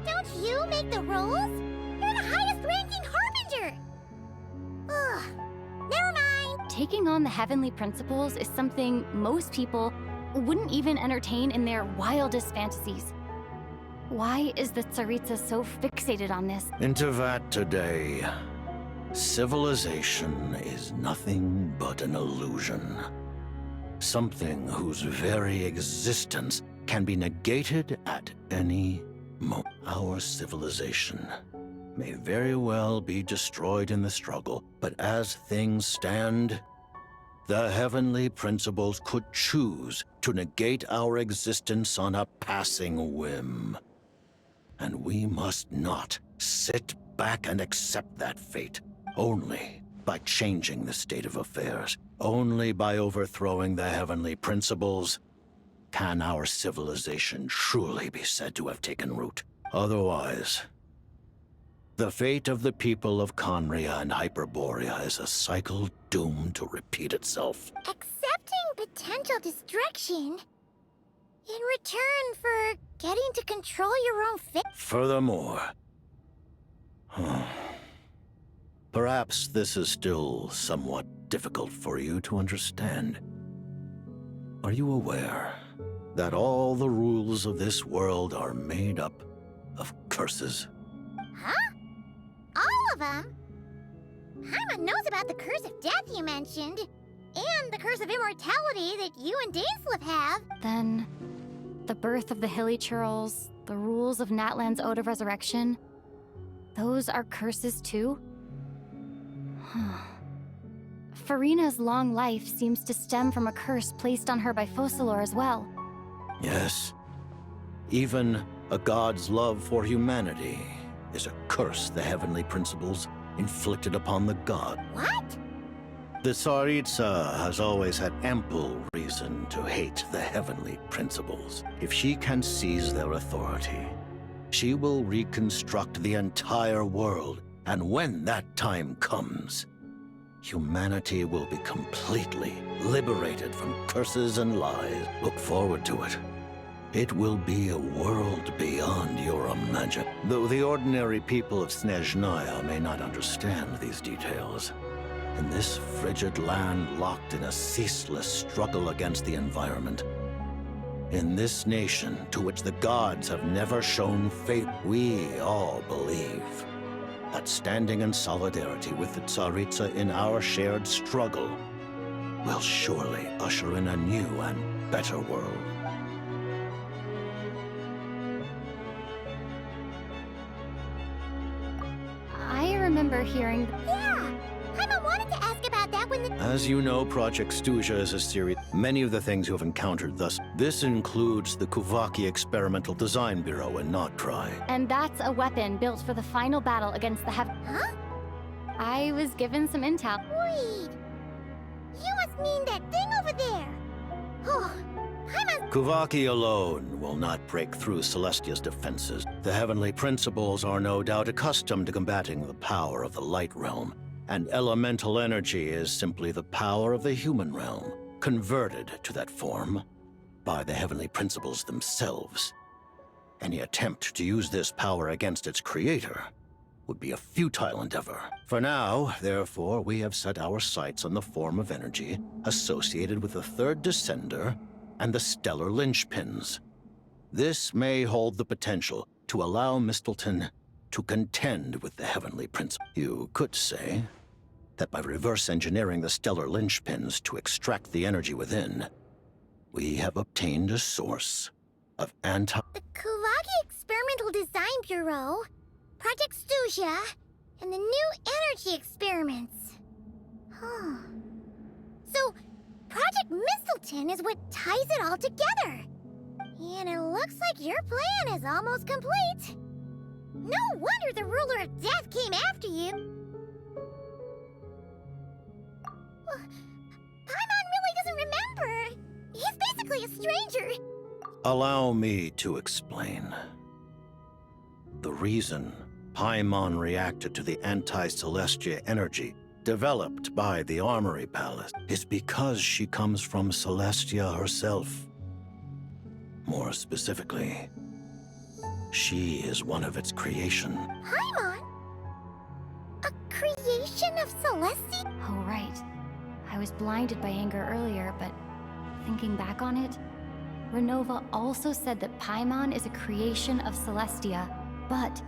Don't you make the rules? You're the highest-ranking Harbinger! Ugh, never mind. Taking on the heavenly principles is something most people wouldn't even entertain in their wildest fantasies. Why is the Tsaritsa so fixated on this? Into that today, civilization is nothing but an illusion. Something whose very existence can be negated at any moment. Our civilization may very well be destroyed in the struggle, but as things stand, the heavenly principles could choose to negate our existence on a passing whim. And we must not sit back and accept that fate. Only by changing the state of affairs, only by overthrowing the heavenly principles, can our civilization truly be said to have taken root. Otherwise, the fate of the people of Conria and Hyperborea is a cycle doomed to repeat itself. Accepting potential destruction in return for getting to control your own fate. Furthermore, perhaps this is still somewhat difficult for you to understand. Are you aware that all the rules of this world are made up of curses? Huh? All of them? Paimon knows about the curse of death you mentioned, and the curse of immortality that you and Dainsleif have. Then, the birth of the Hilly Churls, the rules of Natlan's Ode of Resurrection, those are curses too? Farina's long life seems to stem from a curse placed on her by Focalor as well. Yes. Even a god's love for humanity is a curse the heavenly principles inflicted upon the god. What? The Tsaritsa has always had ample reason to hate the heavenly principles. If she can seize their authority, she will reconstruct the entire world, and when that time comes, humanity will be completely liberated from curses and lies. Look forward to it. It will be a world beyond your imagination. Though the ordinary people of Snezhnaya may not understand these details, in this frigid land locked in a ceaseless struggle against the environment, in this nation to which the gods have never shown faith, we all believe that standing in solidarity with the Tsaritsa in our shared struggle will surely usher in a new and better world. I remember hearing... Yeah! Paimon wanted to ask about that when the... As you know, Project Stuzha is a series. Many of the things you have encountered thus. This includes the Kuvaki Experimental Design Bureau in Notcry. And that's a weapon built for the final battle against the Huh? I was given some intel. Wait! You must mean that thing over there! Oh, Paimon's... Kuvaki alone will not break through Celestia's defenses. The heavenly principles are no doubt accustomed to combating the power of the light realm, and elemental energy is simply the power of the human realm, converted to that form by the heavenly principles themselves. Any attempt to use this power against its creator would be a futile endeavor. For now, therefore, we have set our sights on the form of energy associated with the third descender and the stellar linchpins. This may hold the potential to allow Mistleton to contend with the heavenly principle. You could say that by reverse engineering the stellar linchpins to extract the energy within, we have obtained a source of The Kuvaki Experimental Design Bureau, Project Stuzha, and the new energy experiments. Huh. So, Project Mistleton is what ties it all together. And it looks like your plan is almost complete. No wonder the ruler of death came after you. Paimon really doesn't remember. He's basically a stranger. Allow me to explain. The reason Paimon reacted to the anti-Celestia energy developed by the Armory Palace is because she comes from Celestia herself. More specifically, she is one of its creation. Paimon? A creation of Celestia? Oh, right. I was blinded by anger earlier, but thinking back on it, Ronova also said that Paimon is a creation of Celestia, but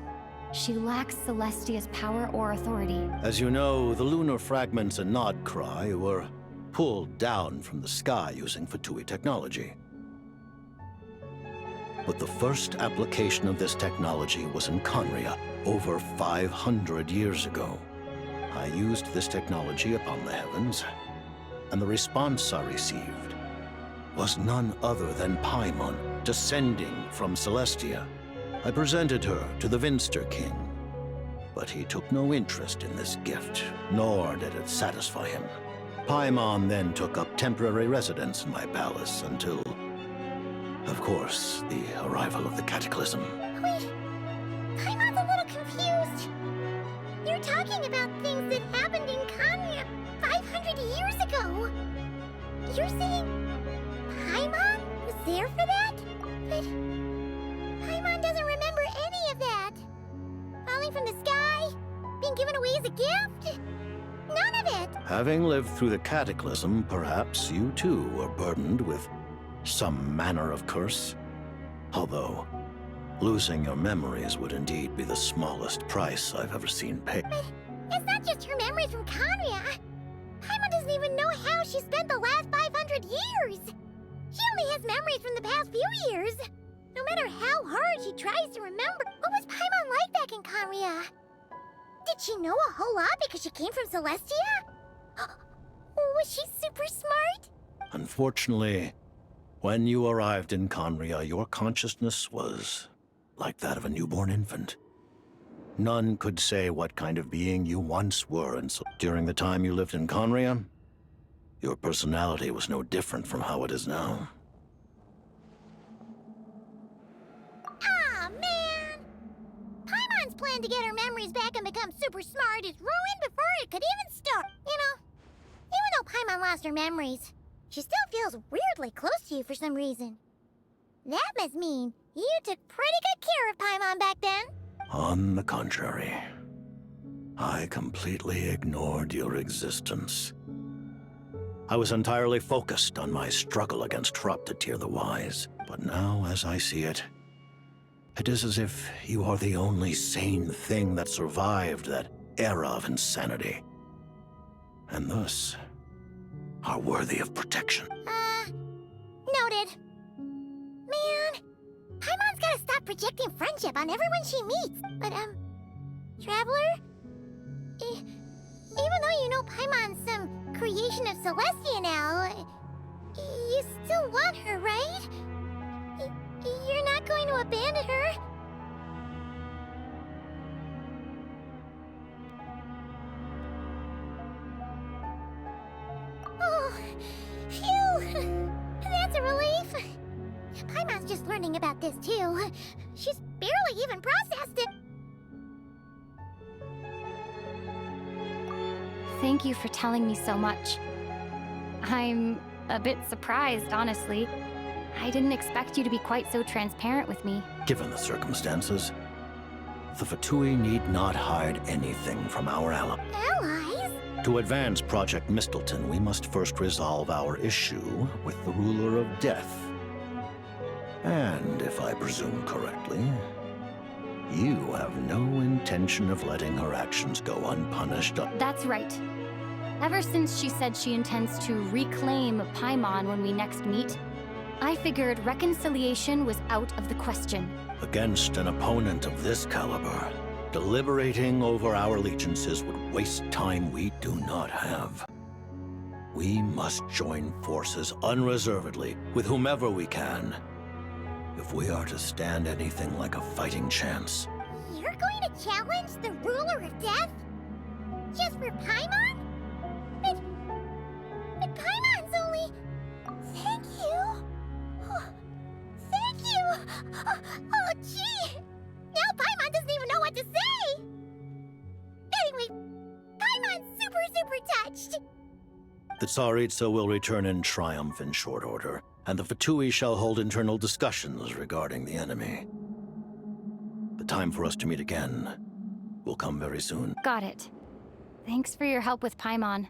she lacks Celestia's power or authority. As you know, the lunar fragments in Nodcry were pulled down from the sky using Fatui technology. But the first application of this technology was in Conria over 500 years ago. I used this technology upon the heavens, and the response I received was none other than Paimon, descending from Celestia. I presented her to the Vinster King, but he took no interest in this gift, nor did it satisfy him. Paimon then took up temporary residence in my palace until, of course, the arrival of the Cataclysm. Wait, Paimon's a little confused. You're talking about things that happened in Kanya 500 years ago. You're saying Paimon was there for that? But Paimon doesn't remember any of that. Falling from the sky? Being given away as a gift? None of it! Having lived through the Cataclysm, perhaps you too were burdened with some manner of curse. Although, losing your memories would indeed be the smallest price I've ever seen paid. But it's not just her memories from Conria. Paimon doesn't even know how she spent the last 500 years. She only has memories from the past few years. No matter how hard she tries to remember, what was Paimon like back in Conria? Did she know a whole lot because she came from Celestia? Was she super smart? Unfortunately, when you arrived in Conria, your consciousness was like that of a newborn infant. None could say what kind of being you once were, and so during the time you lived in Conria, your personality was no different from how it is now. Aw, man! Paimon's plan to get her memories back and become super smart is ruined before it could even start. You know, even though Paimon lost her memories, she still feels weirdly close to you for some reason. That must mean you took pretty good care of Paimon back then. On the contrary, I completely ignored your existence. I was entirely focused on my struggle against Troptatir the Wise. But now, as I see it, it is as if you are the only sane thing that survived that era of insanity. And thus, are worthy of protection. Noted. Man, Paimon's gotta stop projecting friendship on everyone she meets. But, Traveler? Even though you know Paimon's some creation of Celestia now, you still want her, right? You're not going to abandon her? Oh, phew! That's a relief. Paimon's just learning about this too. She's barely even processed it. Thank you for telling me so much. I'm a bit surprised, honestly. I didn't expect you to be quite so transparent with me. Given the circumstances, the Fatui need not hide anything from our allies. Allies? To advance Project Mistleton, we must first resolve our issue with the Ruler of Death. And if I presume correctly, you have no intention of letting her actions go unpunished. That's right. Ever since she said she intends to reclaim Paimon when we next meet, I figured reconciliation was out of the question. Against an opponent of this caliber, deliberating over our allegiances would waste time we do not have. We must join forces unreservedly with whomever we can, if we are to stand anything like a fighting chance. You're going to challenge the Ruler of Death? Just for Paimon? But Paimon's only... Thank you. Oh, thank you. Oh, gee. Now Paimon doesn't even know what to say. Anyway, Paimon's super touched. The Tsaritsa will return in triumph in short order, and the Fatui shall hold internal discussions regarding the enemy. The time for us to meet again will come very soon. Got it. Thanks for your help with Paimon.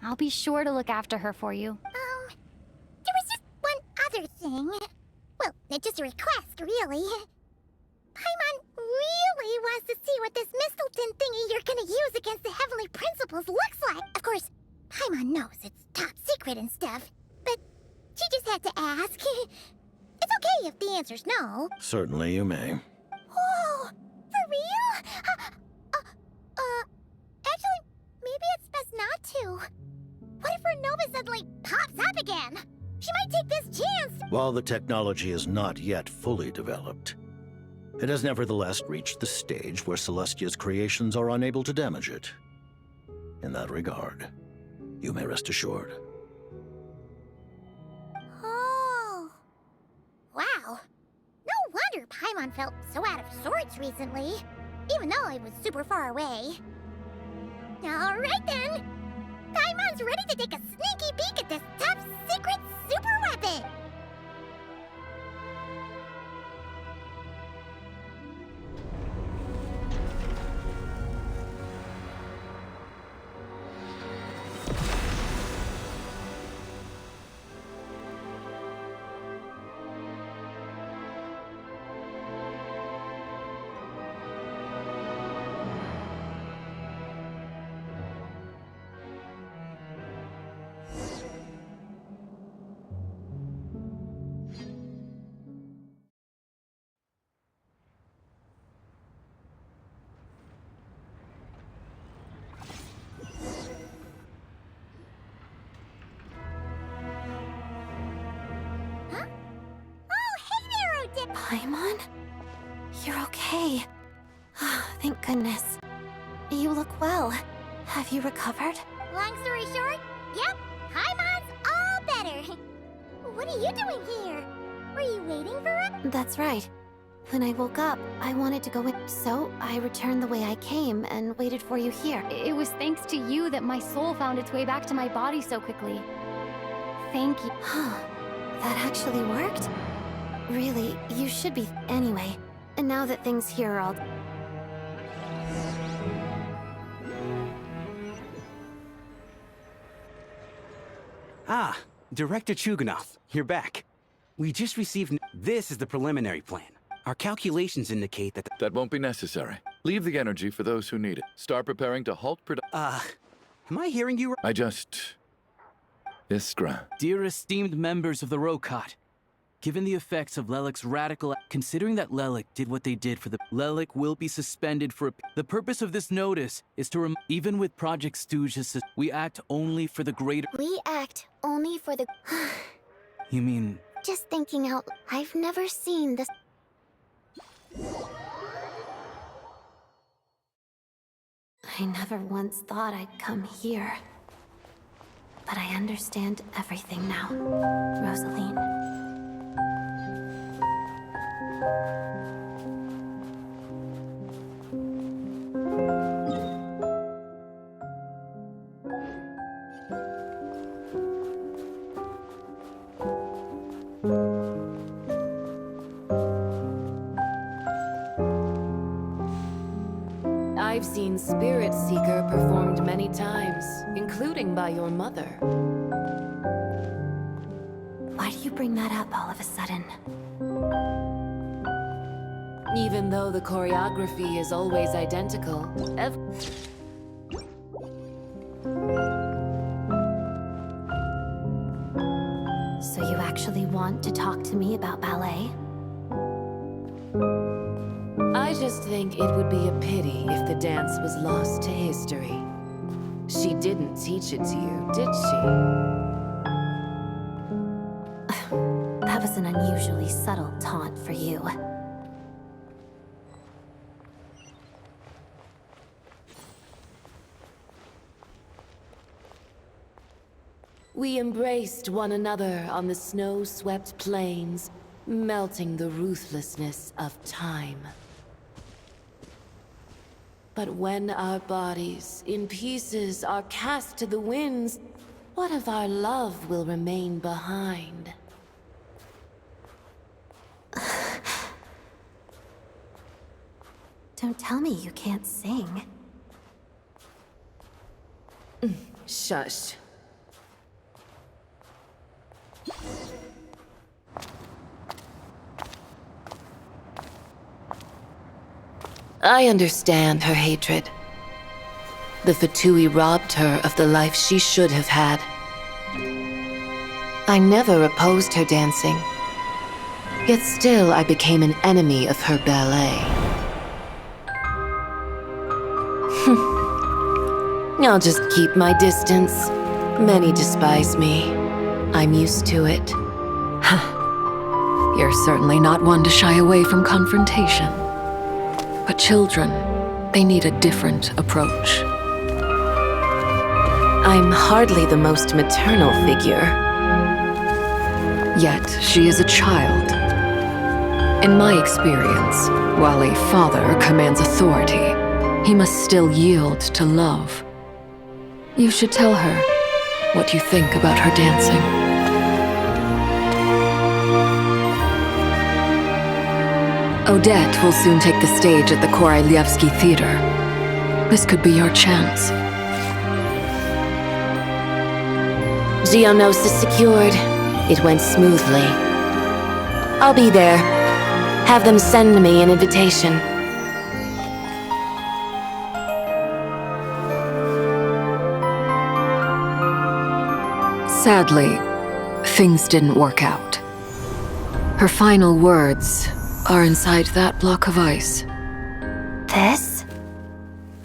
I'll be sure to look after her for you. There was just one other thing. Well, just a request, really. Paimon really wants to see what this Mistleton thingy you're gonna use against the Heavenly Principles looks like. Of course, Paimon knows it's top secret and stuff, but she just had to ask. It's okay if the answer's no. Certainly you may. Whoa, for real? Actually, maybe it's best not to. What if Ronova suddenly pops up again? She might take this chance. While the technology is not yet fully developed, it has nevertheless reached the stage where Celestia's creations are unable to damage it. In that regard, you may rest assured. Oh. Wow. No wonder Paimon felt so out of sorts recently, even though it was super far away. Alright then. Paimon's ready to take a sneaky peek at this top secret super weapon. Paimon? You're okay. Thank goodness. You look well. Have you recovered? Long story short, yep, Paimon's all better. What are you doing here? Were you waiting for us? That's right. When I woke up, I wanted to go in, so I returned the way I came and waited for you here. It was thanks to you that my soul found its way back to my body so quickly. Thank you. That actually worked? Really, you should be. Anyway, and now that things here are all... Ah, Director Chuganov, you're back. We just received... This is the preliminary plan. Our calculations indicate that... That won't be necessary. Leave the energy for those who need it. Start preparing to halt am I hearing you? I just... Iskra. Dear esteemed members of the Rokot, given the effects of Lelic's radical... Considering that Lelic did what they did for the... Lelic will be suspended for... The purpose of this notice is to even with Project Stooge's... We act only for the greater... We act only for the... You mean... Just thinking out, I've never seen this... I never once thought I'd come here. But I understand everything now, Rosaline. I've seen Spirit Seeker performed many times, including by your mother. Why do you bring that up all of a sudden? Even though the choreography is always identical, So you actually want to talk to me about ballet? I just think it would be a pity if the dance was lost to history. She didn't teach it to you, did she? That was an unusually subtle taunt for you. We embraced one another on the snow-swept plains, melting the ruthlessness of time. But when our bodies, in pieces, are cast to the winds, what of our love will remain behind? Don't tell me you can't sing. Shush. I understand her hatred. The Fatui robbed her of the life she should have had. I never opposed her dancing. Yet still I became an enemy of her ballet. I'll just keep my distance. Many despise me. I'm used to it. You're certainly not one to shy away from confrontation. But children, they need a different approach. I'm hardly the most maternal figure. Yet, she is a child. In my experience, while a father commands authority, he must still yield to love. You should tell her what you think about her dancing. Odette will soon take the stage at the Koralyevsky Theater. This could be your chance. Geonosis secured. It went smoothly. I'll be there. Have them send me an invitation. Sadly, things didn't work out. Her final words are inside that block of ice. This?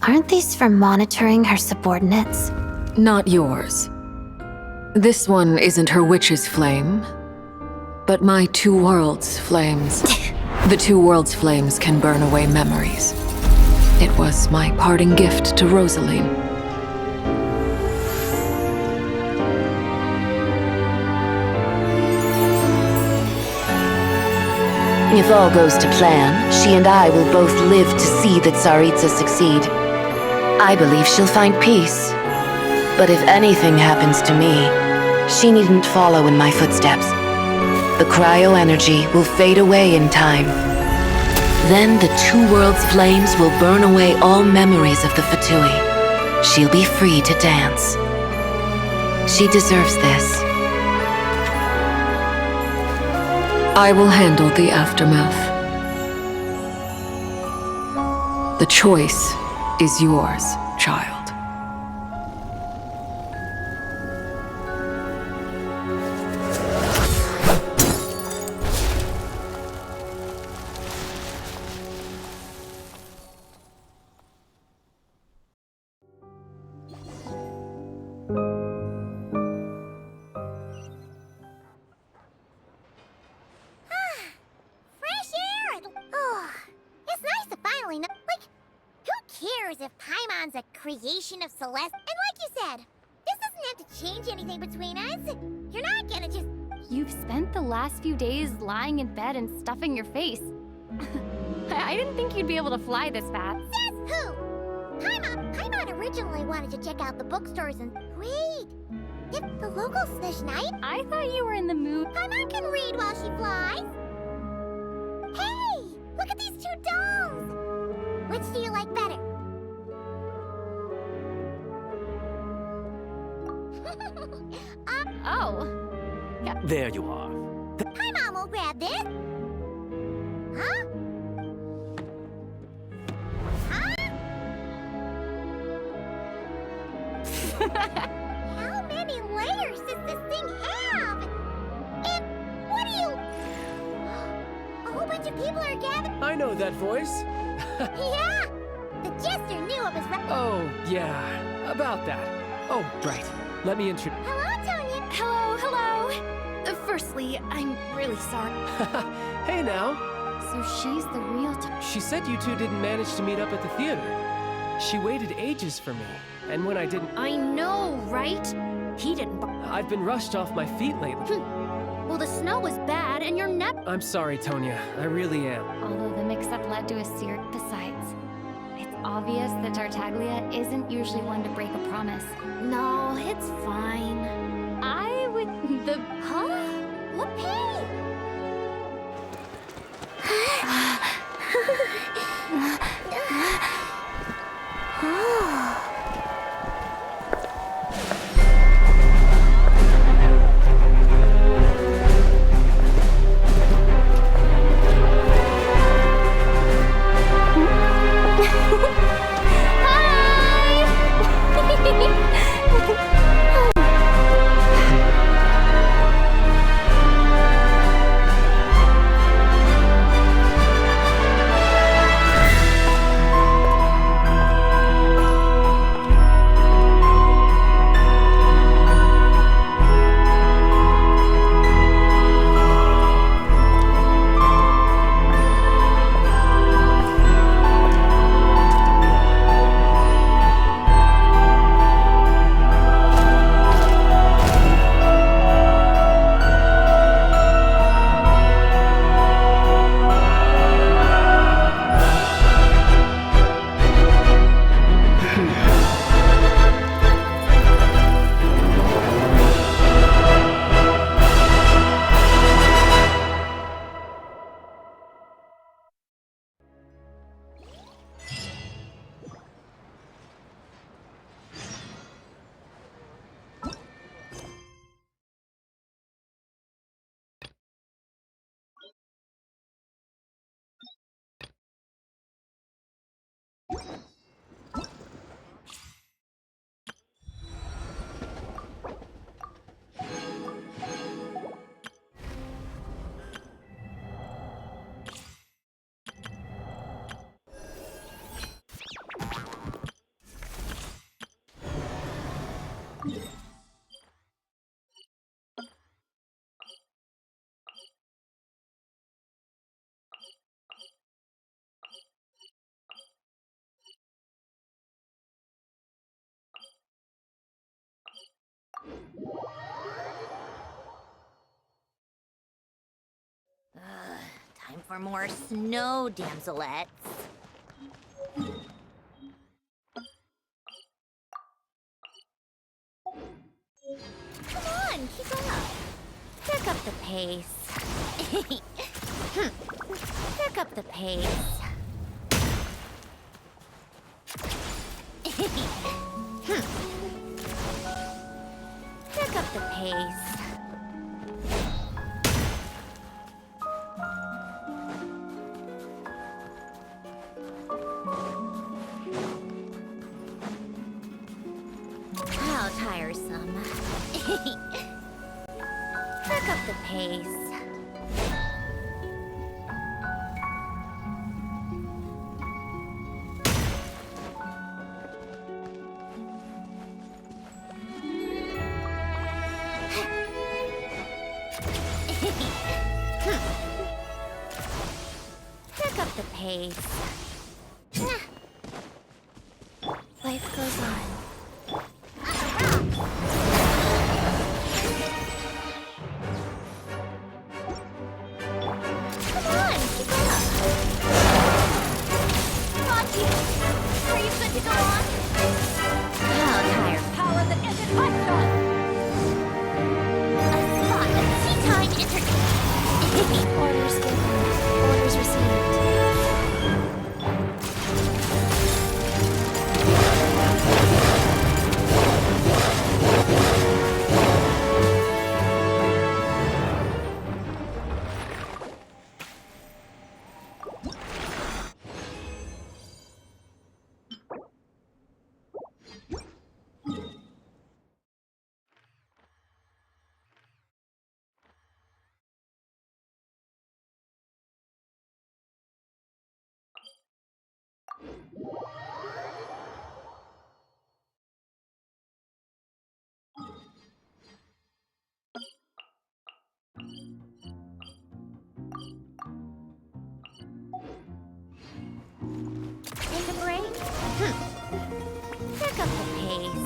Aren't these for monitoring her subordinates? Not yours. This one isn't her witch's flame, but my two worlds' flames. The two worlds' flames can burn away memories. It was my parting gift to Rosaline. If all goes to plan, she and I will both live to see that Tsaritsa succeed. I believe she'll find peace. But if anything happens to me, she needn't follow in my footsteps. The cryo-energy will fade away in time. Then the two worlds' flames will burn away all memories of the Fatui. She'll be free to dance. She deserves this. I will handle the aftermath. The choice is yours, child. Fresh air! Oh, it's nice to finally know. Like, who cares if Paimon's a creation of Celeste? And like you said, this doesn't have to change anything between us. You're not gonna just... You've spent the last few days lying in bed and stuffing your face. I didn't think you'd be able to fly this fast. Says who? Paimon originally wanted to check out the bookstores and... Wait! If the local Snezhnaya... I thought you were in the mood... Paimon can read while she flies. Hey! Look at these two dolls! Which do you like better? Oh. There you are. Paimon will grab this. Huh? How many layers does this thing have? And what do you... A whole bunch of people are gathered... I know that voice. Yeah! The jester knew it was... Oh, yeah. About that. Oh, right. Let me introduce... Hello, Tonya! Hello. Firstly, I'm really sorry. Hey now. So she's the real... She said you two didn't manage to meet up at the theater. She waited ages for me, and when I didn't... I know, right? He didn't... I've been rushed off my feet lately. Well, the snow was bad, and you're I'm sorry, Tonya. I really am. Although the mix-up led to a series... Besides, it's obvious that Tartaglia isn't usually one to break a promise. No, it's fine. I would... Huh? What pay? for more snow damselettes. Come on, keep up. Pick up the pace. Pick up the pace. Pick up the pace. How tiresome. Pick up the pace. Pick up the pace. Life goes on. Come on, keep up. Rocky, are you good to go on? How tired. Power the engine lights on. A spot of tea time internet. Orders given. Orders received. Take a break? Pick up the pace.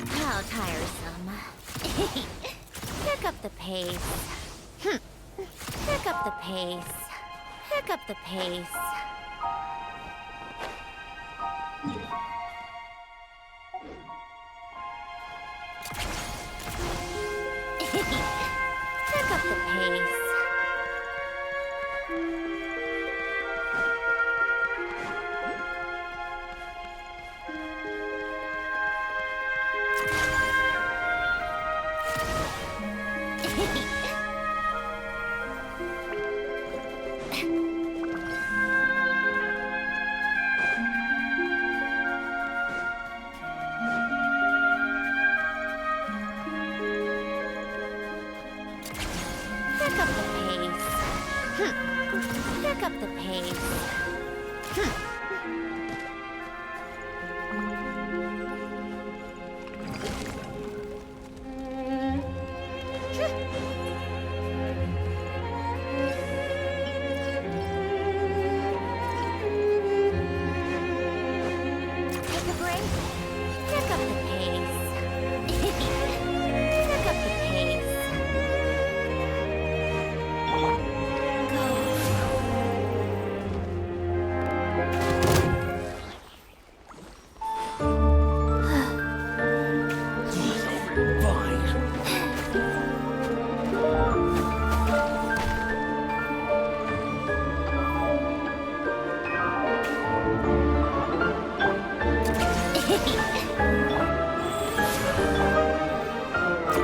How tiresome. Pick up the pace. Pick up the pace. Pick up the pace. Pick up the pace. Pick up the pace. Pick up the pace. Take a break. Pick up the pace. Pick up the pace.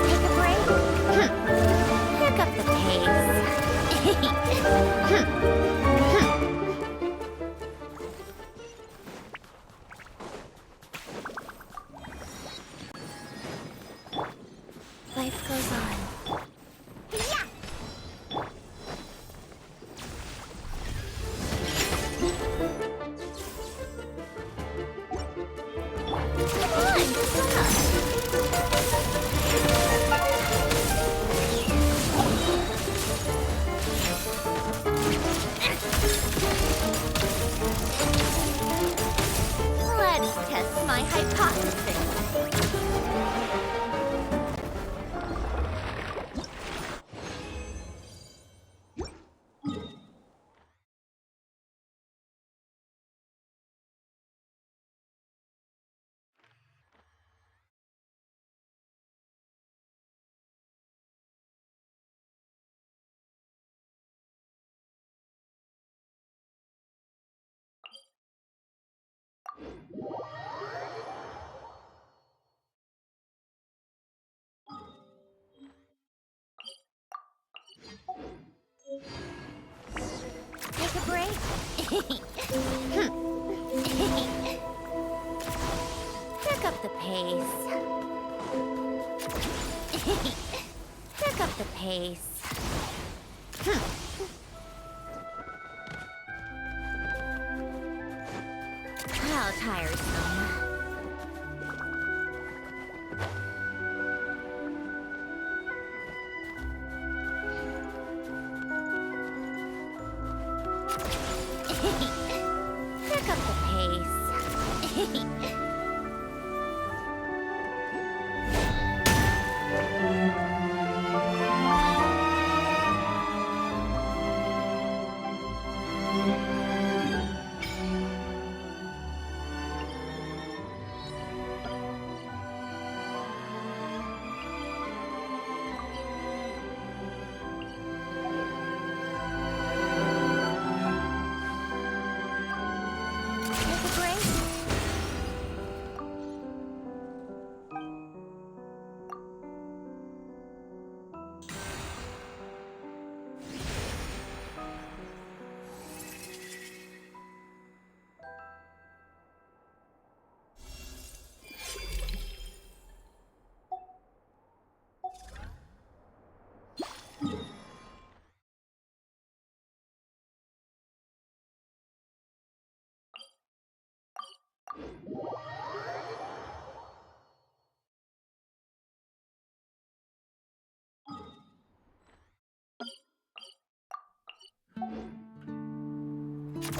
Take a break. Pick up the pace. Life goes on. Let's test my hypothesis. break? Pick up the pace. Pick up the pace. How tiresome. Pick up the pace.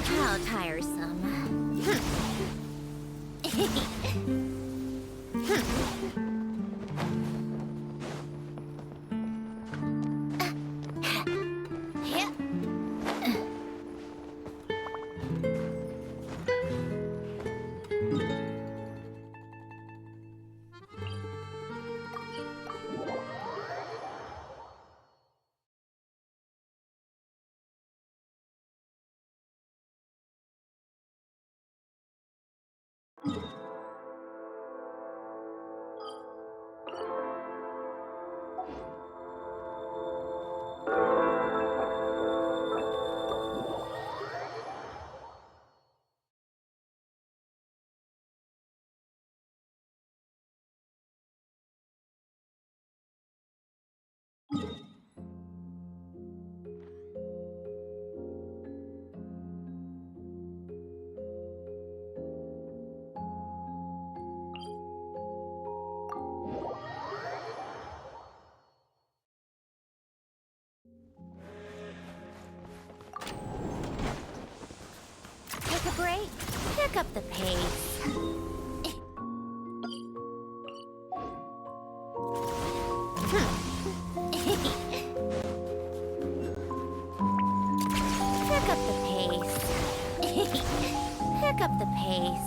How tiresome. Take a break. Pick up the pace. Pick up the pace. Pick up the pace.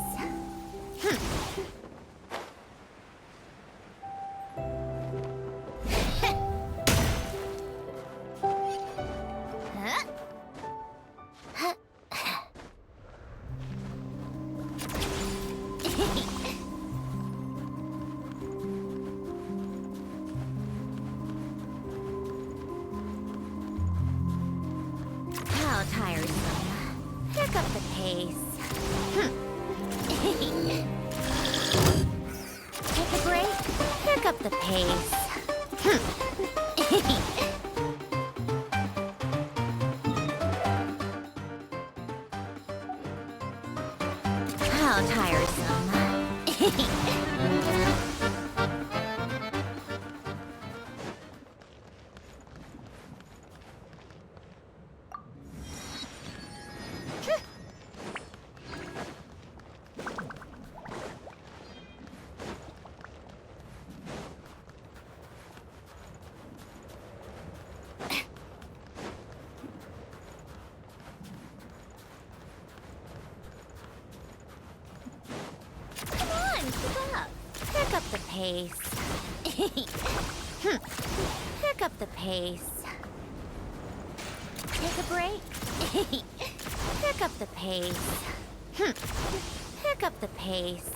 How tiresome. Pick up the pace. Take a break. Pick up the pace. How tiresome. Pick up the pace. Pick up the pace. Take a break. Pick up the pace. Pick up the pace.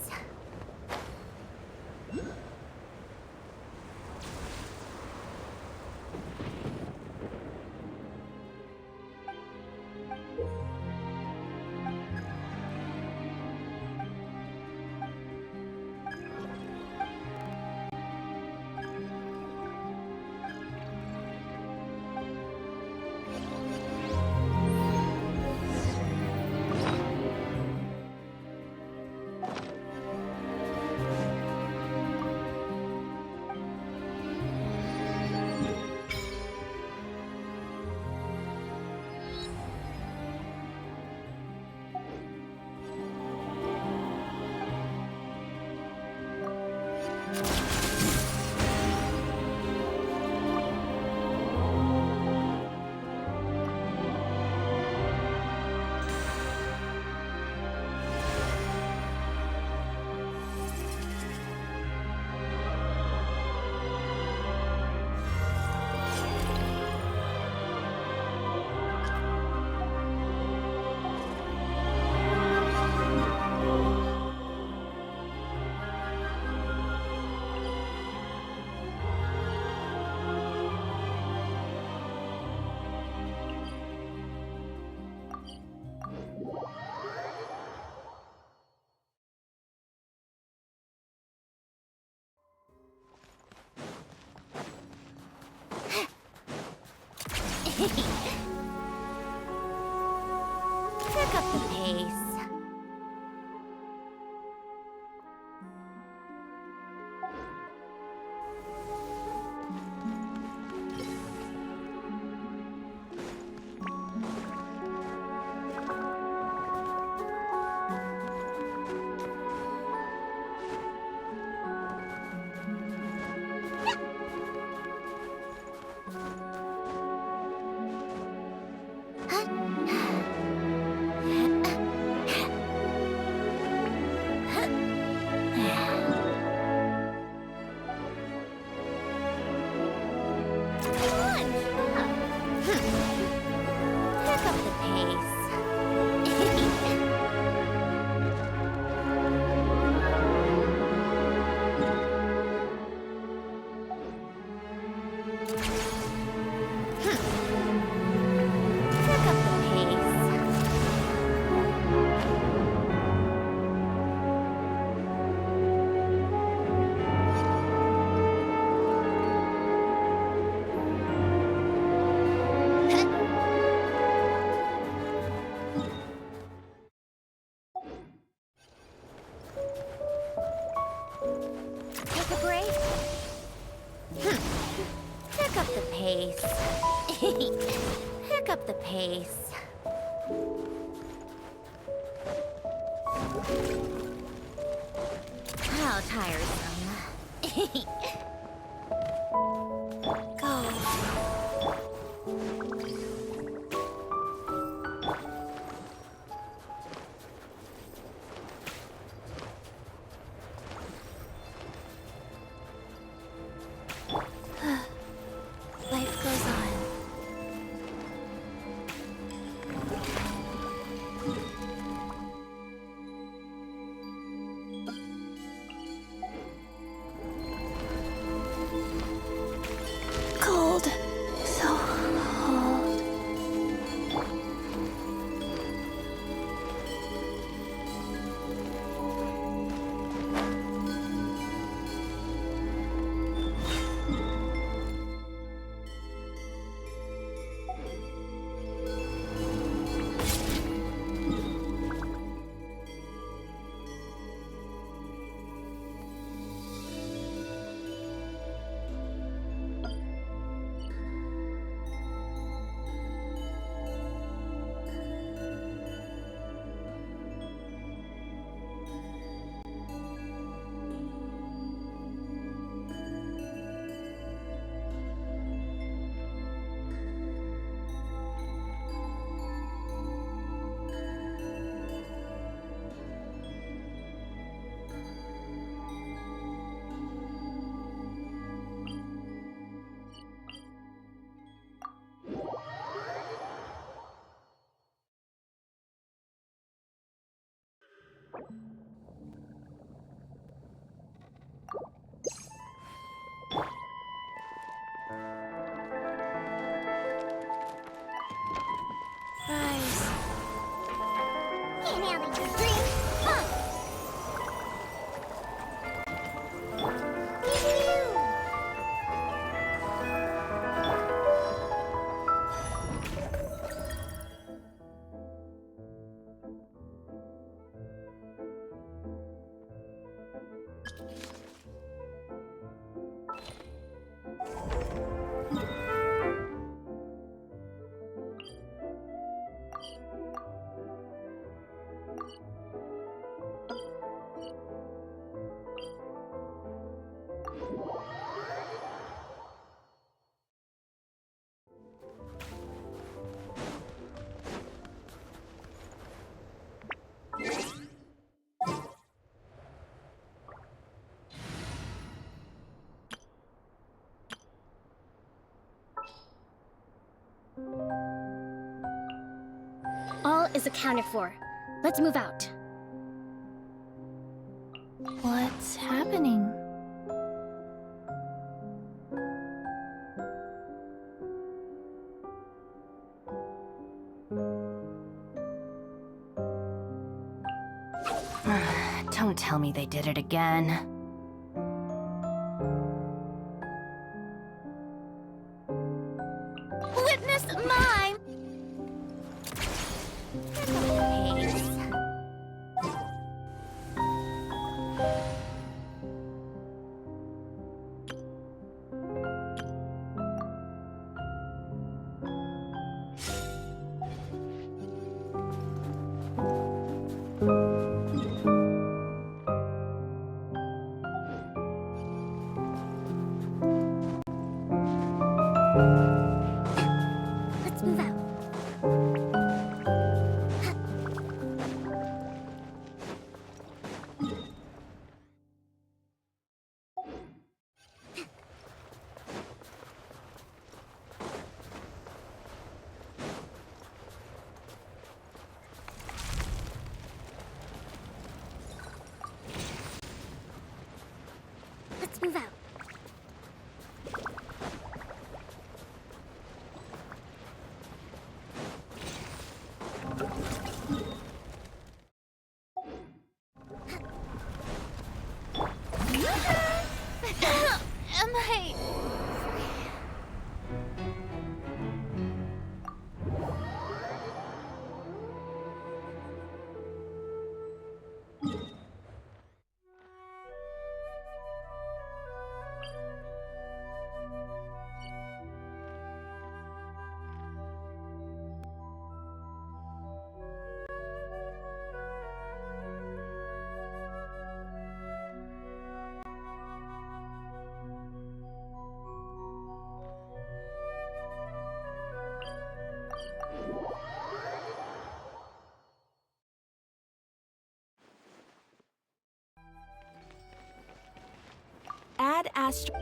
Pick up the pace. Take a break. Pick up the pace. Pick up the pace. How tiresome. Go. Life goes on. Cold. So cold. Rise. Inhaling your dream. All is accounted for. Let's move out. What's happening? Don't tell me they did it again. Witness my Let's move out. Am I... Add Astro.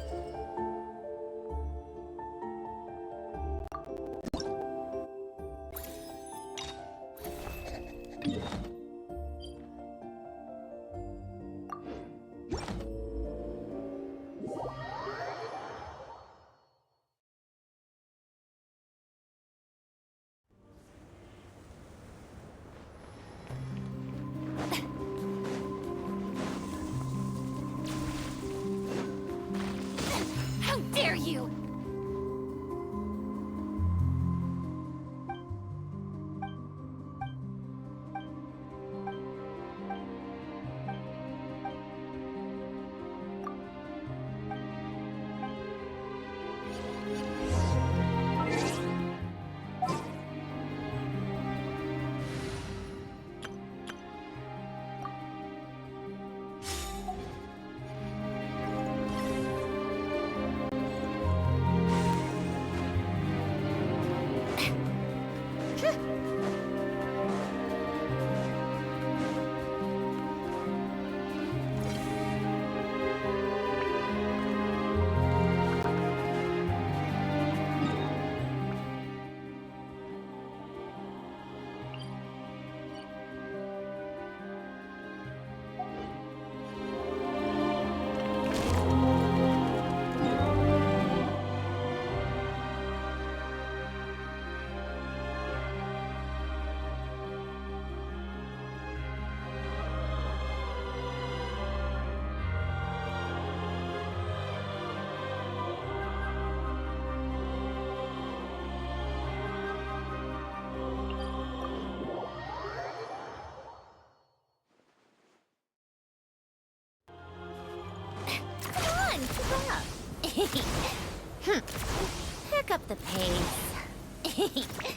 How dare you! Come on, keep up. Pick up the pace.